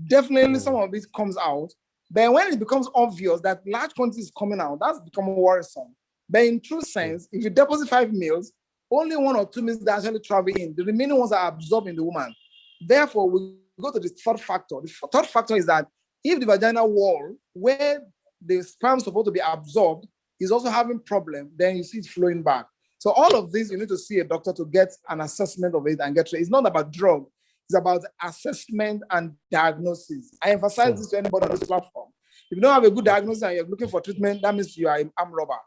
Definitely some of it comes out. But when it becomes obvious that large quantities is coming out, that's becoming worrisome. But in true sense, if you deposit 5 mils, only 1 or 2 mils that actually travel in. The remaining ones are absorbed in the woman. Therefore, we go to the third factor. The third factor is that if the vaginal wall, where the sperm is supposed to be absorbed, is also having problem, then you see it flowing back. So all of this, you need to see a doctor to get an assessment of it and get it. It's not about drug. It's about assessment and diagnosis. I emphasize this to anybody on this platform. If you don't have a good diagnosis and you're looking for treatment, that means you are an armed robber.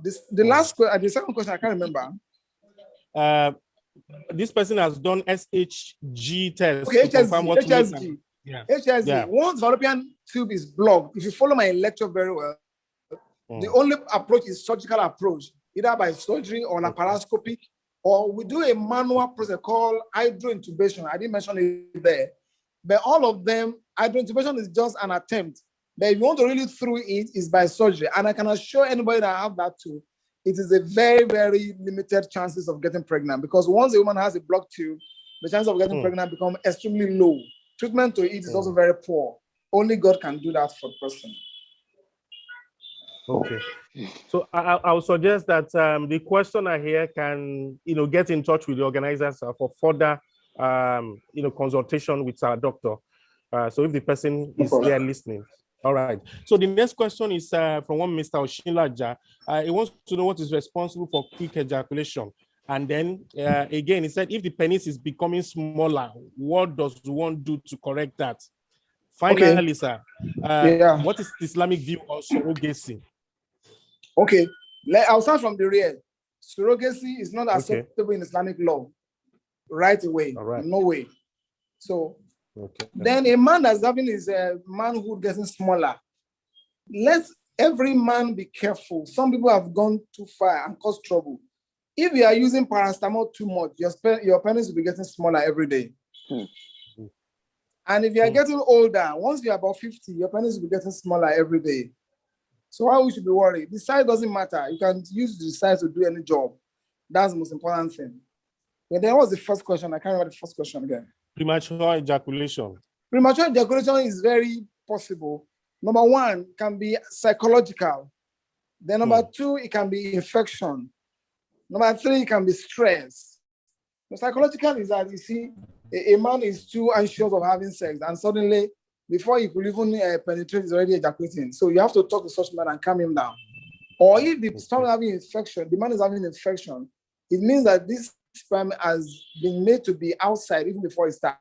The second question, I can't remember. This person has done SHG test. Okay, to confirm what HSG. HSG. Yeah. Once fallopian tube is blocked, if you follow my lecture very well, the only approach is surgical approach, either by surgery or laparoscopic, or we do a manual process called hydrointubation. I didn't mention it there. But all of them, hydrointubation is just an attempt. But if you want to really through it, is by surgery. And I can assure anybody that have that too, it is a very, very limited chances of getting pregnant, because once a woman has a blocked tube, the chance of getting pregnant become extremely low. Treatment to it is also very poor. Only God can do that for the person. Okay. So I would suggest that the questioner here can, get in touch with the organizers for further, consultation with our doctor. So if the person is there listening. All right. So the next question is from one Mr. Oshinlaja. He wants to know what is responsible for quick ejaculation. And then again, he said, if the penis is becoming smaller, what does one do to correct that? Finally, sir, what is the Islamic view of surrogacy? Okay, I'll start from the rear. Surrogacy is not acceptable in Islamic law right away. No way. So then a man that's having his manhood getting smaller, let every man be careful. Some people have gone too far and caused trouble. If you are using paracetamol too much, your penis will be getting smaller every day. And if you are getting older, once you're about 50, your penis will be getting smaller every day. So why we should be worried? The size doesn't matter. You can use the size to do any job. That's the most important thing. And then what was the first question? I can't remember the first question again. Premature ejaculation. Premature ejaculation is very possible. Number one, can be psychological. Then number two, it can be infection. Number three, it can be stress. The psychological is that you see a man is too anxious of having sex, and suddenly before he could even penetrate, he's already ejaculating. So you have to talk to such man and calm him down. Or if the sperm having infection, the man is having infection, it means that this sperm has been made to be outside even before it starts.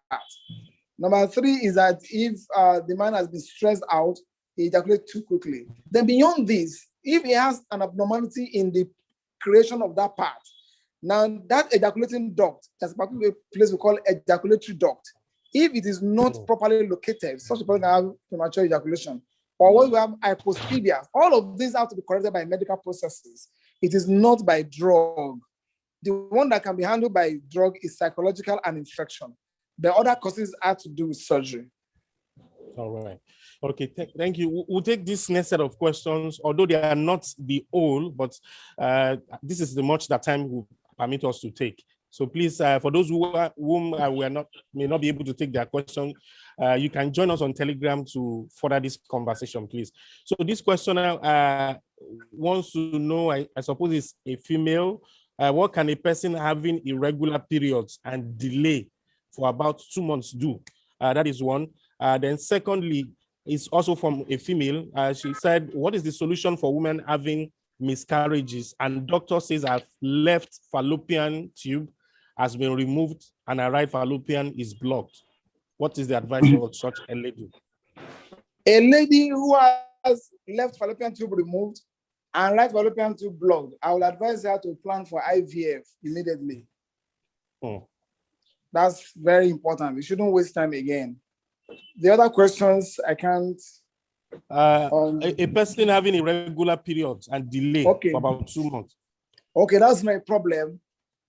Number 3 is that if the man has been stressed out, he ejaculates too quickly. Then beyond this, if he has an abnormality in the creation of that part, now that ejaculating duct, that's a particular place we call ejaculatory duct. If it is not properly located, such a person can have premature ejaculation. Or when we have hypospadias, all of these have to be corrected by medical processes. It is not by drug. The one that can be handled by drug is psychological and infection. The other causes have to do with surgery. All right. Okay, thank you. We'll take this next set of questions, although they are not the whole, but this is the much that time will permit us to take. So please, for those whom may not be able to take their question, you can join us on Telegram to further this conversation, please. So this questioner wants to know, I suppose it's a female, what can a person having irregular periods and delay for about 2 months do? That is one. Then secondly, it's also from a female. She said, what is the solution for women having miscarriages? And doctor says her left fallopian tube has been removed and her right fallopian is blocked. What is the advice for such a lady? A lady who has left fallopian tube removed and right fallopian tube blocked, I will advise her to plan for IVF immediately. That's very important. We shouldn't waste time again. The other questions, I can't. A person having irregular periods and delay for about 2 months. Okay, that's my problem.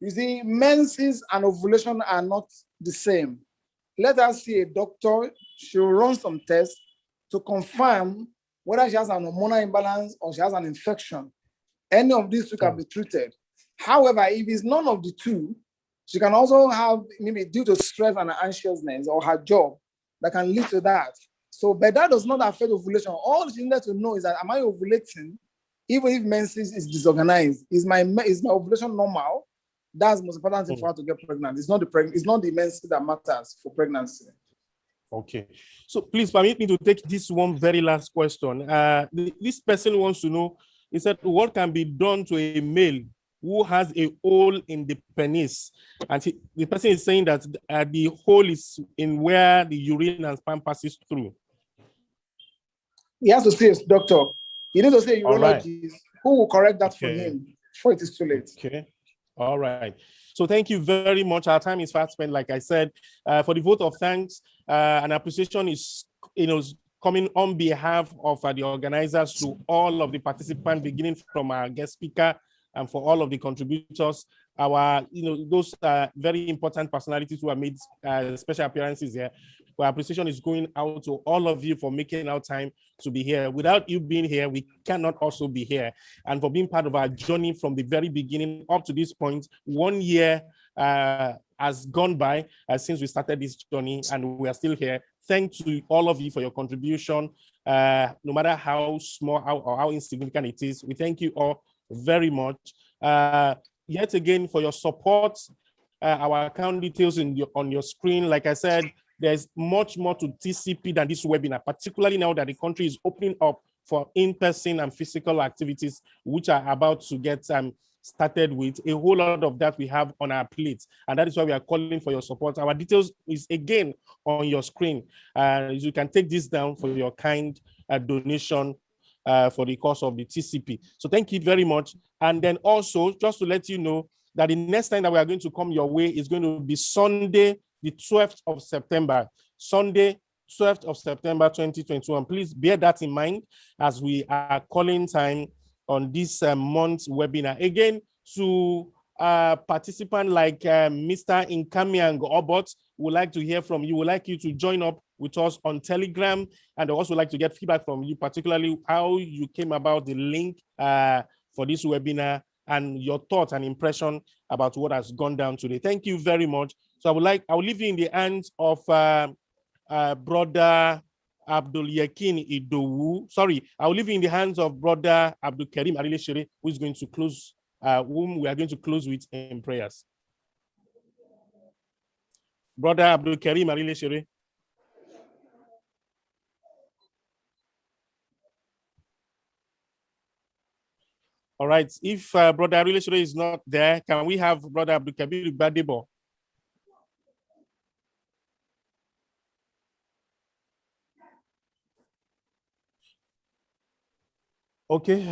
You see, menses and ovulation are not the same. Let us see a doctor. She'll run some tests to confirm whether she has an hormonal imbalance or she has an infection. Any of these two can be treated. However, if it's none of the two, she can also have, maybe due to stress and anxiousness or her job, that can lead to that. So, but that does not affect ovulation. All she needs to know is that, am I ovulating? Even if menses is disorganized, is my ovulation normal? That's the most important thing for her to get pregnant. It's not the menses that matters for pregnancy. Okay. So please permit me to take this one very last question. This person wants to know, he said, what can be done to a male who has a hole in the penis? And the person is saying that the hole is in where the urine and sperm passes through. He has to see his doctor. He needs to see a urologist who will correct that for him before it is too late. Okay. All right. So thank you very much. Our time is fast spent, like I said. For the vote of thanks and appreciation is, coming on behalf of the organizers to all of the participants, beginning from our guest speaker and for all of the contributors, those very important personalities who have made special appearances here. Our appreciation is going out to all of you for making our time to be here. Without you being here, we cannot also be here. And for being part of our journey from the very beginning up to this point, 1 year has gone by since we started this journey, and we are still here. Thanks to all of you for your contribution, no matter how small or how insignificant it is. We thank you all very much. Yet again, for your support. Our account details on your screen. Like I said, there's much more to TCP than this webinar, particularly now that the country is opening up for in-person and physical activities, which are about to get started with. A whole lot of that we have on our plate, and that is why we are calling for your support. Our details is again on your screen. You can take this down for your kind donation for the course of the TCP. So thank you very much. And then also, just to let you know that the next time that we are going to come your way is going to be Sunday, the 12th of September. Sunday, 12th of September, 2021. Please bear that in mind as we are calling time on this month's webinar. Again, to participants like Mr. Nkamiang Obot, would like to hear from you. Would like you to join up with us on Telegram, and also like to get feedback from you, particularly how you came about the link for this webinar and your thoughts and impression about what has gone down today. Thank you very much. So I will leave you in the hands of Brother Abdul Yakin Idowu. Sorry, I will leave you in the hands of Brother Abdul Karim Arileshere, who is going to close, whom we are going to close with in prayers. Brother Abdul Karim Arileshere. All right. If Brother Arilesore is not there, can we have Brother Abdulkabir Gbadebo? Okay,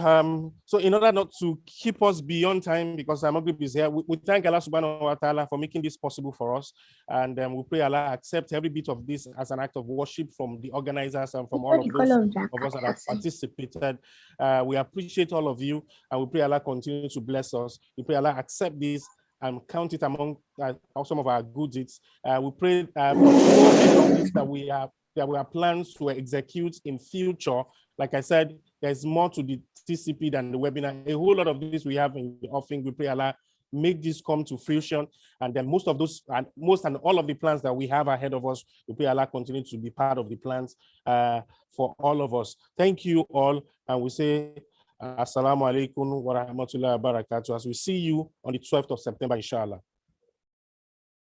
so in order not to keep us beyond time, because Amaghrib is here, we thank Allah subhanahu wa ta'ala for making this possible for us. And we pray Allah accept every bit of this as an act of worship from the organizers and from all of those of us that have participated. We appreciate all of you, and we pray Allah continue to bless us. We pray Allah accept this and count it among some of our good deeds. We pray for so many of this that we have plans to execute in future. Like I said, there's more to the TCP than the webinar. A whole lot of this we have in the offering. We pray Allah make this come to fruition. And then most and all of the plans that we have ahead of us, we pray Allah continue to be part of the plans for all of us. Thank you all. And we say, Assalamu alaikum wa rahmatullahi wa barakatuh, as we see you on the 12th of September, inshallah.